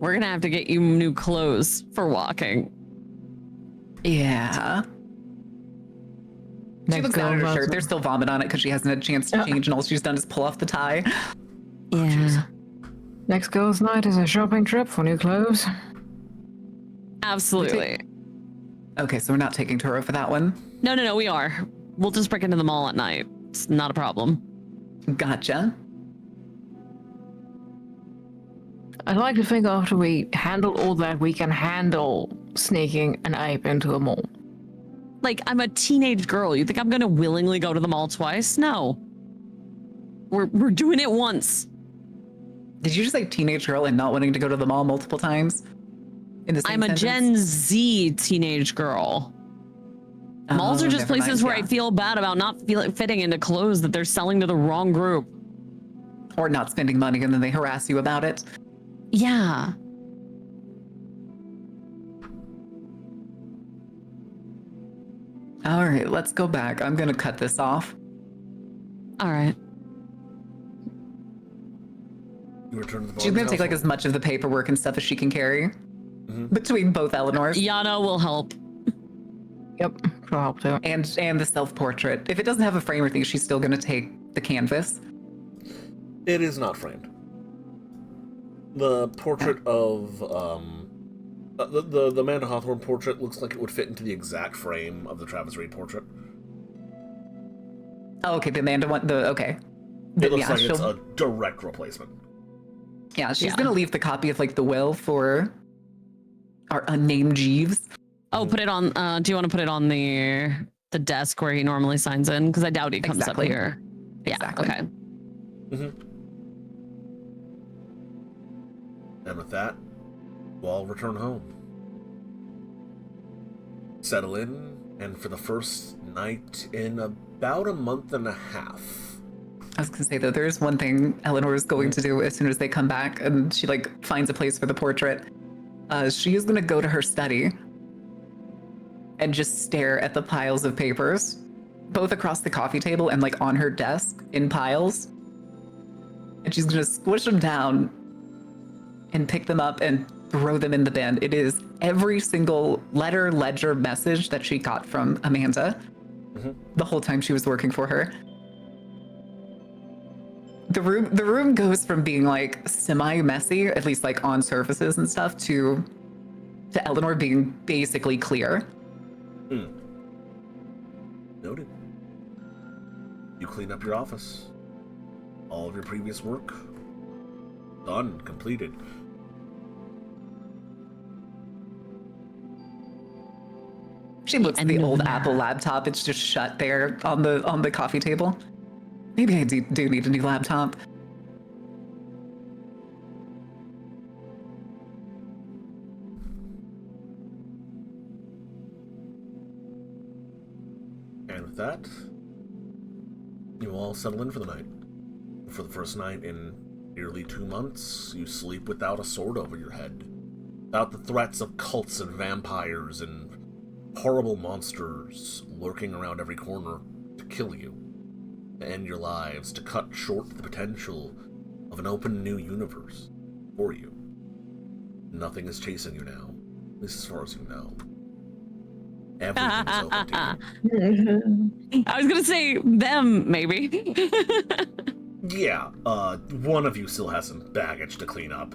We're gonna have to get you new clothes for walking. Yeah. She looks down at her shirt. There's still vomit on it because she hasn't had a chance to change, and all she's done is pull off the tie. Yeah. Next girls' night is a shopping trip for new clothes. Absolutely. Okay, so we're not taking Toro for that one. No, we are. We'll just break into the mall at night. It's not a problem. Gotcha. I'd like to think after we handle all that, we can handle sneaking an ape into a mall. Like, I'm a teenage girl. You think I'm gonna willingly go to the mall twice? No. We're doing it once. Did you just say teenage girl and not wanting to go to the mall multiple times? In the same I'm a sentence? Gen Z teenage girl. Malls are just never places mind, where I yeah. feel bad about not fitting into clothes that they're selling to the wrong group. Or not spending money and then they harass you about it. Yeah. All right, let's go back. I'm gonna cut this off. All right. You return to the She's gonna take like household. as much of the paperwork and stuff as she can carry Mhm. between both Eleanors Yana will help. Yep, she'll help too. and the self-portrait. If it doesn't have a frame or thing, she's still gonna take the canvas. It is not framed. The portrait of the Amanda Hawthorne portrait looks like it would fit into the exact frame of the Travis Reed portrait. Oh, okay, the Amanda one. Okay. It looks Yeah, like it's she'll- a direct replacement. Yeah, she's Yeah. gonna leave the copy of like the will for our unnamed Jeeves. Oh, put it on. Do you want to put it on the desk where he normally signs in? Because I doubt he comes Exactly. up here. Yeah. Exactly. Okay. And with that, we'll all return home. Settle in, and for the first night in about a month and a half. I was gonna say though, there's one thing Eleanor is going to do as soon as they come back, and she like finds a place for the portrait. She is gonna go to her study and just stare at the piles of papers, both across the coffee table and like on her desk in piles. And she's gonna squish them down and pick them up and throw them in the bin. It is every single letter, ledger, message that she got from Amanda the whole time she was working for her. the room goes from being like semi-messy, at least like on surfaces and stuff, to Eleanor being basically clear. Noted. You clean up your office. All of your previous work done, completed. She looks at the old Apple laptop. It's just shut there on the coffee table. Maybe I do need a new laptop. And with that, you all settle in for the night. For the first night in nearly 2 months, you sleep without a sword over your head. Without the threats of cults and vampires and horrible monsters lurking around every corner to kill you, to end your lives, to cut short the potential of an open new universe for you. Nothing is chasing you now, at least as far as you know. Everything is open to you. I was gonna say them, maybe. Yeah, one of you still has some baggage to clean up.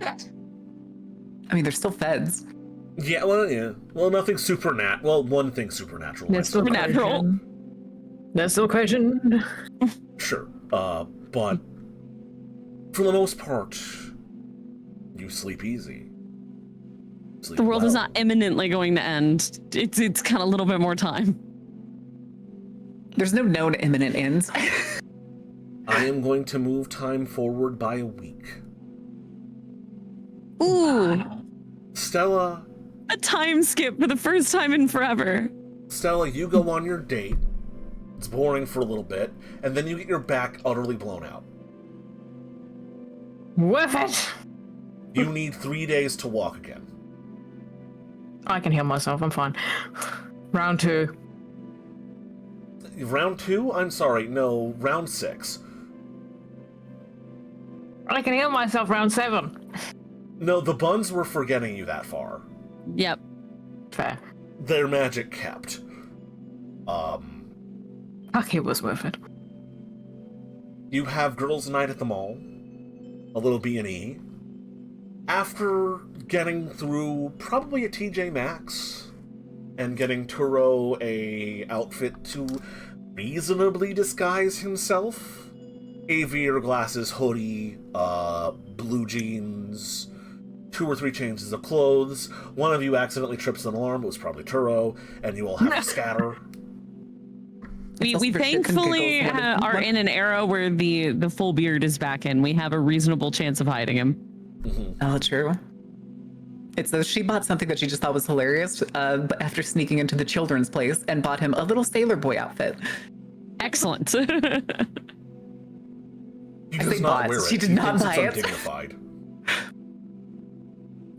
I mean, they're still feds. Yeah. Well, nothing well, one thing supernatural. There's still Supernatural. There's still question. Sure. But for the most part, you sleep easy. Sleep The world well. is not imminently going to end. It's kind of a little bit more time. There's no known imminent ends. I am going to move time forward by a week. Ooh, Stella, a time skip for the first time in forever. you go on your date. It's boring for a little bit, and then you get your back utterly blown out. Worth it. You need 3 days to walk again. I can heal myself. I'm fine. Round 2. Round 2? I'm sorry, no, round 6. I can heal myself round 7. No, the buns were for getting you that far. Yep. Fair. Their magic kept. Fuck, it was worth it. You have girls' night at the mall. A little B&E. After getting through probably a TJ Maxx and getting Turo a outfit to reasonably disguise himself, aviator glasses, hoodie, blue jeans, 2 or 3 changes of clothes. One of you accidentally trips an alarm. It was probably Turo, and you all have to scatter. We thankfully are in an era where the full beard is back in. We have a reasonable chance of hiding him. Mm-hmm. Oh, true. It's though she bought something that she just thought was hilarious, but after sneaking into the children's place and bought him a little Sailor Boy outfit. Excellent. He does not wear it. She did He not thinks buy it's it. undignified.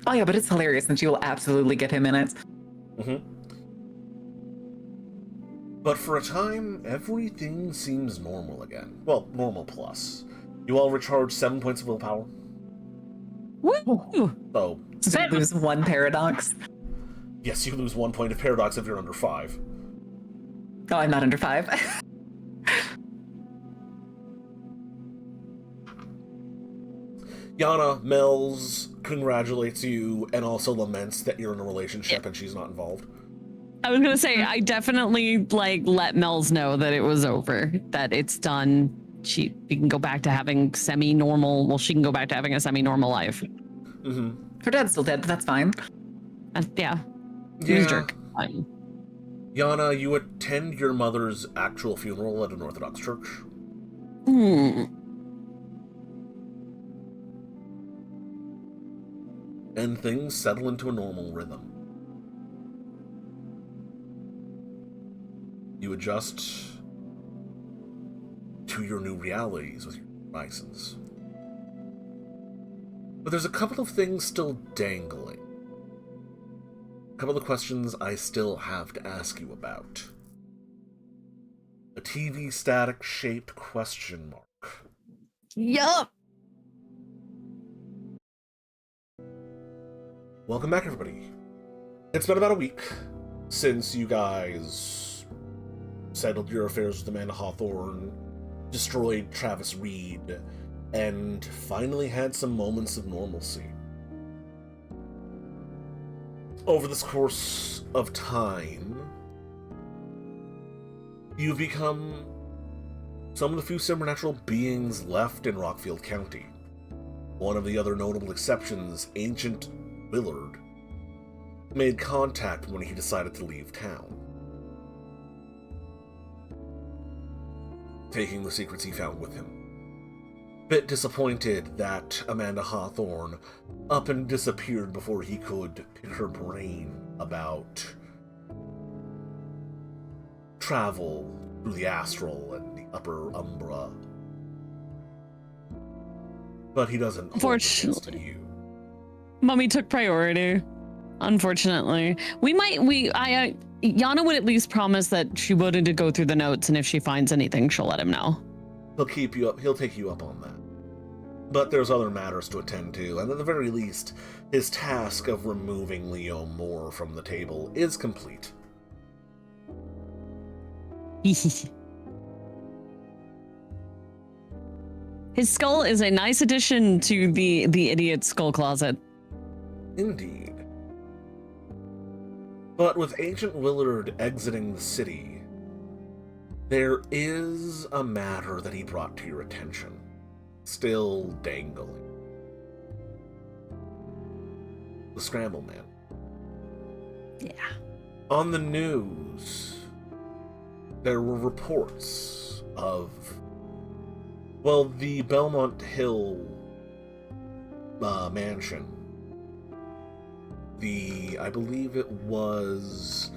Oh yeah, but it's hilarious, and she will absolutely get him in it. Mm-hmm. But for a time, everything seems normal again. Well, normal plus. You all recharge 7 points of willpower. Woo! So, So you lose 1 paradox. yes, you lose 1 point of paradox if you're under 5. Oh, I'm not under 5. Yana, Mel's congratulates you and also laments that you're in a relationship and she's not involved. I was gonna say I definitely let Mel's know that it was over, that it's done. We can go back to having semi-normal. Well, she can go back to having a semi-normal life. Mm-hmm. Her dad's still dead, but that's fine. Yeah. He was a jerk. Yana, you attend your mother's actual funeral at an Orthodox church. And things settle into a normal rhythm. You adjust to your new realities with your license. But there's a couple of things still dangling. A couple of questions I still have to ask you about. A TV static-shaped question mark. Yup. Welcome back, everybody. It's been about a week since you guys settled your affairs with Amanda Hawthorne, destroyed Travis Reed, and finally had some moments of normalcy. Over this course of time, you've become some of the few supernatural beings left in Rockfield County. One of the other notable exceptions, Ancient Willard, made contact when he decided to leave town, taking the secrets he found with him. Bit disappointed that Amanda Hawthorne up and disappeared before he could pick her brain about travel through the astral and the upper umbra. But he doesn't hold this against you. Mummy took priority. Unfortunately, Yana would at least promise that she wouldn't go through the notes, and if she finds anything, she'll let him know. He'll keep you up. He'll take you up on that. But there's other matters to attend to, and at the very least, his task of removing Leo Moore from the table is complete. His skull is a nice addition to the idiot skull closet. Indeed. But with Ancient Willard exiting the city, there is a matter that he brought to your attention, still dangling. The Scramble Man. Yeah. On the news, there were reports of, well, the Belmont Hill mansion. I believe it was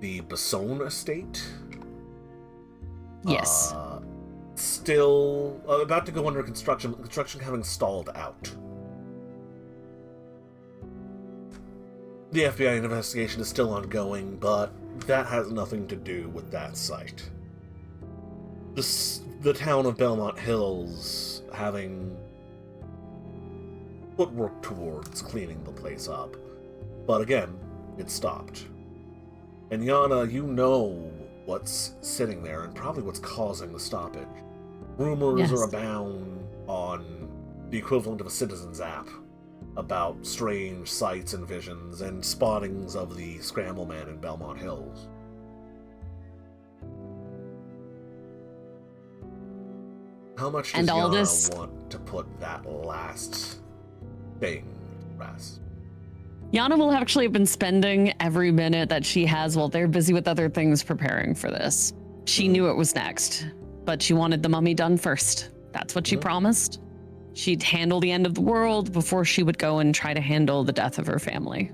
the Basone estate. Yes. Still about to go under construction, construction having stalled out. The FBI investigation is still ongoing, but that has nothing to do with that site. The town of Belmont Hills having put work towards cleaning the place up. But again, it stopped. And Yana, you know what's sitting there and probably what's causing the stoppage. Rumors are abound on the equivalent of a Citizen's app about strange sights and visions and spottings of the Scramble Man in Belmont Hills. How much does Yana want to put that last thing to rest? Yana will actually have been spending every minute that she has while they're busy with other things preparing for this. She knew it was next, but she wanted the mummy done first. That's what she promised. She'd handle the end of the world before she would go and try to handle the death of her family.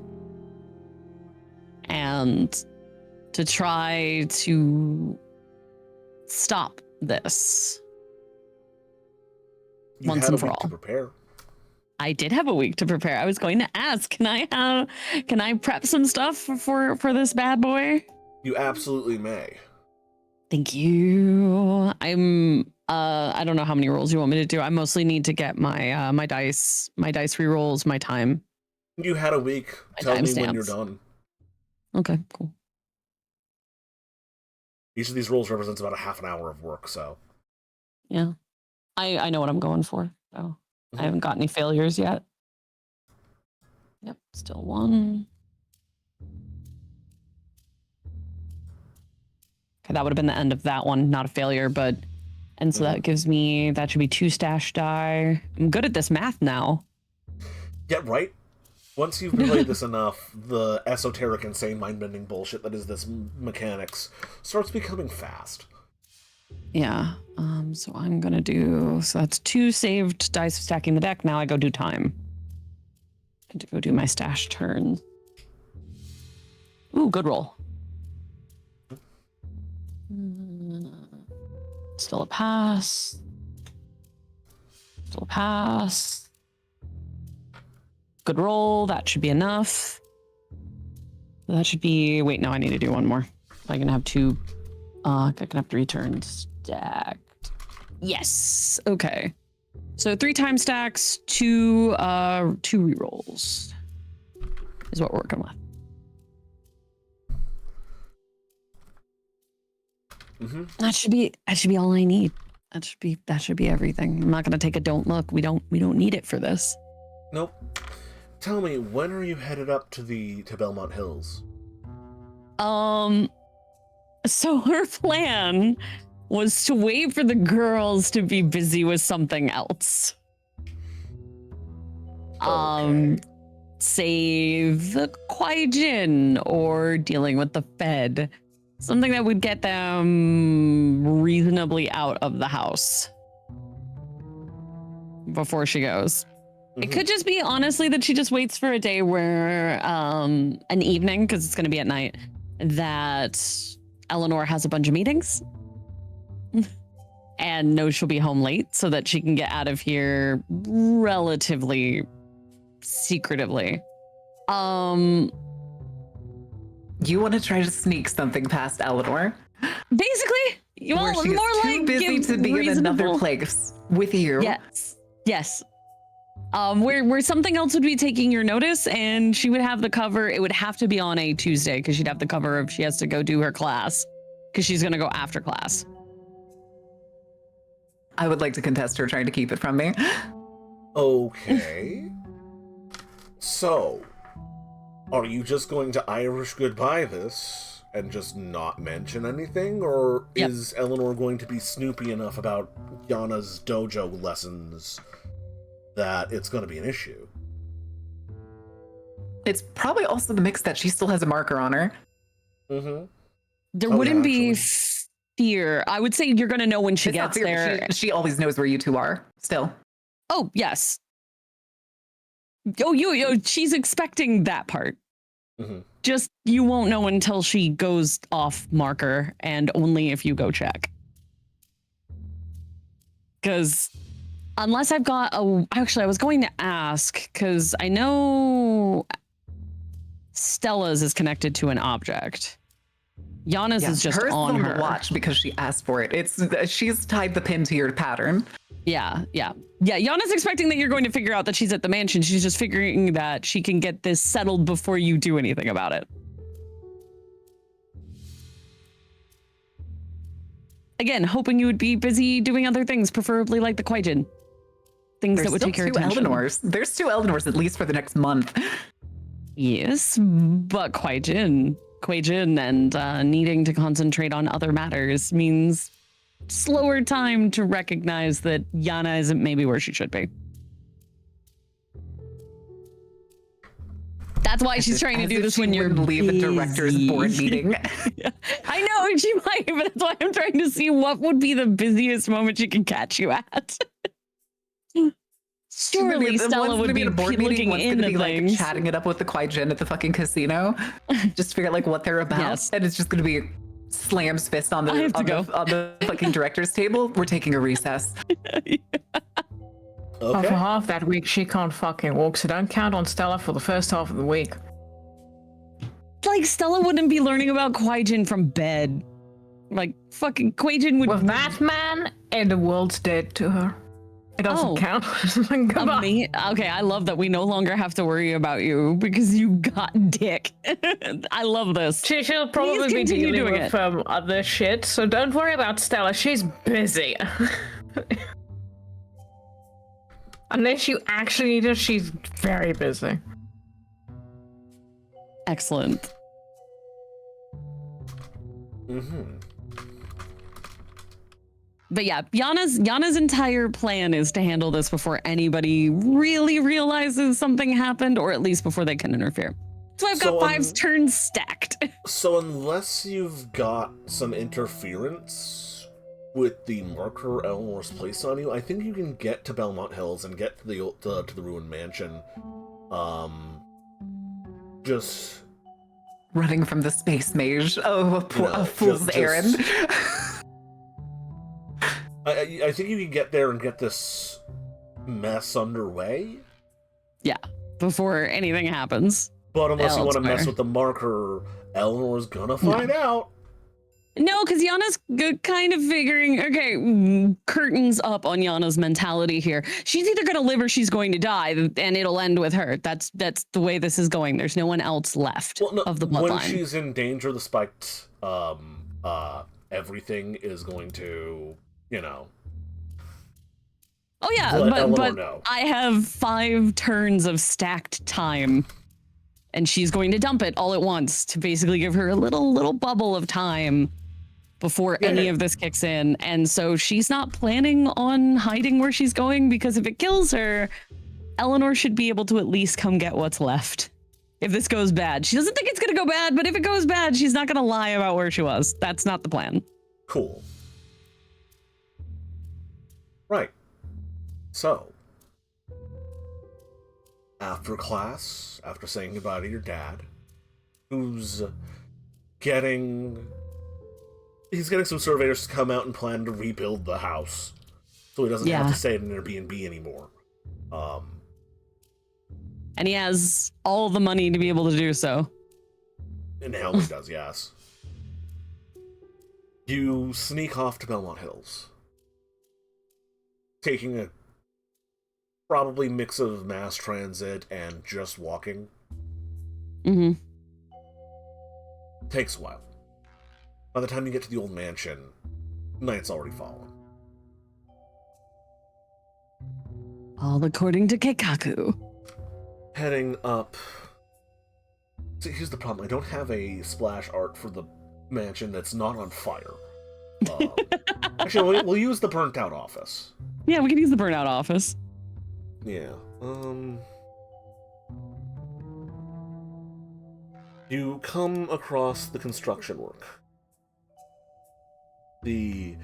And to try to stop this once and for all. To prepare. I did have a week to prepare. I was going to ask, can I prep some stuff for this bad boy? You absolutely may. Thank you. I don't know how many rolls you want me to do. I mostly need to get my my dice rerolls, my time. You had a week. Tell me when you're done. Okay, cool. Each of these rolls represents about a half an hour of work, so. Yeah. I know what I'm going for, so I haven't got any failures yet. Yep, still one. Okay, that would have been the end of that one, not a failure, but and so that gives me, that should be 2 stash die. I'm good at this math now. Yeah, right? Once you've played this enough, the esoteric, insane, mind-bending bullshit that is this mechanics starts becoming fast. Yeah, so I'm gonna do, so that's 2 saved dice stacking the deck. Now I go do time. And to go do my stash turn. Ooh, good roll. Still a pass. Still a pass. Good roll, that should be enough. That should be, wait, no, I need to do one more. I can have 2, I can have 3 turns stacked. Yes, okay. So 3 time stacks, 2 rerolls is what we're working with. That should be all I need. That should be everything. I'm not gonna take a don't look. We don't need it for this. Nope. Tell me, when are you headed up to Belmont Hills? So her plan was to wait for the girls to be busy with something else. Okay. Say the Kwaijin or dealing with the Fed. Something that would get them reasonably out of the house before she goes. Mhm. It could just be, honestly, that she just waits for a day where, an evening, because it's going to be at night, that Eleanor has a bunch of meetings and knows she'll be home late so that she can get out of here relatively secretively. You want to try to sneak something past Eleanor? Basically, Where she's more too like busy give to be in another reasonable- place with you. Yes. Where something else would be taking your notice, and she would have the cover. It would have to be on a Tuesday because she'd have the cover if she has to go do her class because she's gonna go after class. I would like to contest her trying to keep it from me. Okay. So, are you just going to Irish goodbye this and just not mention anything? Or Yep. is Eleanor going to be snoopy enough about Yana's dojo lessons that it's going to be an issue? It's probably also the mix that she still has a marker on her. Mm-hmm. There Oh, wouldn't yeah, be actually. fear. I would say you're gonna know when she It's not gets fear, there. She always knows where you two are, still. Oh, yes. Oh, she's expecting that part. Mm-hmm. Just you won't know until she goes off marker, and only if you go check. Because unless I've got actually, I was going to ask because I know Stella's is connected to an object. Yana's is just hers on her. the watch because she asked for it. She's tied the pin to your pattern. Yeah. Yana's expecting that you're going to figure out that she's at the mansion. She's just figuring that she can get this settled before you do anything about it. Again, hoping you would be busy doing other things, preferably like the Kwaijin. Things There's that would still take your two attention. Eleanors. There's two Eleanors at least for the next month. Yes, but Kwaijin and needing to concentrate on other matters means slower time to recognize that Yana isn't maybe where she should be. That's why she's trying to do this when you're leave a director's board meeting. I know she might, but that's why I'm trying to see what would be the busiest moment she can catch you at. Surely Stella would be looking into things. Like chatting it up with the Kwaijin at the fucking casino, just to figure out like what they're about, Yes. and it's just going to be slams fist on the I have to go. on the fucking director's table. We're taking a recess. Well, Okay. for half that week, she can't fucking walk, so don't count on Stella for the first half of the week. Like Stella wouldn't be learning about Kwaijin from bed. Like fucking Kwaijin would. With that man, and the world's dead to her. It doesn't Oh. count. Goodbye. Okay, I love that we no longer have to worry about you because you got dick. I love this. She'll probably be continue dealing doing with it. other shit, so don't worry about Stella. She's busy. Unless you actually need her, she's very busy. Excellent. Mm-hmm. But yeah, Yana's entire plan is to handle this before anybody really realizes something happened, or at least before they can interfere. So I've got So, 5 turns stacked. So unless you've got some interference with the marker Eleanor's placed on you, I think you can get to Belmont Hills and get to the ruined mansion. Just Running from the space mage. Oh, a fool's errand. I think you can get there and get this mess underway. Yeah, before anything happens. But unless you want to mess Elsewhere. with the marker, Eleanor's gonna find out. No, because Yana's kind of figuring, okay, curtains up on Yana's mentality here. She's either going to live or she's going to die, and it'll end with her. That's the way this is going. There's no one else left Well, no, of the when bloodline. she's in danger, the spiked everything is going to, Oh yeah, let Eleanor but know. I have 5 turns of stacked time, and she's going to dump it all at once to basically give her a little bubble of time before any of this kicks in. And so she's not planning on hiding where she's going, because if it kills her, Eleanor should be able to at least come get what's left. If this goes bad, she doesn't think it's going to go bad, but if it goes bad, she's not going to lie about where she was. That's not the plan. Cool. Right. So, after class, after saying goodbye to your dad, who's getting... He's getting some surveyors to come out and plan to rebuild the house, so he doesn't have to stay in an Airbnb anymore. And he has all the money to be able to do so. And Helmy does, yes. You sneak off to Belmont Hills, taking a probably mix of mass transit and just walking. Mm-hmm. Takes a while. By the time you get to the old mansion, night's already fallen. All according to Keikaku. Heading up... See, here's the problem. I don't have a splash art for the mansion that's not on fire. Actually, we'll use the burnt out office. Yeah, we can use the burnout office. Yeah. You come across the construction work. The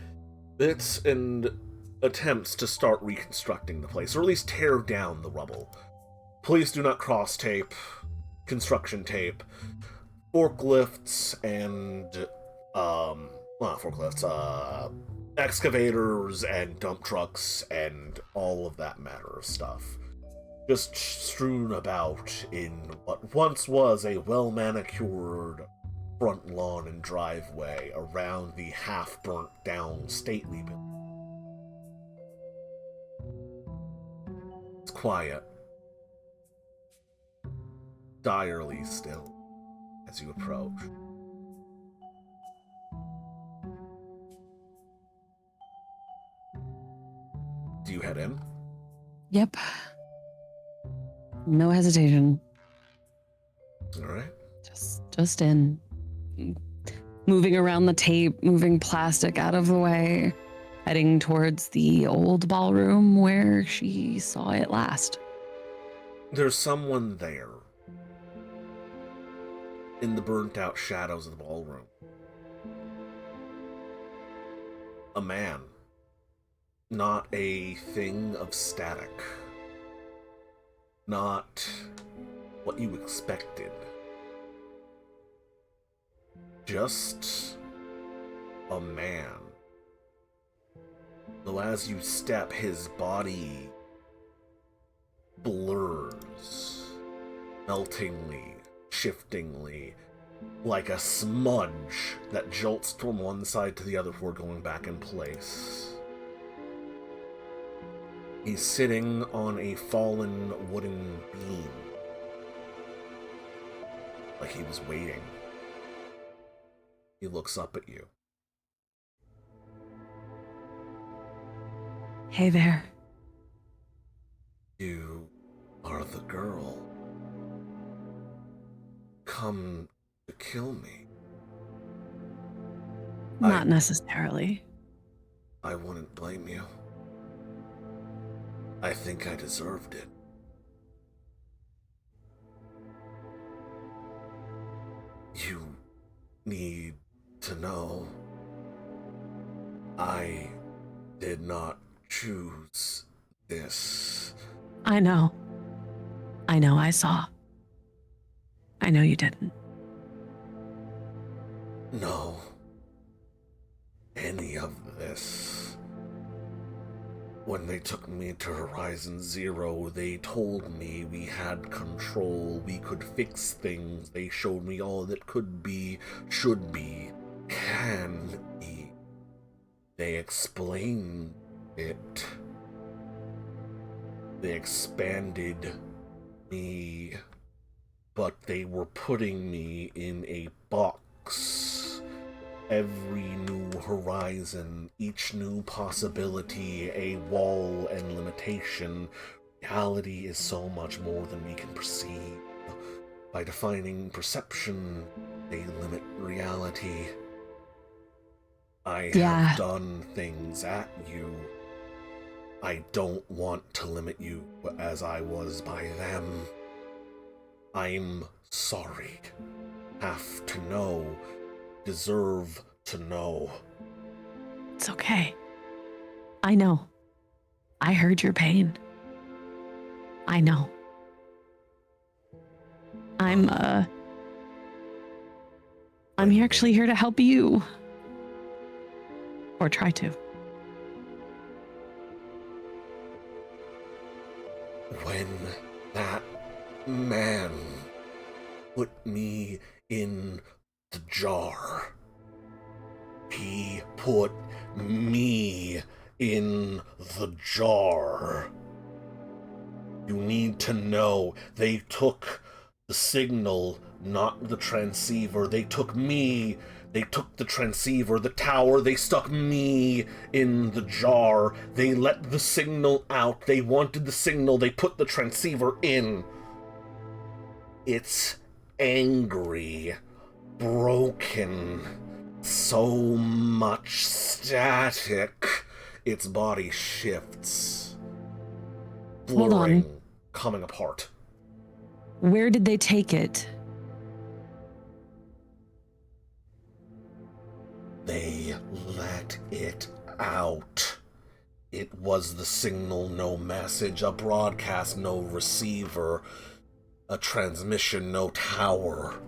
bits and attempts to start reconstructing the place, or at least tear down the rubble. Please do not cross-tape, construction tape, forklifts and, not forklifts, excavators and dump trucks and all of that matter of stuff. Just strewn about in what once was a well-manicured front lawn and driveway around the half-burnt-down stately building. It's quiet. Direly still as you approach. Do you head in? Yep. No hesitation. Alright. Just in. Moving around the tape, moving plastic out of the way, heading towards the old ballroom where she saw it last. There's someone there. In the burnt-out shadows of the ballroom. A man. Not a thing of static. Not what you expected. Just a man. Though as you step, his body blurs, meltingly, shiftingly, like a smudge that jolts from one side to the other before going back in place. He's sitting on a fallen wooden beam, like he was waiting. He looks up at you. Hey there. You are the girl. Come to kill me. Not necessarily. I wouldn't blame you. I think I deserved it. You need to know I did not choose this. I know. I saw. I know you didn't. No. Any of this. When they took me to Horizon Zero, they told me we had control, we could fix things. They showed me all that could be, should be, can be. They explained it. They expanded me, but they were putting me in a box every new horizon, each new possibility, a wall and limitation. Reality is so much more than we can perceive. By defining perception, they limit reality. I have done things at you. I don't want to limit you as I was by them. I'm sorry. Have to know. Deserve to know. It's okay. I know. I heard your pain. I know. I'm actually here to help you. Or try to. When that man put me in the jar, he put me in the jar. You need to know, they took the signal, not the transceiver. They took me. They took the transceiver, the tower. They stuck me in the jar. They let the signal out. They wanted the signal. They put the transceiver in. It's angry, broken, so much static. Its body shifts, Hold on. blurring, coming apart. Where did they take it? They let it out. It was the signal, no message, a broadcast, no receiver, a transmission, no tower.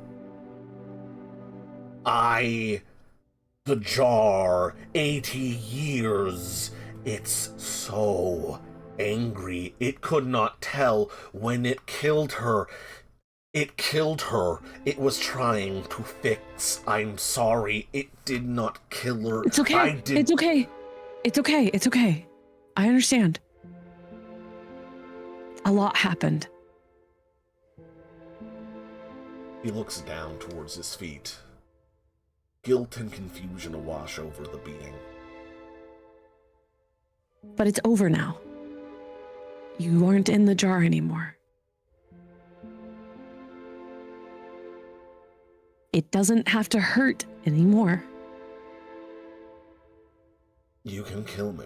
The jar, 80 years. It's so angry. It could not tell when it killed her. It killed her. It was trying to fix. I'm sorry. It did not kill her. It's okay. It's okay. It's okay. It's okay. I understand. A lot happened. He looks down towards his feet. Guilt and confusion awash over the being. But it's over now. You aren't in the jar anymore. It doesn't have to hurt anymore. You can kill me.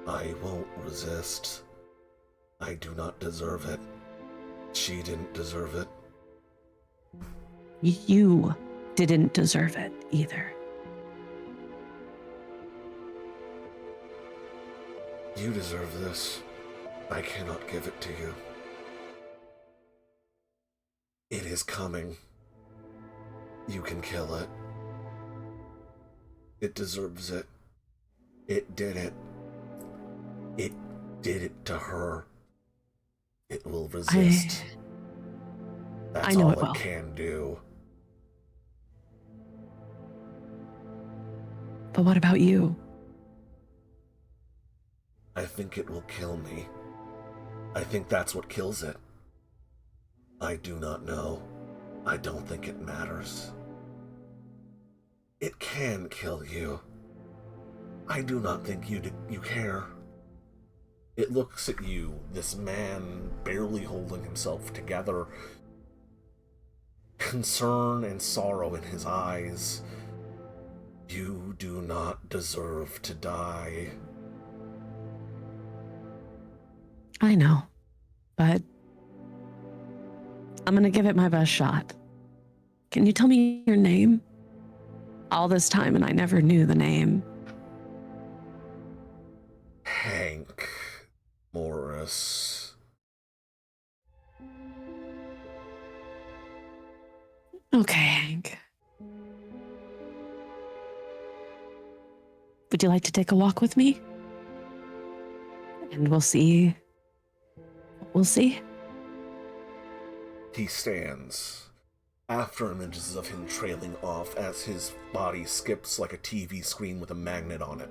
I won't resist. I do not deserve it. She didn't deserve it. You didn't deserve it either. You deserve this. I cannot give it to you. It is coming. You can kill it. It deserves it. It did it. It did it to her. It will resist. That's I know all it will. can do. But what about you? I think it will kill me. I think that's what kills it. I do not know. I don't think it matters. It can kill you. I do not think you care. It looks at you, this man barely holding himself together. Concern and sorrow in his eyes. You do not deserve to die. I know, but I'm gonna give it my best shot. Can you tell me your name? All this time and I never knew the name. Hank Morris. Okay, Hank. Would you like to take a walk with me? And we'll see. We'll see. He stands. After images of him trailing off as his body skips like a TV screen with a magnet on it.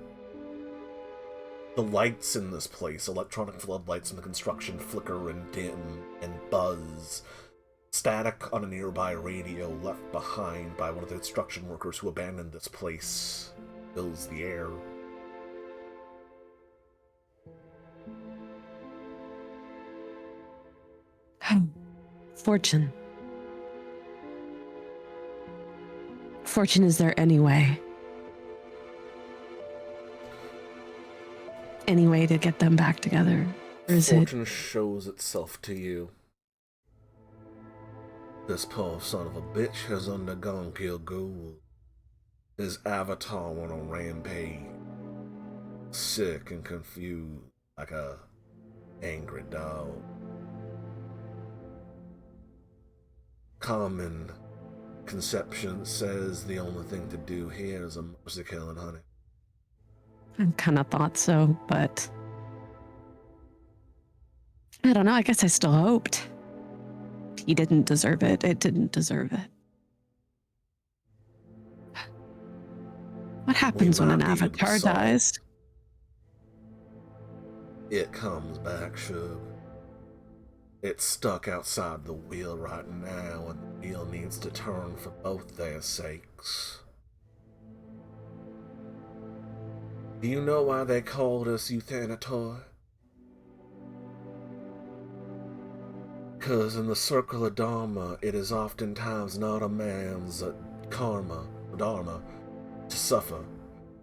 The lights in this place, electronic floodlights in the construction, flicker and dim and buzz. Static on a nearby radio left behind by one of the construction workers who abandoned this place fills the air. Fortune. Fortune, is there any way? Any way to get them back together? Or is Fortune shows itself to you. This poor son of a bitch has undergone Kilghoul. His avatar went on rampage. Sick and confused, like a angry dog. Common conception says the only thing to do here is a mercy killing, honey. I kind of thought so, but I don't know. I guess I still hoped. He didn't deserve it. It didn't deserve it. What happens when an avatar dies? It comes back, Shug. It's stuck outside the wheel right now, and the wheel needs to turn for both their sakes. Do you know why they called us Euthanator? 'Cause in the circle of Dharma, it is oftentimes not a man's karma, or dharma, to suffer,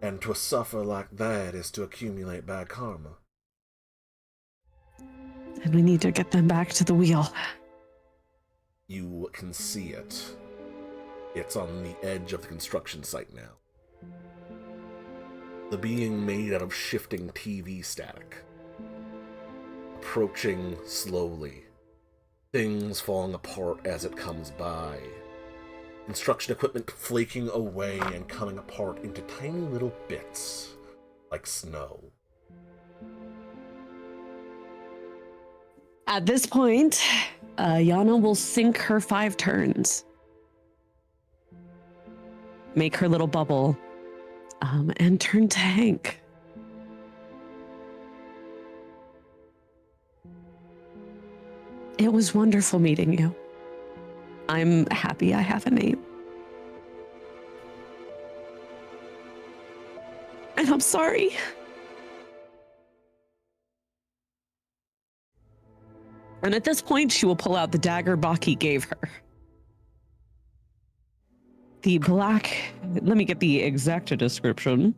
and to suffer like that is to accumulate bad karma. And we need to get them back to the wheel. You can see it. It's on the edge of the construction site now. The being made out of shifting TV static. Approaching slowly. Things falling apart as it comes by. Construction equipment flaking away and coming apart into tiny little bits, like snow. At this point, Yana will sink her 5 turns. Make her little bubble. And turn to Hank. It was wonderful meeting you. I'm happy I have a name. And I'm sorry. And at this point, she will pull out the dagger Baki gave her. The black, let me get the exact description.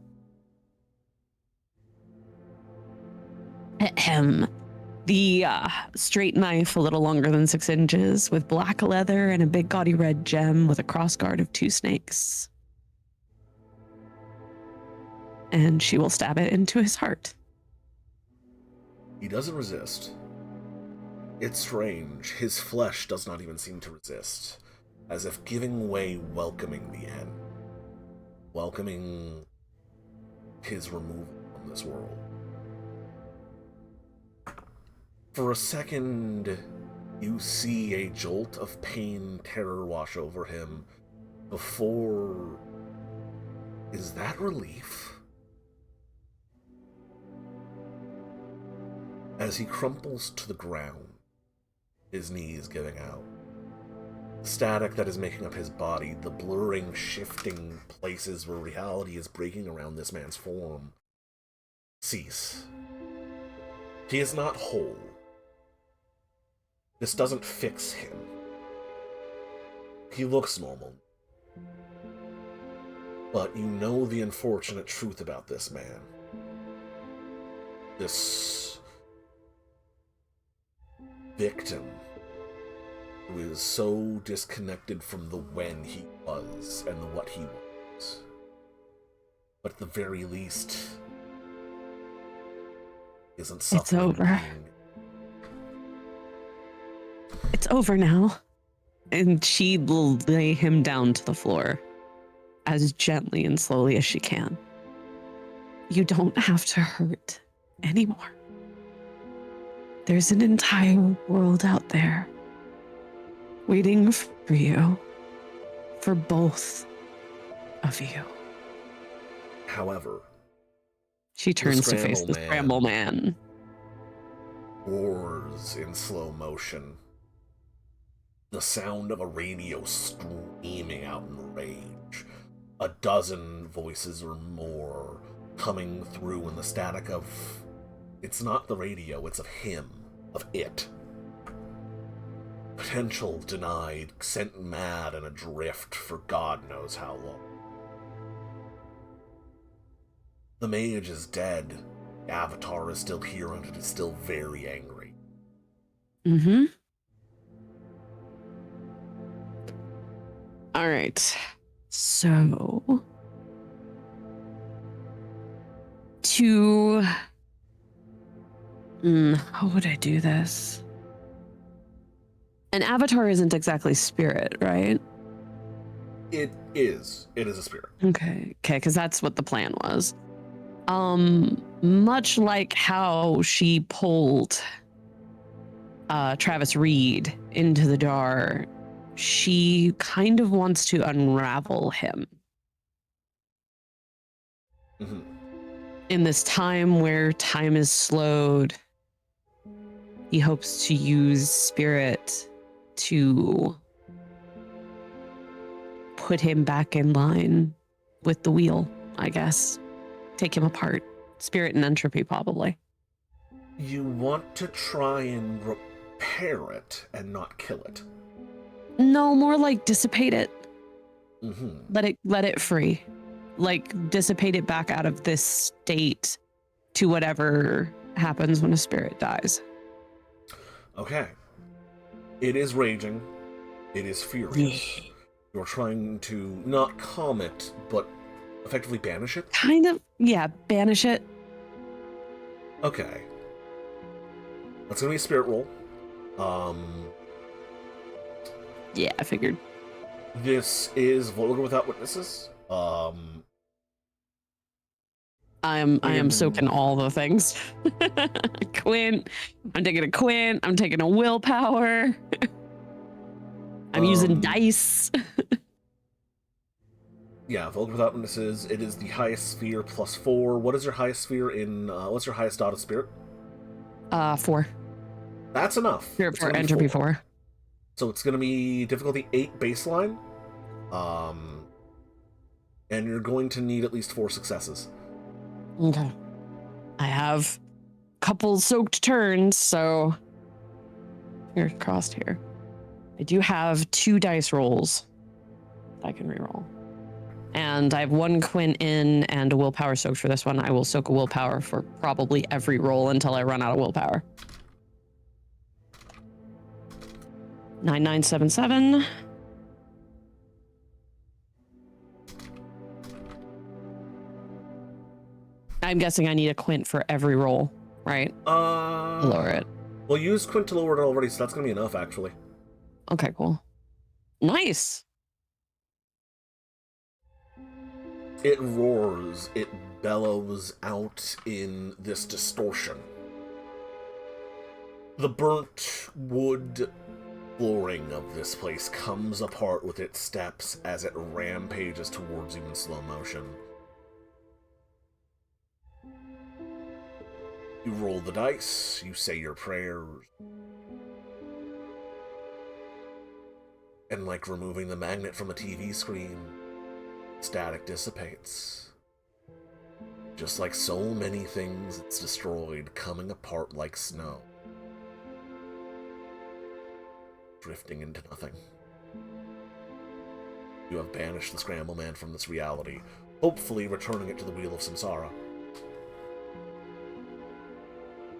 Ahem. The straight knife, a little longer than 6 inches, with black leather and a big gaudy red gem with a crossguard of 2 snakes. And she will stab it into his heart. He doesn't resist. It's strange. His flesh does not even seem to resist. As if giving way, welcoming the end. Welcoming his removal from this world. For a second, you see a jolt of pain, terror wash over him before... Is that relief? As he crumples to the ground, his knees giving out. The static that is making up his body, the blurring, shifting places where reality is breaking around this man's form, cease. He is not whole. This doesn't fix him. He looks normal. But you know the unfortunate truth about this man. This victim who is so disconnected from the when he was and the what he was. But at the very least, isn't suffering. It's over. It's over now. And she will lay him down to the floor as gently and slowly as she can. You don't have to hurt anymore. There's an entire world out there waiting for you, for both of you. However, she turns to face the Scramble Man. Roars in slow motion. the sound of a radio screaming out in rage. A dozen voices or more coming through in the static of... It's not the radio, it's of him, of it. Potential denied, sent mad and adrift for God knows how long. The mage is dead. The avatar is still here and it is still very angry. Mm-hmm. All right. So... how would I do this? An avatar isn't exactly spirit, right? It is. It is a spirit. Okay, because that's what the plan was. Much like how she pulled Travis Reed into the jar, she kind of wants to unravel him. Mm-hmm. In this time where time is slowed, he hopes to use spirit to put him back in line with the wheel, I guess. Take him apart. Spirit and entropy, probably. You want to try and repair it and not kill it. No, more like dissipate it. Mm-hmm. Let it free. Like dissipate it back out of this state to whatever happens when a spirit dies. Okay. It is raging. It is furious. You're trying to not calm it, but effectively banish it? Kind of, yeah, banish it. Okay. That's gonna be a spirit roll. Yeah, I figured. This is vulgar without witnesses. I am soaking all the things. Quint. I'm taking a Quint. I'm taking a willpower. I'm using dice. Yeah, vulgar without witnesses. It is the highest sphere +4. What is your highest sphere in? What's your highest dot of spirit? 4. That's enough. Spirit 4, entropy 4. So it's gonna be difficulty 8 baseline. And you're going to need at least 4 successes. Okay. I have a couple soaked turns, so fingers crossed here. I do have 2 dice rolls I can reroll. And I have 1 Quint in and a willpower soaked for this one. I will soak a willpower for probably every roll until I run out of willpower. 9977. I'm guessing I need a Quint for every roll, right? Lower it. Well, use Quint to lower it already, so that's gonna be enough, actually. Okay, cool. Nice. It roars, it bellows out in this distortion. The burnt wood flooring of this place comes apart with its steps as it rampages towards you in slow motion. You roll the dice, you say your prayers, and like removing the magnet from a TV screen, static dissipates. Just like so many things it's destroyed, coming apart like snow. Drifting into nothing. You have banished the Scramble Man from this reality, hopefully returning it to the Wheel of Samsara.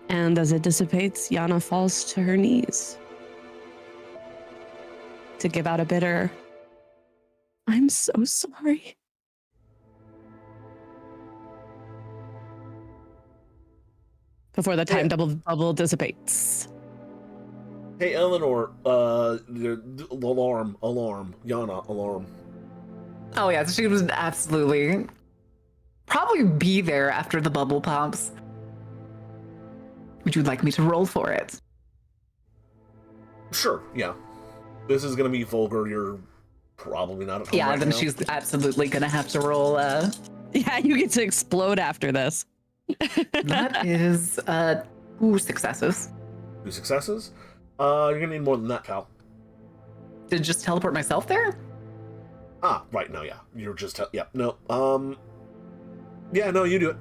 And as it dissipates, Yana falls to her knees to give out a bitter, "I'm so sorry." Before the time bubble dissipates. Hey, Eleanor, alarm, Yana, alarm. Oh yeah, she would absolutely probably be there after the bubble pops. Would you like me to roll for it? Sure, yeah. This is gonna be vulgar, you're probably not at home right then now. she's absolutely gonna have to roll, Yeah, you get to explode after this. that is, 2 successes. 2 successes? You're gonna need more than that, pal. To just teleport myself there? Ah, right, no, yeah. You're just... yeah, no, yeah, no, you do it.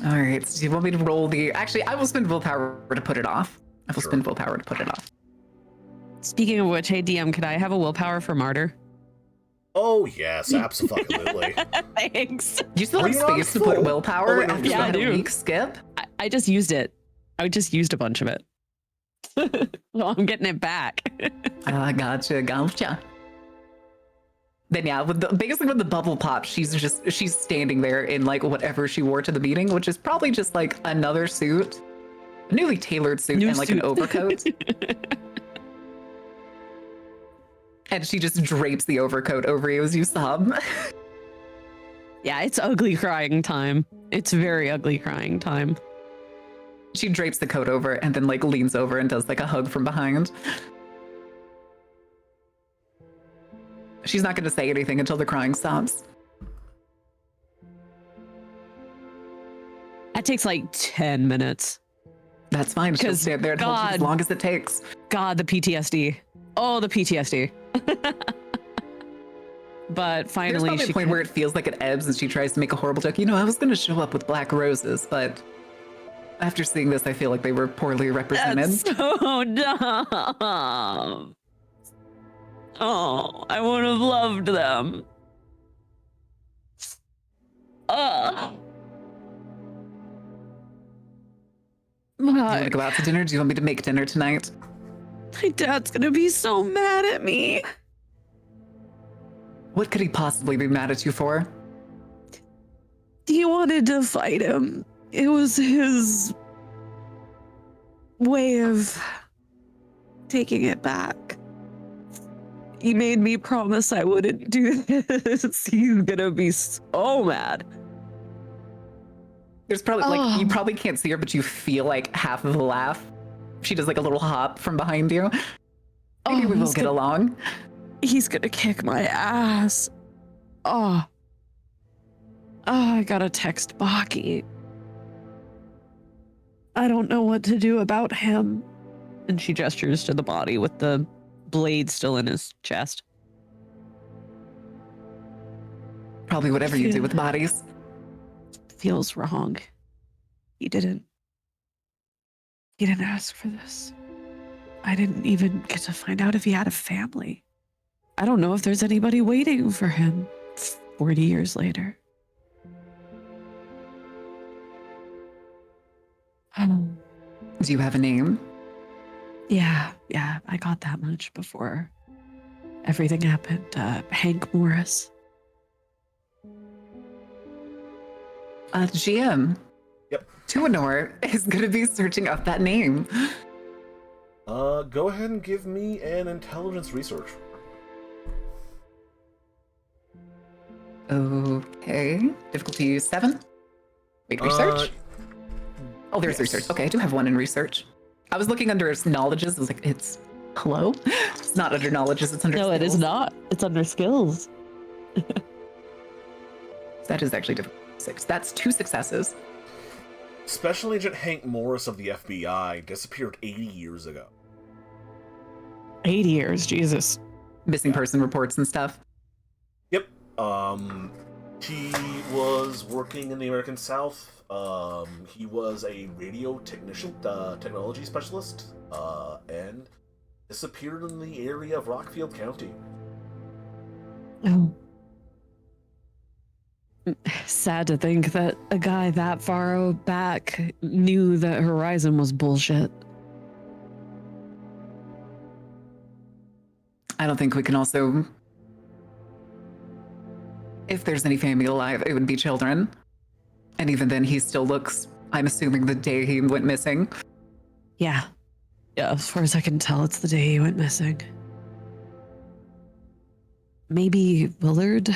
Alright, so do you want me to roll the... Actually, I will spend willpower to put it off. I will spend willpower to put it off. Speaking of which, hey DM, could I have a willpower for Martyr? Oh, yes, absolutely. Thanks. Do you still Are have you not space to put full? willpower Oh, wait, no, after yeah, you I had a do. weak skip? I just used it. I just used a bunch of it. Well, I'm getting it back. Gotcha. Then yeah, with the biggest thing with the bubble pop, she's standing there in like whatever she wore to the meeting, which is probably just like another suit, a newly tailored suit, New and like suit. an overcoat. And she just drapes the overcoat over you as you sob. Yeah, it's ugly crying time. It's very ugly crying time. She drapes the coat over and then like leans over and does like a hug from behind. She's not going to say anything until the crying stops. That takes like 10 minutes. That's fine. She'll 'Cause stand there and hold you as God- long as it takes. God, the PTSD. Oh, the PTSD. But There's finally, probably a point where it feels like it ebbs and she tries to make a horrible joke. You know, I was going to show up with black roses, but after seeing this, I feel like they were poorly represented. That's so dumb. Oh, I would have loved them. Do you want to go out to dinner? Do you want me to make dinner tonight? My dad's gonna be so mad at me. What could he possibly be mad at you for? He wanted to fight him. It was his way of taking it back. He made me promise I wouldn't do this. He's gonna be so mad. There's probably like you Oh. probably can't see her, but you feel like half of a laugh. She does like a little hop from behind you. Maybe we will he's get gonna- along. He's gonna kick my ass. Oh, I gotta text Baki. I don't know what to do about him. And she gestures to the body with the blade still in his chest. Probably whatever you do with bodies. Feels wrong. He didn't ask for this. I didn't even get to find out if he had a family. I don't know if there's anybody waiting for him 40 years later. Do you have a name? Yeah, I got that much before everything happened. Hank Morris. GM. Yep. Tuanor is going to be searching up that name. Go ahead and give me an intelligence research. Okay. Difficulty 7. Wait, research? Oh, there's yes. research. Okay, I do have one in research. I was looking under its knowledges. I was like, it's hello? It's not under knowledges, it's under No, it is skills. not. It's under skills. That is actually difficult. 6. That's 2 successes. Special Agent Hank Morris of the FBI disappeared 80 years ago. 80 years, Jesus. Missing person reports and stuff. Yep. He was working in the American South. He was a radio technician, technology specialist, and disappeared in the area of Rockfield County. Oh. Sad to think that a guy that far back knew that Horizon was bullshit. I don't think we can also... If there's any family alive, it would be children. And even then, he still looks, I'm assuming, the day he went missing. Yeah. Yeah, as far as I can tell, it's the day he went missing. Maybe Willard?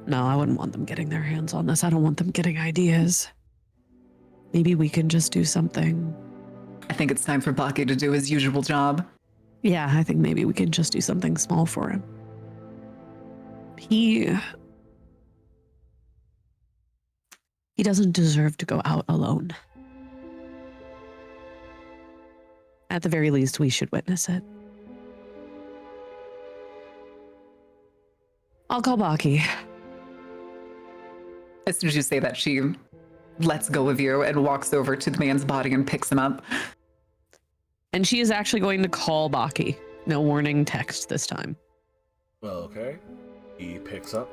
No, I wouldn't want them getting their hands on this. I don't want them getting ideas. Maybe we can just do something. I think it's time for Baki to do his usual job. Yeah, I think maybe we can just do something small for him. He doesn't deserve to go out alone. At the very least, we should witness it. I'll call Baki. As soon as you say that, she lets go of you and walks over to the man's body and picks him up. And she is actually going to call Baki. No warning text this time. Okay. He picks up.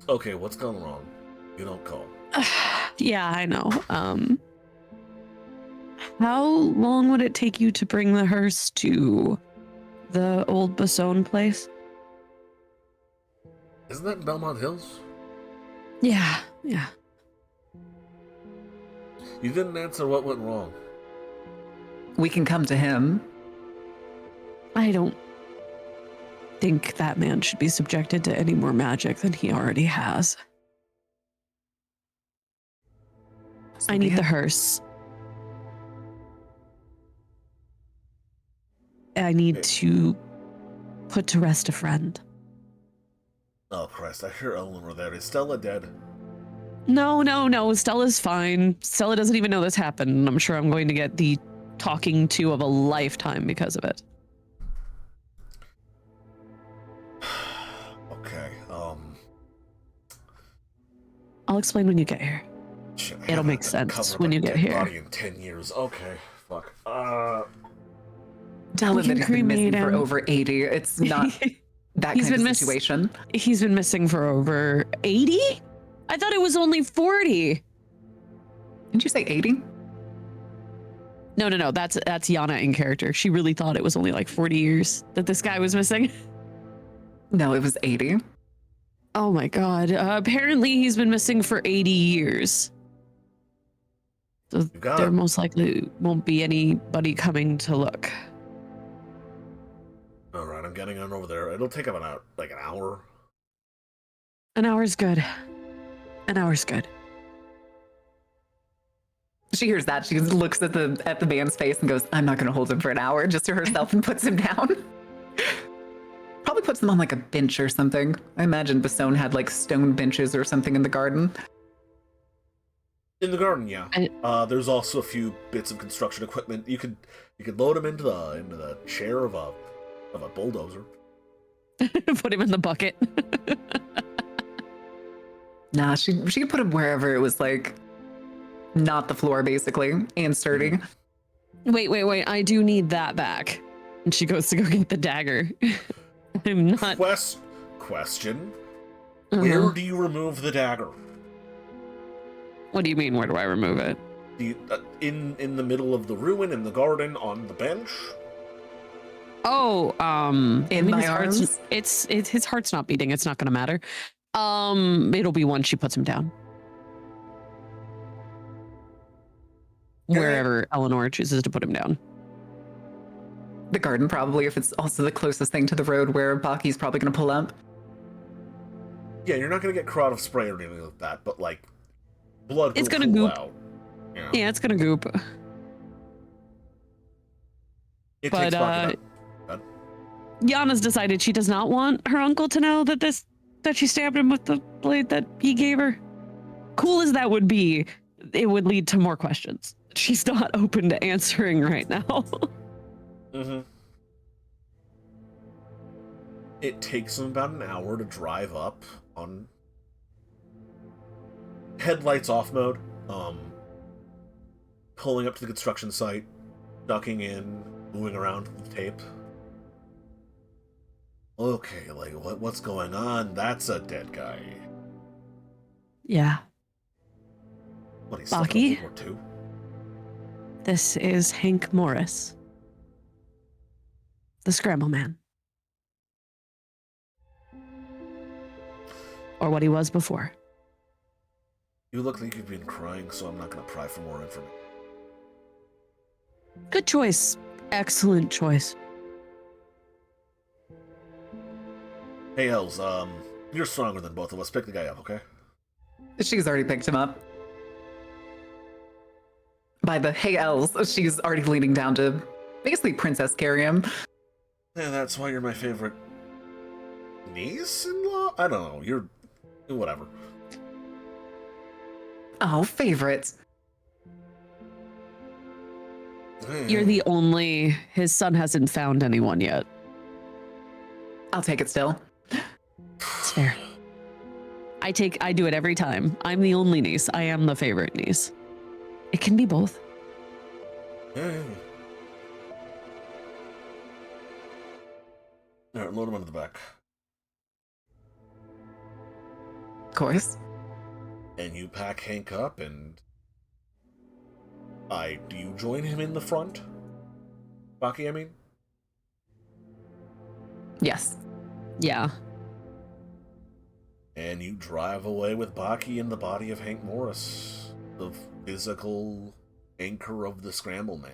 Okay, what's gone wrong? You don't call. Yeah, I know. How long would it take you to bring the hearse to the old Basone place? Isn't that in Belmont Hills? Yeah. You didn't answer what went wrong. We can come to him. I don't think that man should be subjected to any more magic than he already has. I need the hearse. I need to put to rest a friend. Oh, Christ, I hear Eleanor there. Is Stella dead? No. Stella's fine. Stella doesn't even know this happened. And I'm sure I'm going to get the talking to of a lifetime because of it. Okay, I'll explain when you get here. shit, I It'll haven't make had to sense cover up when a you get dead here. Body in 10 years. Okay, fuck. Tell We him that can he's been missing cremate for him. over 80. It's not that He's kind been of situation. He's been missing for over 80? I thought it was only 40. Didn't you say 80? No. That's Yana in character. She really thought it was only like 40 years that this guy was missing. No, it was 80. Oh my god. Apparently he's been missing for 80 years. So got there it. most likely won't be anybody coming to look. Alright, I'm getting on over there. It'll take about an hour. An hour's good. An hour's good. She hears that. She looks at the man's face and goes, "I'm not going to hold him for an hour," just to herself, and puts him down. Probably puts him on like a bench or something. I imagine Basone had like stone benches or something in the garden. In the garden, yeah. There's also a few bits of construction equipment. You could load him into the chair of a bulldozer. Put him in the bucket. Nah, she could put him wherever it was like not the floor, basically, and sturdy. Wait. I do need that back. And she goes to go get the dagger. I'm not. Question. Uh-huh. Where do you remove the dagger? What do you mean? Where do I remove it? In the middle of the ruin, in the garden, on the bench? Oh, In my arms? It's his heart's not beating. It's not going to matter. It'll be once she puts him down. Wherever Eleanor chooses to put him down. The garden, probably, if it's also the closest thing to the road where Baki's probably going to pull up. Yeah, you're not going to get corrosive spray or anything like that, but like blood It's will gonna pool goop. out. You know? Yeah, it's going to goop. It But, takes Baki about- Yana's decided she does not want her uncle to know that she stabbed him with the blade that he gave her. Cool as that would be, it would lead to more questions. She's not open to answering right now. Mm-hmm. It takes him about an hour to drive up on headlights off mode, pulling up to the construction site, ducking in, moving around with the tape. Okay, like what's going on? That's a dead guy. Yeah. What, he's Baki? stuck in World War II? This is Hank Morris. The Scramble Man. Or what he was before. You look like you've been crying, so I'm not going to pry for more information. Good choice. Excellent choice. Hey, Els, you're stronger than both of us. Pick the guy up, okay? She's already picked him up. By the hey Els, she's already leaning down to basically princess carry him. Yeah, that's why you're my favorite niece-in-law? I don't know. You're... whatever. Oh, favorite. You're the only. His son hasn't found anyone yet. I'll take it still. It's fair. I do it every time. I'm the only niece. I am the favorite niece. It can be both. Alright, load him into the back. Of course. And you pack Hank up and... do you join him in the front? Baki, I mean? Yes. Yeah. And you drive away with Baki in the body of Hank Morris, the physical anchor of the Scramble Man.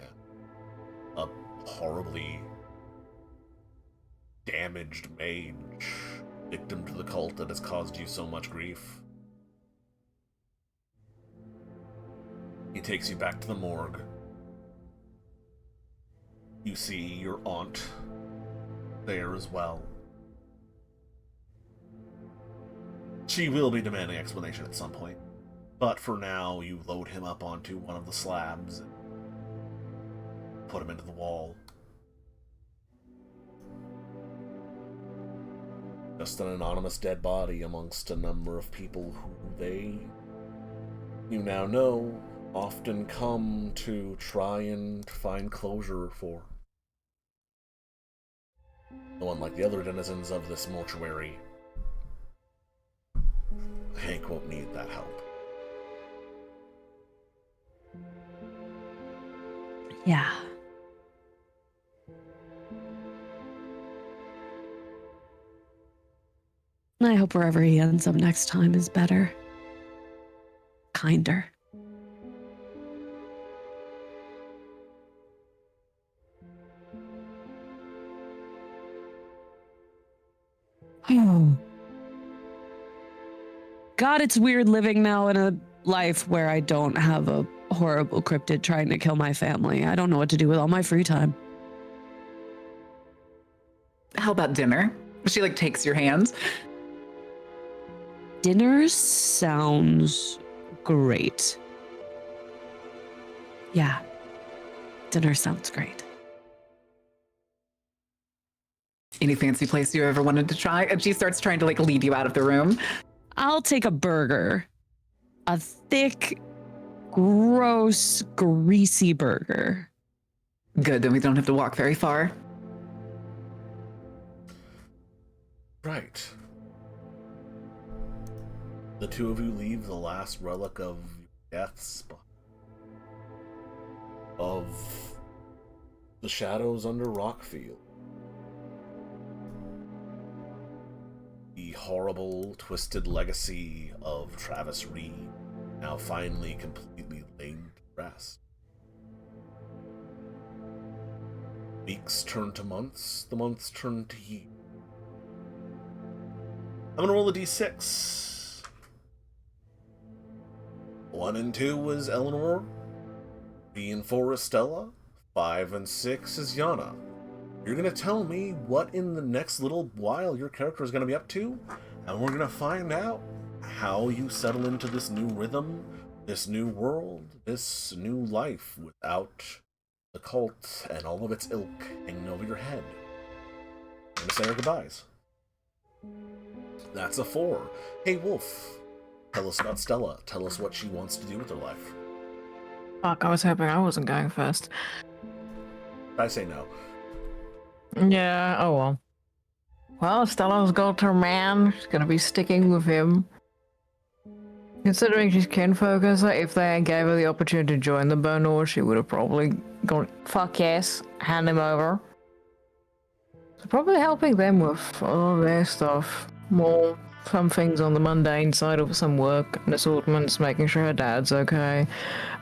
A horribly damaged mage, victim to the cult that has caused you so much grief. He takes you back to the morgue. You see your aunt there as well. She will be demanding explanation at some point, but for now you load him up onto one of the slabs and put him into the wall. Just an anonymous dead body amongst a number of people who you now know, often come to try and find closure for. Though unlike the other denizens of this mortuary, Hank won't need that help. Yeah. I hope wherever he ends up next time is better. Kinder. God, it's weird living now in a life where I don't have a horrible cryptid trying to kill my family. I don't know what to do with all my free time. How about dinner? She like takes your hand. Dinner sounds great. Yeah. Dinner sounds great. Any fancy place you ever wanted to try? And she starts trying to like lead you out of the room. I'll take a burger. A thick, gross, greasy burger. Good, then we don't have to walk very far. Right. The two of you leave the last relic of death's of the shadows under Rockfield. The horrible, twisted legacy of Travis Reed, now finally completely laid to rest. Weeks turn to months, the months turn to years. I'm gonna roll a d6. 1 and 2 was Eleanor. 3 and 4 is Stella. 5 and 6 is Yana. You're gonna tell me what in the next little while your character is gonna be up to, and we're gonna find out how you settle into this new rhythm, this new world, this new life without the cult and all of its ilk hanging over your head. I'm gonna say our goodbyes. That's a 4. Hey, Wolf. Tell us about Stella. Tell us what she wants to do with her life. Fuck, I was hoping I wasn't going first. I say no. Yeah, oh well. Well, Stella's got her man. She's gonna be sticking with him. Considering she's kinfolk, so if they gave her the opportunity to join the Bone Wars, she would have probably gone, fuck yes, hand him over. So probably helping them with all their stuff. More, some things on the mundane side of some work and assortments, making sure her dad's okay,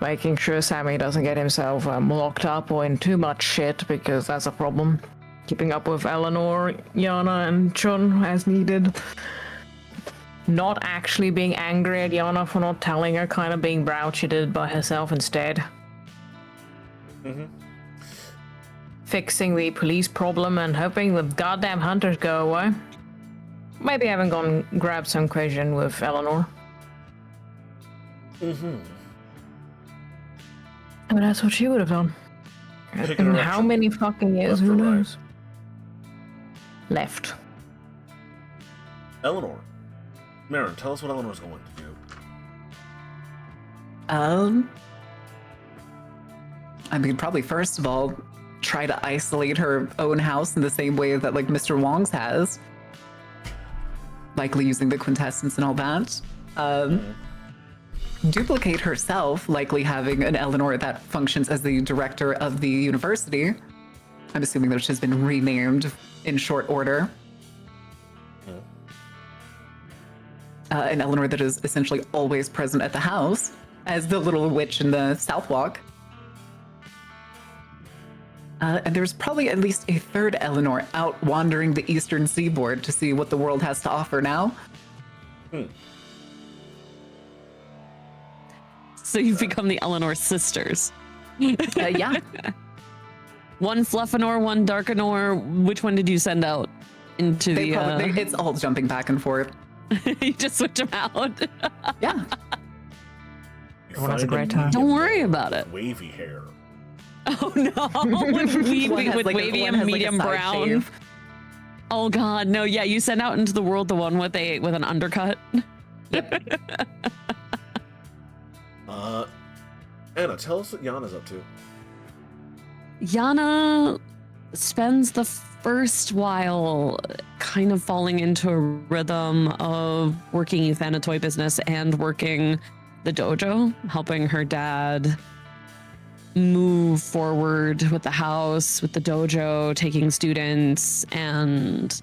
making sure Sammy doesn't get himself locked up or in too much shit, because that's a problem. Keeping up with Eleanor, Yana, and Chun as needed. Not actually being angry at Yana for not telling her, kind of being brow-chitted by herself instead. Mm-hmm. Fixing the police problem and hoping the goddamn hunters go away. Maybe having gone grab some question with Eleanor. Mm-hmm. But that's what she would have done. Pick a In how direction. many fucking years? Left Who or right? knows? Left. Eleanor. Marin, tell us what Eleanor's going to do. I mean, probably first of all, try to isolate her own house in the same way that like Mr. Wong's has. Likely using the quintessence and all that. Duplicate herself, likely having an Eleanor that functions as the director of the university. I'm assuming that she's been renamed in short order. An Eleanor that is essentially always present at the house as the little witch in the Southwalk. And there's probably at least a third Eleanor out wandering the eastern seaboard to see what the world has to offer now. So you've become the Eleanor sisters. Yeah. One Fluffanor, one Darkanor. Which one did you send out into It's all jumping back and forth. You just switch them out. Yeah. You Well, that's a find great time. Don't medium worry with about it. Wavy hair. Oh no, with One has, like, wavy one and has, like, a medium side brown. shave. Oh god, no, yeah, you send out into the world the one with an undercut. Anna, tell us what Yana's up to. Yana spends the first while kind of falling into a rhythm of working Euthanatoy business and working the dojo, helping her dad move forward with the house, with the dojo, taking students, and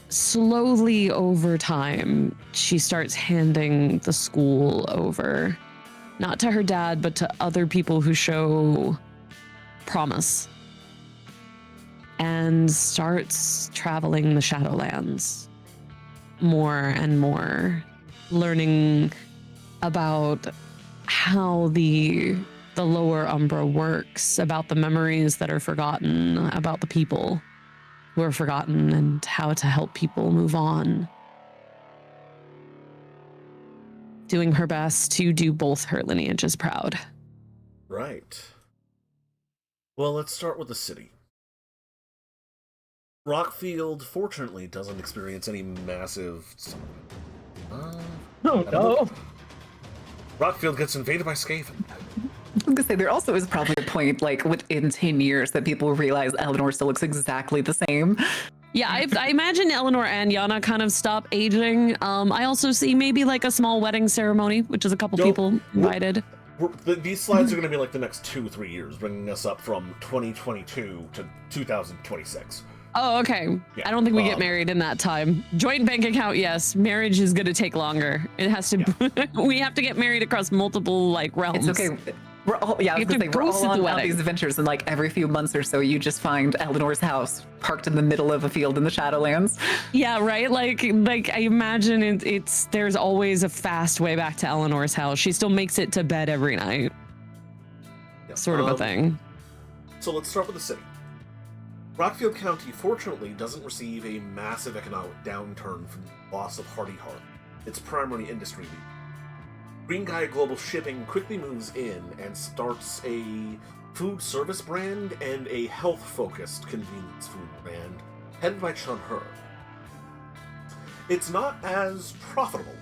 slowly over time, she starts handing the school over, not to her dad, but to other people who show promise, and starts traveling the Shadowlands more and more, learning about how the lower Umbra works, about the memories that are forgotten, about the people who are forgotten, and how to help people move on. Doing her best to do both her lineages proud. Right. Well, let's start with the city. Rockfield, fortunately, doesn't experience any massive... Oh no. Rockfield gets invaded by Skaven. I was gonna say, there also is probably a point, like, within 10 years that people realize Eleanor still looks exactly the same. Yeah, I imagine Eleanor and Yana kind of stop aging. I also see maybe like a small wedding ceremony, which is a couple Nope. people invited. These slides are going to be like the next 2-3 years, bringing us up from 2022 to 2026. Oh, okay. Yeah, I don't think we get married in that time. Joint bank account, yes. Marriage is going to take longer. It has to. We have to get married across multiple like realms. It's okay. We're all, yeah, I was You have gonna say, to we're boost all the on wedding. these adventures, and like every few months or so, you just find Eleanor's house parked in the middle of a field in the Shadowlands. Yeah, right. Like I imagine it's there's always a fast way back to Eleanor's house. She still makes it to bed every night, Yeah. sort of a thing. So let's start with the city. Rockfield County, fortunately, doesn't receive a massive economic downturn from the loss of Hardy Heart, its primary industry leader. Green Guy Global Shipping quickly moves in and starts a food service brand and a health-focused convenience food brand, headed by Chun He. It's not as profitable,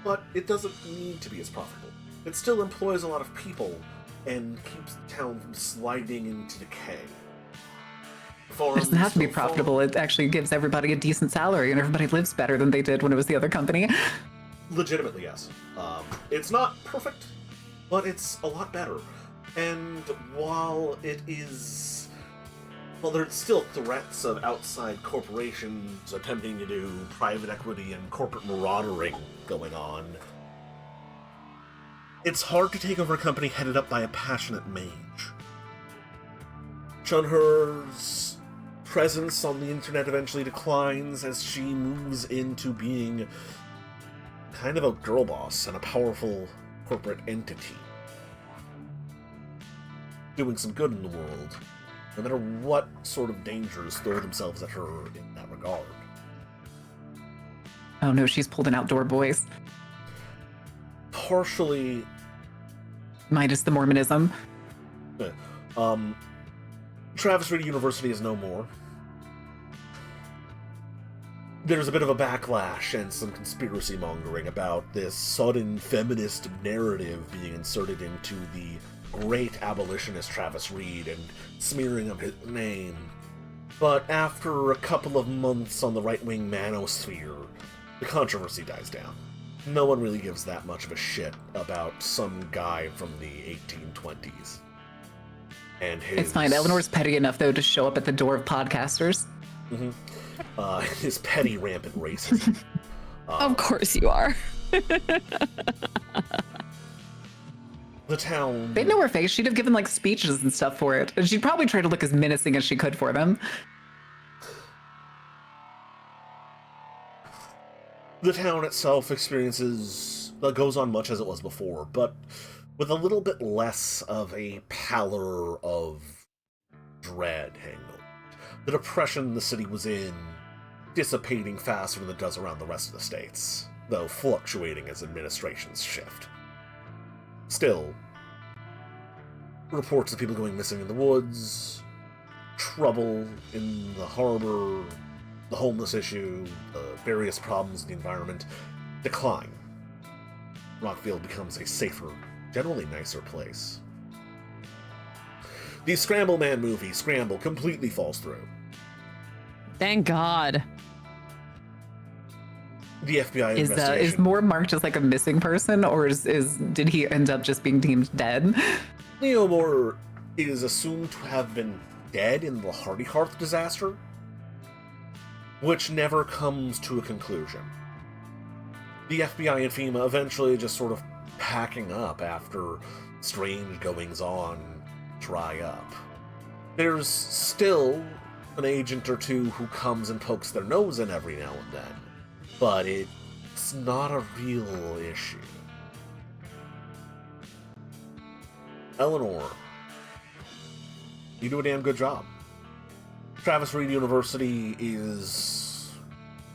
but it doesn't need to be as profitable. It still employs a lot of people and keeps the town from sliding into decay. It doesn't have to be profitable. It actually gives everybody a decent salary, and everybody lives better than they did when it was the other company. Legitimately, yes. It's not perfect, but it's a lot better. And while there's still threats of outside corporations attempting to do private equity and corporate marauding going on, it's hard to take over a company headed up by a passionate mage. Chun-He's presence on the internet eventually declines as she moves into being kind of a girl boss and a powerful corporate entity. Doing some good in the world, no matter what sort of dangers throw themselves at her in that regard. Oh no, she's pulled an outdoor voice. Partially, Minus the Mormonism. Travis Reed University is no more. There's a bit of a backlash and some conspiracy mongering about this sudden feminist narrative being inserted into the great abolitionist Travis Reed and smearing of his name. But after a couple of months on the right-wing manosphere, the controversy dies down. No one really gives that much of a shit about some guy from the 1820s. And his... It's fine. Eleanor's petty enough, though, to show up at the door of podcasters. Mm-hmm. His petty, rampant racism. Of course you are. The town... They'd know her face. She'd have given, like, speeches and stuff for it. And she'd probably try to look as menacing as she could for them. The town itself goes on much as it was before, but with a little bit less of a pallor of dread hanging over. The depression the city was in dissipating faster than it does around the rest of the states, though fluctuating as administrations shift. Still, reports of people going missing in the woods, trouble in the harbor, the homeless issue, the various problems in the environment decline. Rockfield becomes a safer, generally nicer place. The Scramble Man movie, Scramble, completely falls through. Thank God. The FBI investigation... Is Moore marked as like a missing person, or did he end up just being deemed dead? Leo Moore is assumed to have been dead in the Hardy Hearth disaster, which never comes to a conclusion. The FBI and FEMA eventually just sort of packing up after strange goings-on dry up. There's still an agent or two who comes and pokes their nose in every now and then, but it's not a real issue. Eleanor, you do a damn good job. Travis Reed University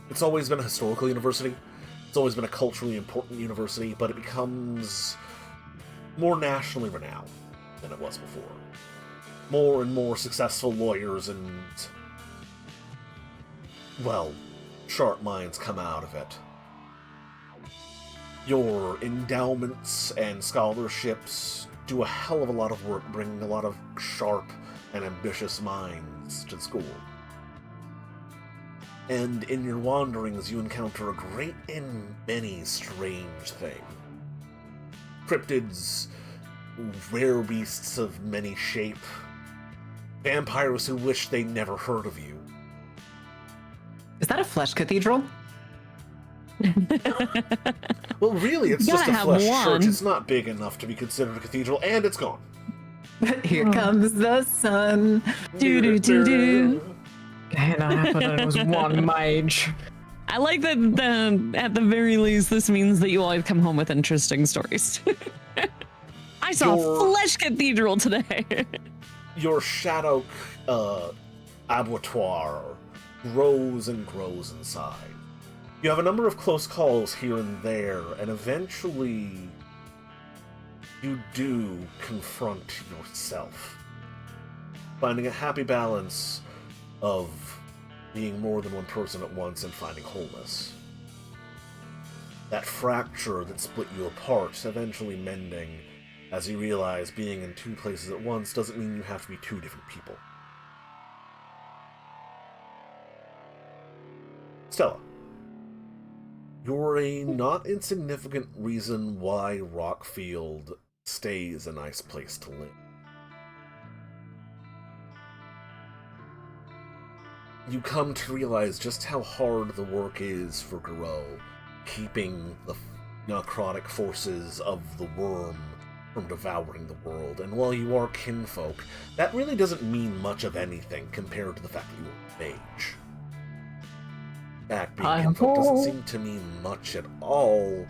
it's always been a historical university. It's always been a culturally important university, but it becomes more nationally renowned than it was before. More and more successful lawyers and, well, sharp minds come out of it. Your endowments and scholarships do a hell of a lot of work bringing a lot of sharp and ambitious minds to school. And in your wanderings, you encounter a great and many strange things. Cryptids, rare beasts of many shape, vampires who wish they never heard of you. Is that a flesh cathedral? Well, really, it's You just a gotta have flesh one. church. It's not big enough to be considered a cathedral, and it's gone. Here comes the sun. Do do do do. And I happened it was one mage. I like that at the very least, this means that you always come home with interesting stories. I saw a flesh cathedral today. Your shadow abattoir grows and grows inside. You have a number of close calls here and there, and eventually you do confront yourself, finding a happy balance of being more than one person at once and finding wholeness. That fracture that split you apart eventually mending as you realize being in two places at once doesn't mean you have to be two different people. Stella, you're a not insignificant reason why Rockfield stays a nice place to live. You come to realize just how hard the work is for Garou, keeping the necrotic forces of the worm from devouring the world, and while you are kinfolk, that really doesn't mean much of anything compared to the fact that you are a mage. In fact, being kinfolk doesn't seem to mean much at all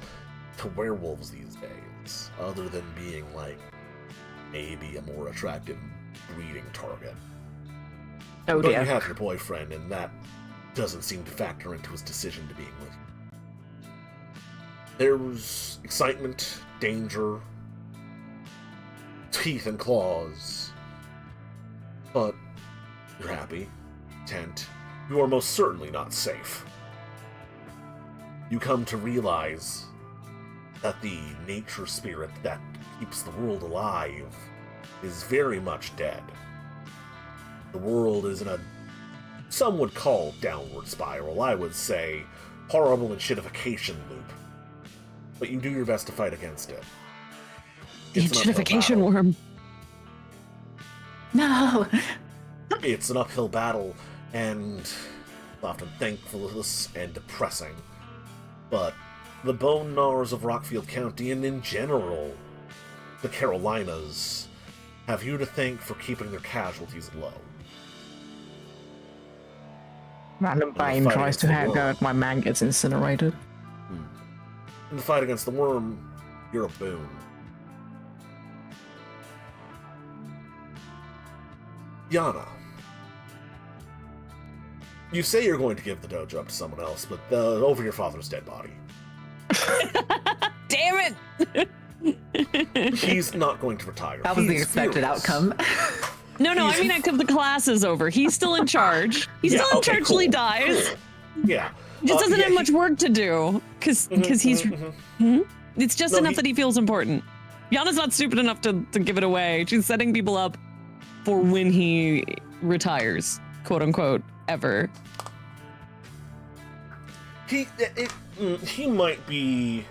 to werewolves these days, other than being, like, maybe a more attractive breeding target. Oh But dear. you have your boyfriend, and that doesn't seem to factor into his decision to being with you. There's excitement, danger, teeth and claws, But you're happy, content. You are most certainly not safe. You come to realize that the nature spirit that keeps the world alive is very much dead. The world is in a, some would call downward spiral, I would say horrible enshittification loop. But you do your best to fight against it. The It's an uphill enshittification battle. worm. No. It's an uphill battle, and often thankless and depressing. But the Bone Gnawers of Rockfield County, and in general, the Carolinas, have you to thank for keeping their casualties low. Random the Bane fight tries to against the hack out, my man gets incinerated. In the fight against the worm, you're a boon. Yana, you say you're going to give the dojo up to someone else, but over your father's dead body. Damn it! He's not going to retire. That was the He's expected fearless. outcome. No, I mean, the class is over. He's still in charge. He's Yeah, still in okay, charge till he cool. dies. Yeah. He just doesn't yeah, have much work to do because he's. It's just No, enough that he feels important. Yana's not stupid enough to give it away. She's setting people up for when he retires, quote unquote, ever. He might be.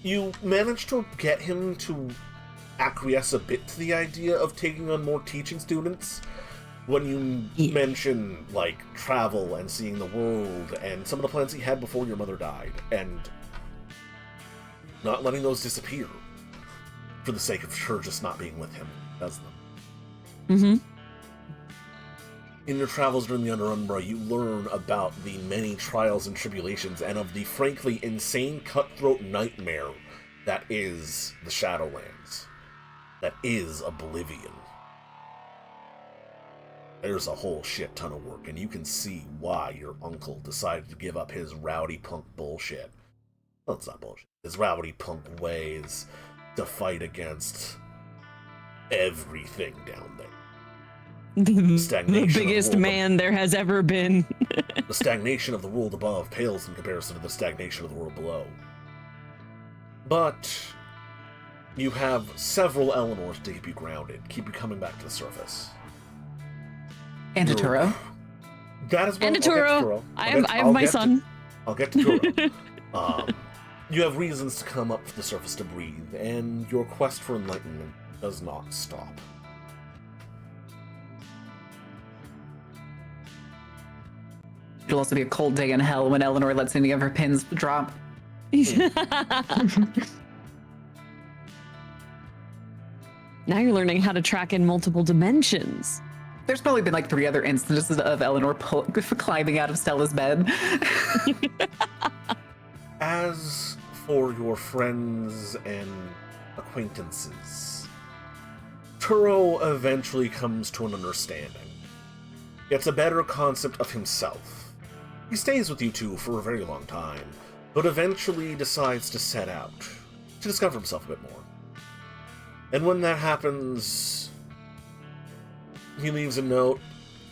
You managed to get him to acquiesce a bit to the idea of taking on more teaching students when you mention like travel and seeing the world and some of the plans he had before your mother died, and not letting those disappear for the sake of her just not being with him does them. Mm-hmm. In your travels during the Under Umbra, you learn about the many trials and tribulations and of the frankly insane cutthroat nightmare that is the Shadowlands. That is Oblivion. There's a whole shit ton of work, and you can see why your uncle decided to give up his rowdy punk bullshit. Well, it's not bullshit. His rowdy punk ways to fight against everything down there. The Stagnation of biggest the world man there has ever been. The stagnation of the world above pales in comparison to the stagnation of the world below. But you have several Eleanors to keep you grounded, keep you coming back to the surface. And a Turo. That is And a Turo. I have my son. I'll get to Turo. You have reasons to come up to the surface to breathe, and your quest for enlightenment does not stop. It'll also be a cold day in hell when Eleanor lets any of her pins drop. Now you're learning how to track in multiple dimensions. There's probably been like 3 other instances of Eleanor climbing out of Stella's bed. As for your friends and acquaintances, Turo eventually comes to an understanding. Gets a better concept of himself. He stays with you two for a very long time, but eventually decides to set out, to discover himself a bit more. And when that happens, he leaves a note,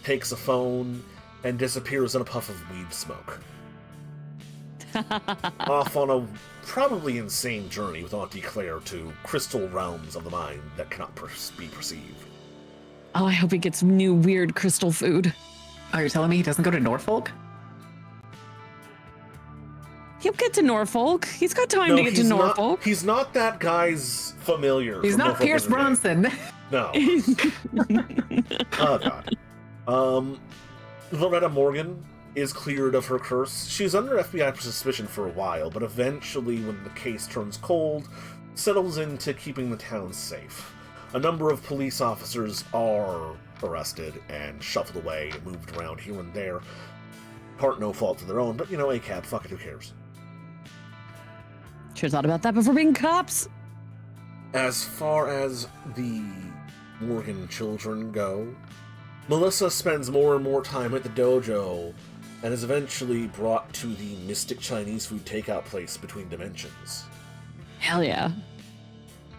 takes a phone, and disappears in a puff of weed smoke. Off on a probably insane journey with Auntie Claire to crystal realms of the mind that cannot be perceived. Oh, I hope he gets new weird crystal food. Oh, you're telling me he doesn't go to Norfolk? He'll get to Norfolk. He's got time to get to Norfolk. He's not that guy's familiar. He's from not Norfolk Pierce Wizarding. Bronson. No. Oh, God. Loretta Morgan is cleared of her curse. She's under FBI suspicion for a while, but eventually, when the case turns cold, settles into keeping the town safe. A number of police officers are arrested and shuffled away, moved around here and there. Part no fault to their own, but, ACAB, fuck it, who cares? Should have thought about that before being cops. As far as the Morgan children go, Melissa spends more and more time at the dojo and is eventually brought to the Mystic Chinese food takeout place between dimensions. Hell yeah.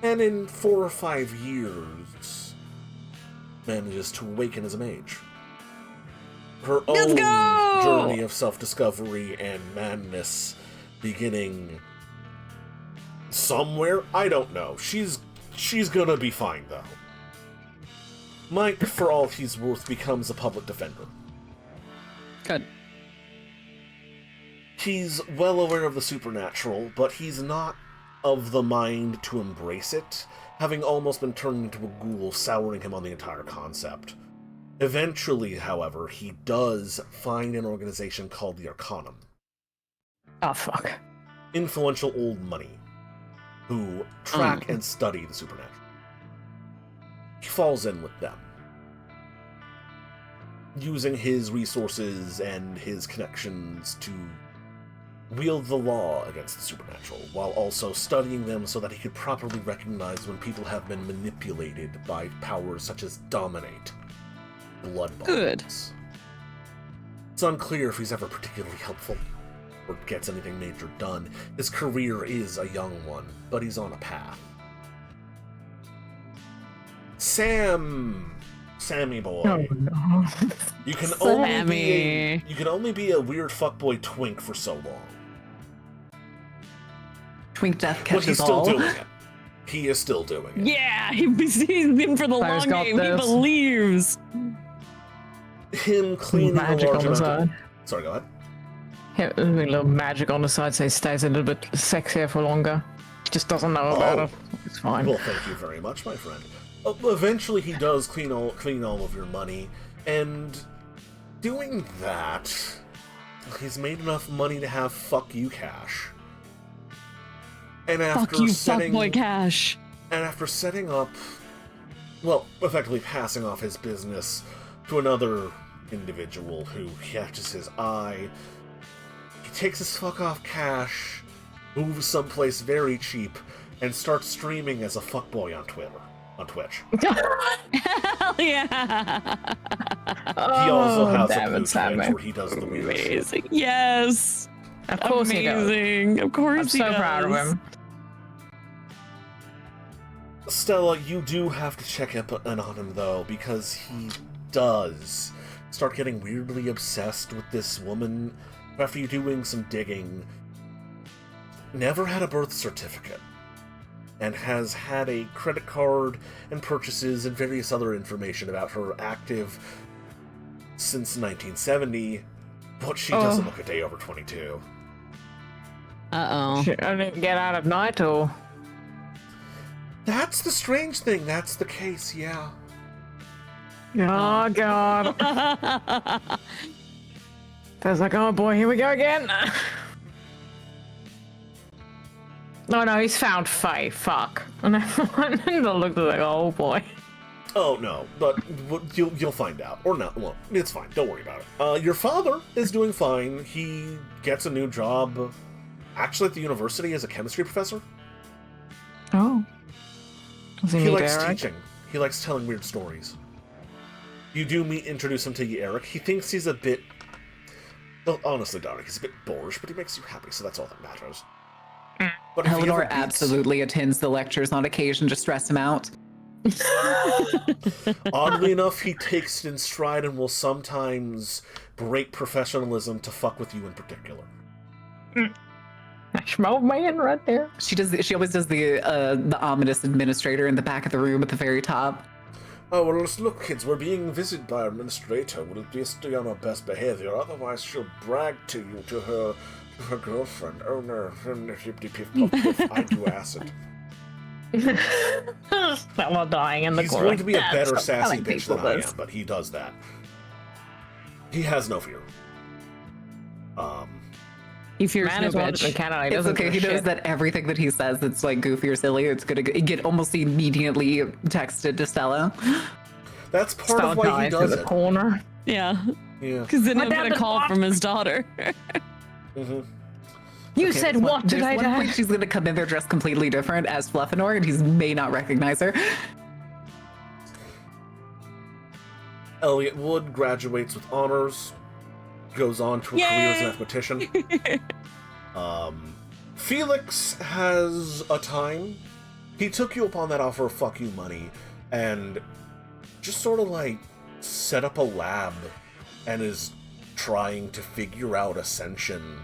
And in 4 or 5 years, manages to awaken as a mage. Her Let's own go! journey of self-discovery and madness beginning somewhere. I don't know. She's gonna be fine, though. Mike, for all he's worth, becomes a public defender. Good. He's well aware of the supernatural, but he's not of the mind to embrace it, having almost been turned into a ghoul, souring him on the entire concept. Eventually, however, he does find an organization called the Arcanum. Oh, fuck. Influential old money, who track and study the supernatural. He falls in with them, using his resources and his connections to wield the law against the supernatural, while also studying them so that he could properly recognize when people have been manipulated by powers such as Dominate, Blood Bonds. Good. It's unclear if he's ever particularly helpful or gets anything major done. His career is a young one, but he's on a path. Sammy boy. Oh, no. You can Sammy. only be a weird fuckboy twink for so long. Twink death But catches he's still all. doing it. He is still doing it. Yeah, he's in for the Fire's long got game. He this. believes. Him cleaning a Magic large on the amount of... side. Sorry, go ahead. Yeah, a little magic on the side so he stays a little bit sexier for longer. He just doesn't know about Oh. it. It's fine. Well, thank you very much, my friend. Eventually, he does clean all of your money, and doing that, he's made enough money to have fuck you cash. And Fuck you, fuckboy Cash. And after setting up, well, effectively passing off his business to another individual who catches his eye, he takes his fuck off cash, moves someplace very cheap, and starts streaming as a fuckboy on Twitch. Hell yeah. He also has a damn blue it, Sammy. Twitch where he does the weird shit. Amazing. Yes. Of course he does. Amazing. Of course I'm he so does. proud of him. Stella, you do have to check up on him, though, because he does start getting weirdly obsessed with this woman after you doing some digging. Never had a birth certificate, and has had a credit card and purchases and various other information about her active since 1970, but she doesn't look a day over 22. Uh-oh. Shit, I didn't get out at night or... That's the strange thing, that's the case, yeah. Oh, God. There's like, oh boy, here we go again. No, he's found Faye. Fuck. And I looked at like, oh boy. Oh no, but you'll find out, or not. Well, it's fine. Don't worry about it. Your father is doing fine. He gets a new job, actually at the university as a chemistry professor. Oh. Does he He meet likes Eric? teaching. He likes telling weird stories. You do introduce him to Eric. He thinks he's a bit... Well, honestly, Dominic, he's a bit boorish, but he makes you happy, so that's all that matters. But if he Eleanor ever beats- absolutely attends the lectures on occasion to stress him out. Oddly enough, he takes it in stride and will sometimes break professionalism to fuck with you in particular. Schmo man right there. She always does the ominous administrator in the back of the room at the very top. Oh, well, look, kids, we're being visited by our administrator. We'll just stay on our best behavior, otherwise she'll brag to you, to her girlfriend. Oh, no, I do acid. Stella dying in the He's corner. going to be a better That's sassy telling bitch people than I this. am, but he does that. He has no fear. He fears Man no is wanted in bitch. Canada. He It's doesn't okay. give He a knows shit. that everything that he says that's like goofy or silly, it's gonna get almost immediately texted to Stella. That's part Stella of why he dies in does the it. corner. Yeah. Yeah. Because then My he'll get dad a was call what? from his daughter. Mm-hmm. You Okay, said there's what? one- Did there's I one die? point she's gonna come in there dressed completely different as Fluffinor, and he may not recognize her. Elliot Wood graduates with honors, goes on to a career as a mathematician. Felix has a time. He took you upon that offer of fuck you money, and just sort of like set up a lab and is trying to figure out Ascension,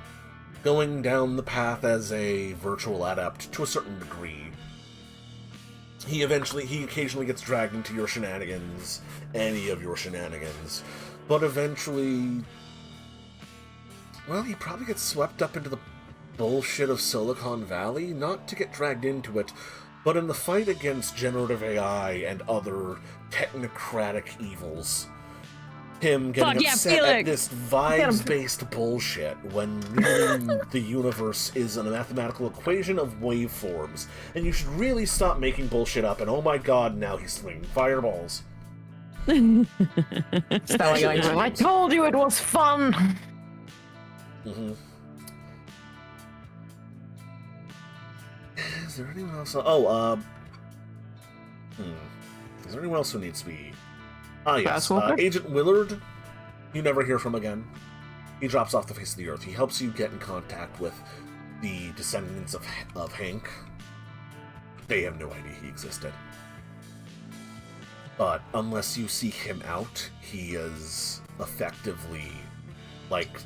going down the path as a virtual adept to a certain degree. He occasionally gets dragged into your shenanigans, any of your shenanigans, but eventually, well, he probably gets swept up into the bullshit of Silicon Valley, not to get dragged into it, but in the fight against generative AI and other technocratic evils. Him getting upset at this vibes-based bullshit when really the universe is a mathematical equation of waveforms, and you should really stop making bullshit up, and oh my god, now he's swinging fireballs. I told you it was fun! Mm-hmm. Is there anyone else? Is there anyone else who needs to be... Ah, yes. Agent Willard, you never hear from again. He drops off the face of the earth. He helps you get in contact with the descendants of Hank. They have no idea he existed. But unless you seek him out, he is effectively like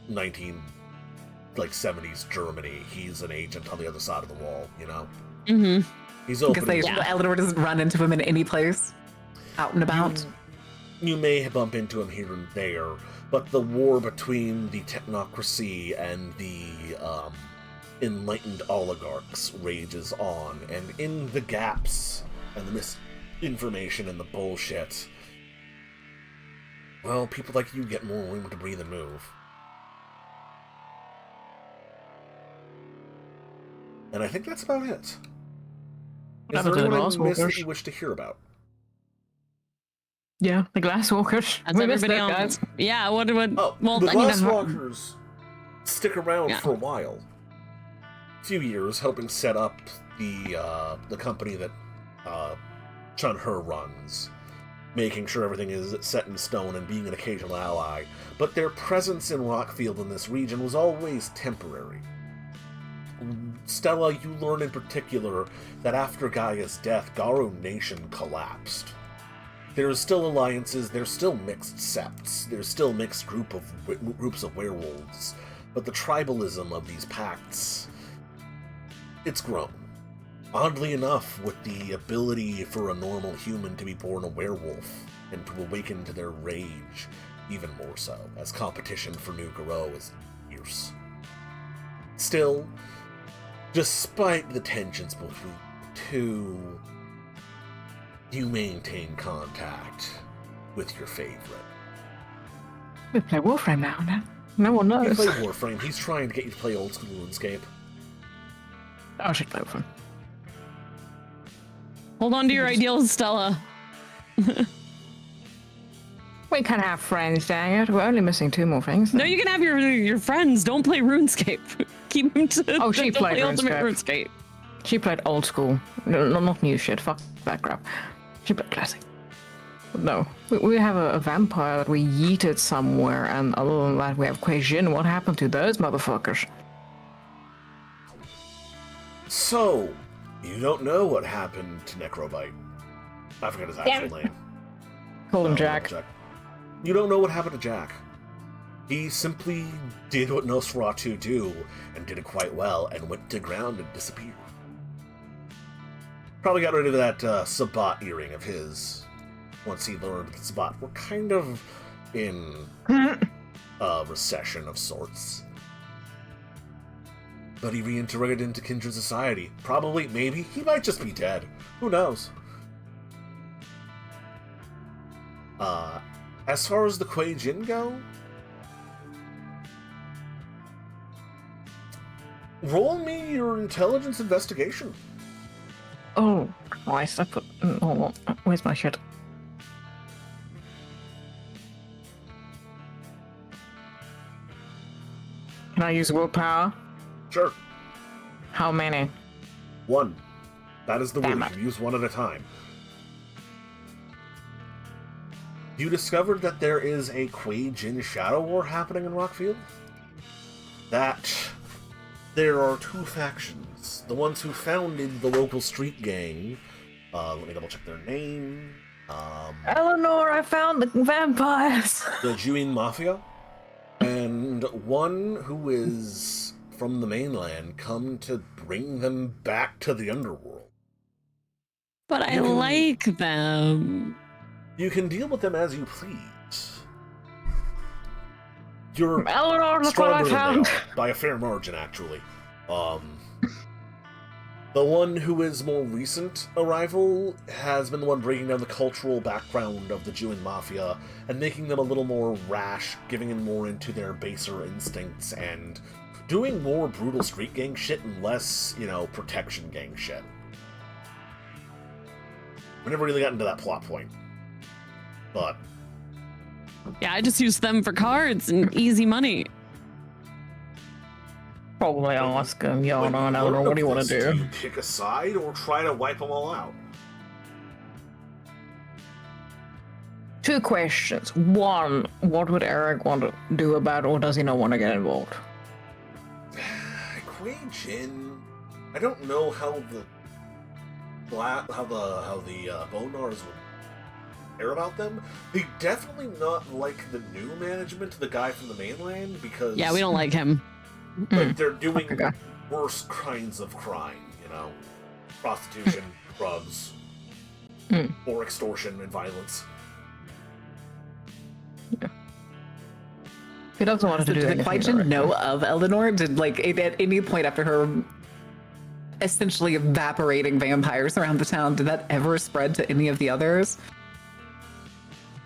70s Germany. He's an agent on the other side of the wall, you know? Mm-hmm. He's open. Because Eldor doesn't run into him in any place, out and about. You may bump into him here and there, but the war between the technocracy and the enlightened oligarchs rages on, and in the gaps and the misinformation and the bullshit, well, people like you get more room to breathe and move. And I think that's about it. Is there anyone I missed that you wish to hear about? Yeah, the Glasswalkers. That's everybody else. Yeah, what? Oh, well, the Glasswalkers stick around for a while. A few years, helping set up the company that Chun-Her runs, making sure everything is set in stone and being an occasional ally. But their presence in Rockfield in this region was always temporary. Stella, you learn in particular that after Gaia's death, Garo Nation collapsed. There's still alliances, there's still mixed septs, there's still mixed groups of werewolves, but the tribalism of these pacts, it's grown. Oddly enough, with the ability for a normal human to be born a werewolf and to awaken to their rage, even more so, as competition for New Garo is fierce. Still, despite the tensions between the two, you maintain contact with your favorite. We play Warframe now, no? No one knows. You play Warframe. He's trying to get you to play old school RuneScape. I should play Warframe. Hold on to your ideals, Stella. We can have friends, dang it. We're only missing 2 more things. No, you can have your friends. Don't play RuneScape. Keep them to she played play Ultimate RuneScape. RuneScape. She played old school. No, not new shit. Fuck that crap. She played classic. But no, we have a vampire that we yeeted somewhere, and other than that, we have Kuei Jin. What happened to those motherfuckers? So, you don't know what happened to Necrobite. I forgot his actual name. Call him Jack. You don't know what happened to Jack. He simply did what Nosferatu do, and did it quite well, and went to ground and disappeared. Probably got rid of that Sabbat earring of his, once he learned that Sabbat were kind of in a recession of sorts. But he reintegrated into Kindred Society. Probably, maybe, he might just be dead. Who knows? As far as the Kuei Jin go, roll me your intelligence investigation. Oh, Christ, I put... Hold on. Where's my shit? Can I use willpower? Sure. How many? 1. That is the Damn rule. it. You use 1 at a time. You discovered that there is a Kuei Jin Shadow War happening in Rockfield? That there are 2 factions. The ones who founded the local street gang, let me double check their name. Eleanor, I found the vampires. The Jewin Mafia, and one who is from the mainland come to bring them back to the underworld. But I like them. You can deal with them as you please. You're Eleanor, look what I stronger than found. they are, by a fair margin, actually. The one who is more recent arrival has been the one breaking down the cultural background of the Jewin Mafia and making them a little more rash, giving them more into their baser instincts and doing more brutal street gang shit and less, protection gang shit. We never really got into that plot point. But Yeah, I just use them for cards and easy money. Probably ask him, when Yana and learn Eleanor, what do you of want to this, do? Do you pick a side or try to wipe them all out? 2 questions. 1, what would Eric want to do about it, or does he not want to get involved? Quay Jin, I don't know how the Bonars would care about them. They definitely not like the new management, the guy from the mainland, because Yeah, we don't like him. like they're doing Okay. worse kinds of crime, prostitution, drugs, or extortion and violence. He doesn't want to do Did anything. Quai Jin direct. know of Eleanor? Did at any point after her essentially evaporating vampires around the town, did that ever spread to any of the others?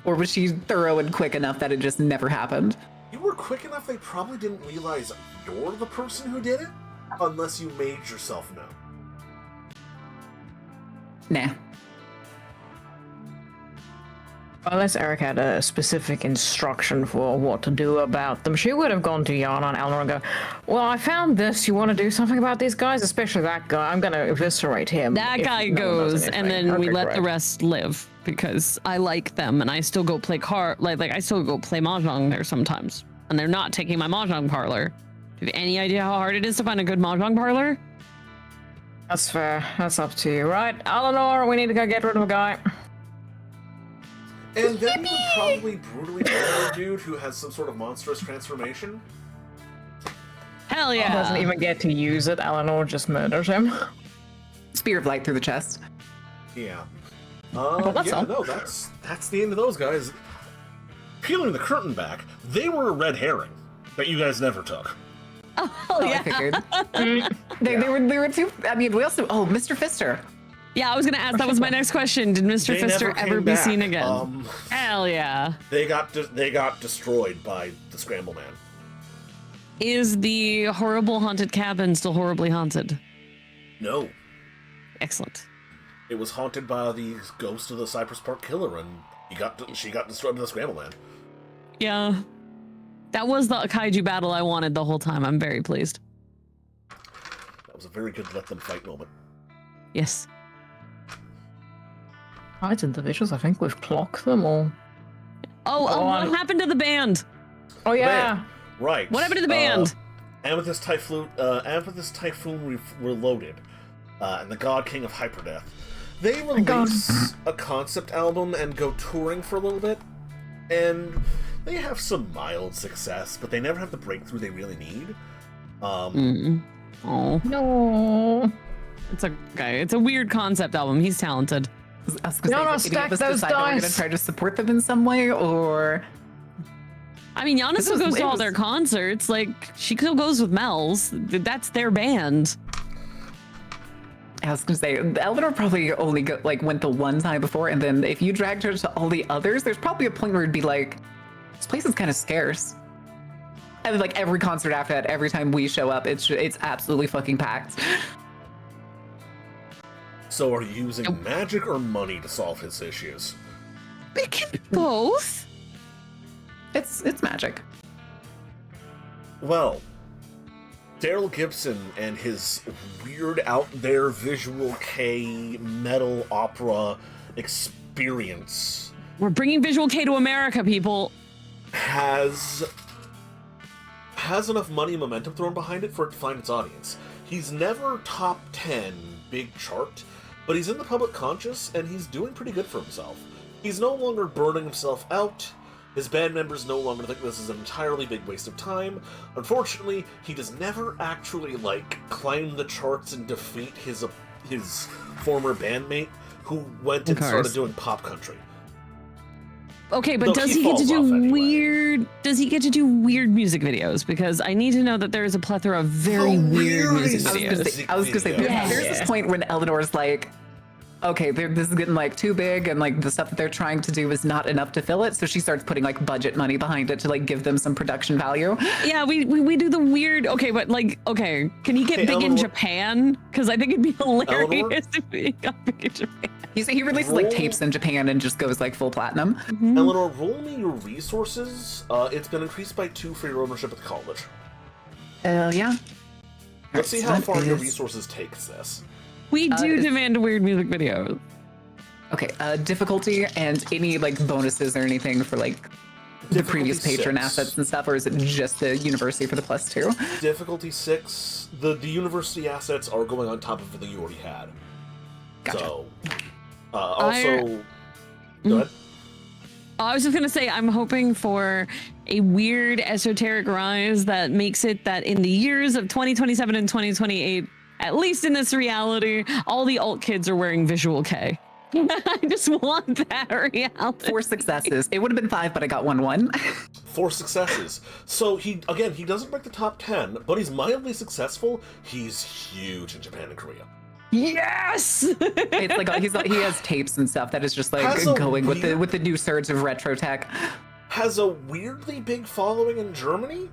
Or was she thorough and quick enough that it just never happened? You were quick enough they probably didn't realize you're the person who did it, unless you made yourself known. Nah. Unless Eric had a specific instruction for what to do about them, she would have gone to Yana and Eleanor and go, well, I found this. You want to do something about these guys? Especially that guy. I'm going to eviscerate him. That if guy no one does goes, and anything." then we Okay, let the great. rest live because I like them, and I still go play like I still go play mahjong there sometimes, and they're not taking my mahjong parlor. Do you have any idea how hard it is to find a good mahjong parlor? That's fair. That's up to you. Right, Eleanor, we need to go get rid of a guy. And then you would probably brutally murder a dude who has some sort of monstrous transformation. Hell He yeah! doesn't even get to use it. Eleanor just murders him. Spear of light through the chest. Yeah. that's all. No, that's the end of those guys. Peeling the curtain back, they were a red herring that you guys never took. Oh I yeah, figured. They were two. I mean, we also. Oh, Mr. Fister. yeah. I was gonna ask. That was my next question. Did Mr. They Fister never ever came be back. seen again? Hell yeah! They got destroyed by the Scramble Man. Is the horrible haunted cabin still horribly haunted? No, Excellent. it was haunted by the ghost of the Cypress Park Killer, and she got destroyed by the Scramble Man. Yeah, that was the kaiju battle I wanted the whole time. I'm very pleased. That was a very good let them fight moment. Yes. Right, individuals, I think we've clocked them all. Oh, what happened to the band? Oh, yeah. Man, right. What happened to the band? Amethyst Typhoon Reloaded, and the God King of Hyperdeath. They release a concept album and go touring for a little bit, and they have some mild success, but they never have the breakthrough they really need. Oh, No. it's okay. It's a weird concept album. He's talented. I was gonna say, did any of us stack those decide that we're gonna dice. try to support them in some way, or I mean, Yana This still was- goes to it all was- their concerts. Like, she still goes with Mel's. That's their band. I was gonna say Eleanor probably only went the one time before, and then if you dragged her to all the others, there's probably a point where it'd be like, this place is kind of scarce. And like every concert after that, every time we show up, it's absolutely fucking packed. So are you using magic or money to solve his issues? It can be both. It's magic. Well, Daryl Gibson and his weird out there visual K metal opera experience We're bringing Visual K to America, people. has enough money and momentum thrown behind it for it to find its audience. He's never top 10 big chart, but he's in the public conscious and he's doing pretty good for himself. He's no longer burning himself out. His band members no longer think this is an entirely big waste of time. Unfortunately, he does never actually, like, climb the charts and defeat his former bandmate, who went and started doing pop country. Okay, but Though does he he get to falls do off anyway. weird? Does he get to do weird music videos? Because I need to know that there is a plethora of very weird music videos. I was gonna say, there's this point when Eleanor's like, okay, this is getting like too big, and like the stuff that they're trying to do is not enough to fill it. So she starts putting like budget money behind it to like give them some production value. Yeah, we do the weird. Okay, but like, okay, can he get big in Japan? Because I think it'd be hilarious if he got big in Japan. He releases like tapes in Japan and just goes like full platinum. Eleanor, roll me your resources. It's been increased by 2 for your ownership at the college. Yeah. Let's see how far your resources takes this. We do demand weird music videos. Okay, difficulty and any like bonuses or anything for like the previous patron 6. assets and stuff, or is it just the university for the +2? Difficulty 6. The university assets are going on top of everything you already had. Gotcha. So, also, go ahead. I was just gonna say, I'm hoping for a weird esoteric rise that makes it that in the years of 2027 and 2028, at least in this reality, all the alt kids are wearing visual K. I just want that reality. 4 successes. It would have been 5, but I got 1. 4 successes. So he doesn't break the top 10, but he's mildly successful. He's huge in Japan and Korea. Yes! It's like he has tapes and stuff that is just like going with the new surge of retro tech. Has a weirdly big following in Germany.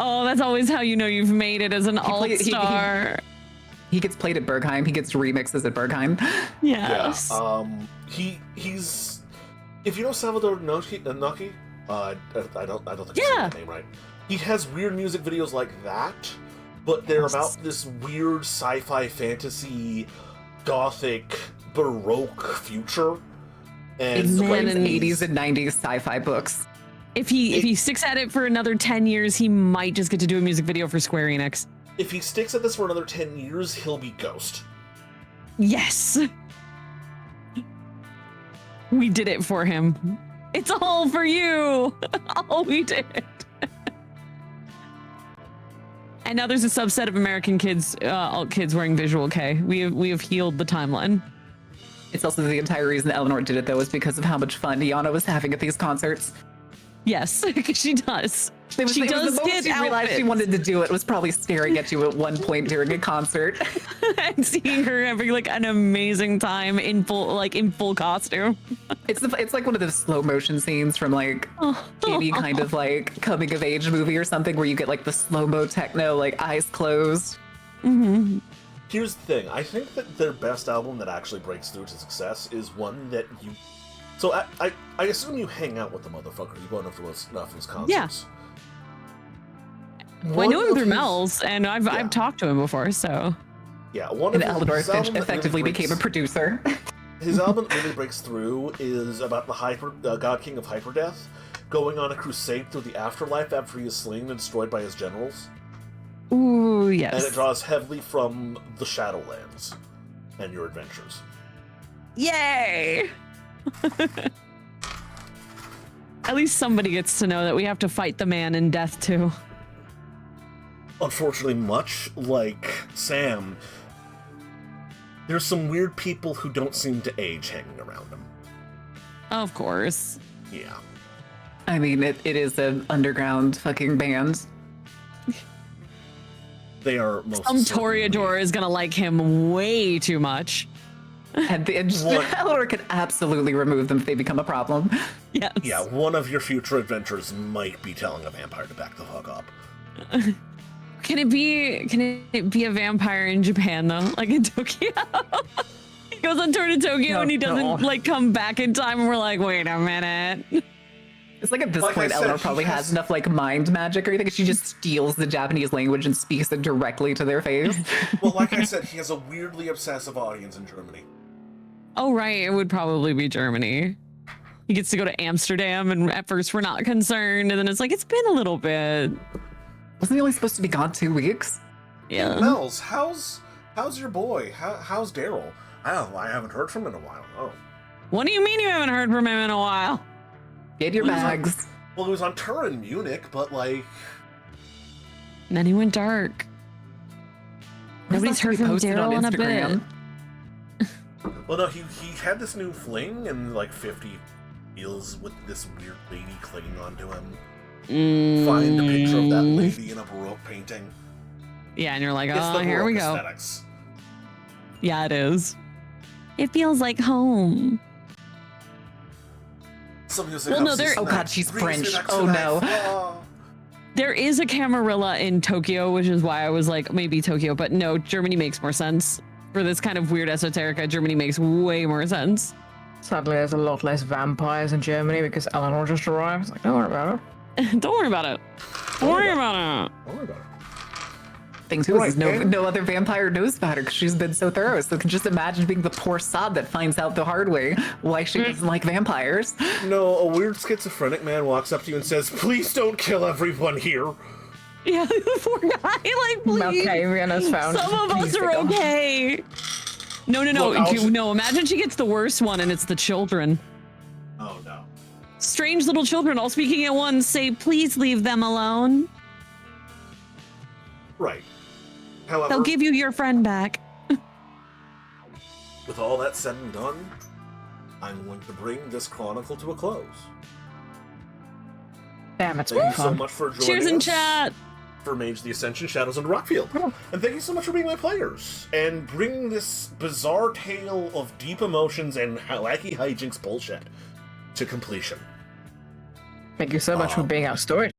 Oh, that's always how you know you've made it as an alt-star. He gets played at Bergheim. He gets remixes at Bergheim. Yes. Yeah. He's if you know Salvador Noki, I don't think I'm saying that name right. He has weird music videos like that, but they're about this weird sci-fi fantasy, gothic, baroque future. And it's like 80s and 90s sci-fi books. If he sticks at it for another 10 years, he might just get to do a music video for Square Enix. If he sticks at this for another 10 years, he'll be Ghost. Yes. We did it for him. It's all for you. All we did. And now there's a subset of American kids, alt kids wearing visual K. We have healed the timeline. It's also the entire reason Eleanor did it, though, is because of how much fun Yana was having at these concerts. Yes, she does. She does the get she realized she wanted to do it was probably staring at you at one point during a concert and seeing her having like an amazing time in full costume. It's like one of those slow motion scenes from like any kind of like coming of age movie or something where you get like the slow mo techno, like eyes closed. Mm-hmm. Here's the thing. I think that their best album that actually breaks through to success is one that you. So I assume you hang out with the motherfucker. You go enough to his concerts. Yeah. Well, I know him through Mel's, and I've talked to him before, so. Yeah, one of his Eleanor album effectively really became a producer. His album that really breaks through is about the God King of Hyperdeath going on a crusade through the afterlife after he is slain and destroyed by his generals. Ooh, yes. And it draws heavily from the Shadowlands and your adventures. Yay! At least somebody gets to know that we have to fight the man in death too. Unfortunately, much like Sam, there's some weird people who don't seem to age hanging around him. Of course. Yeah. I mean, it is an underground fucking band. They are most Some Toreador is gonna like him way too much. And Eleanor can absolutely remove them if they become a problem. Yes. Yeah, one of your future adventures might be telling a vampire to back the fuck up. Can it be a vampire in Japan though? Like in Tokyo? He goes on tour to Tokyo and he doesn't like come back in time and we're like, wait a minute. It's like at this point, Eleanor probably has enough like mind magic or anything. She just steals the Japanese language and speaks it directly to their face. Well, like I said, he has a weirdly obsessive audience in Germany. Oh, right. It would probably be Germany. He gets to go to Amsterdam, and at first we're not concerned, and then it's like, it's been a little bit. Wasn't he only supposed to be gone 2 weeks? Yeah. Hey, Mel's, how's your boy? How's Daryl? Oh, I haven't heard from him in a while. Oh. What do you mean you haven't heard from him in a while? Get your Well, he's bags. Well, he was on tour in Munich, but like, And then he went dark. Nobody's heard from Daryl in a bit. well, no, he had this new fling, and like 50 deals with this weird lady clinging onto him. Find a picture of that lady in a Baroque painting. Yeah, and you're like, It's oh, the here we Baroque go. aesthetics. Yeah, it is. It feels like home. Some music Well, no, helps there- us Oh tonight. god, she's Brings me French. back to Oh life. no. Oh. There is a Camarilla in Tokyo, which is why I was like, maybe Tokyo, but no, Germany makes more sense. For this kind of weird esoterica, Germany makes way more sense. Sadly, there's a lot less vampires in Germany because Eleanor just arrived. It's like, don't worry about it. Don't worry about it. Don't worry about it. Don't worry about it. Thing too Right, is no other vampire knows about her because she's been so thorough. So can just imagine being the poor sod that finds out the hard way why she doesn't like vampires. No, a weird schizophrenic man walks up to you and says, "Please don't kill everyone here." Yeah, the poor guy, like, please. Malkavian has found. Some of us Please are pick 'em. okay. No, Look, I'll just- no. Imagine she gets the worst one and it's the children. Oh no. Strange little children all speaking at once say, please leave them alone. Right. However, They'll give you your friend back. with all that said and done, I'm going to bring this chronicle to a close. Damn, it's Thank been you so fun. much for joining Cheers in us chat. for Mage the Ascension, Shadows Under Rockfield. And thank you so much for being my players and bringing this bizarre tale of deep emotions and wacky hijinks bullshit to completion. Thank you so much for being our story.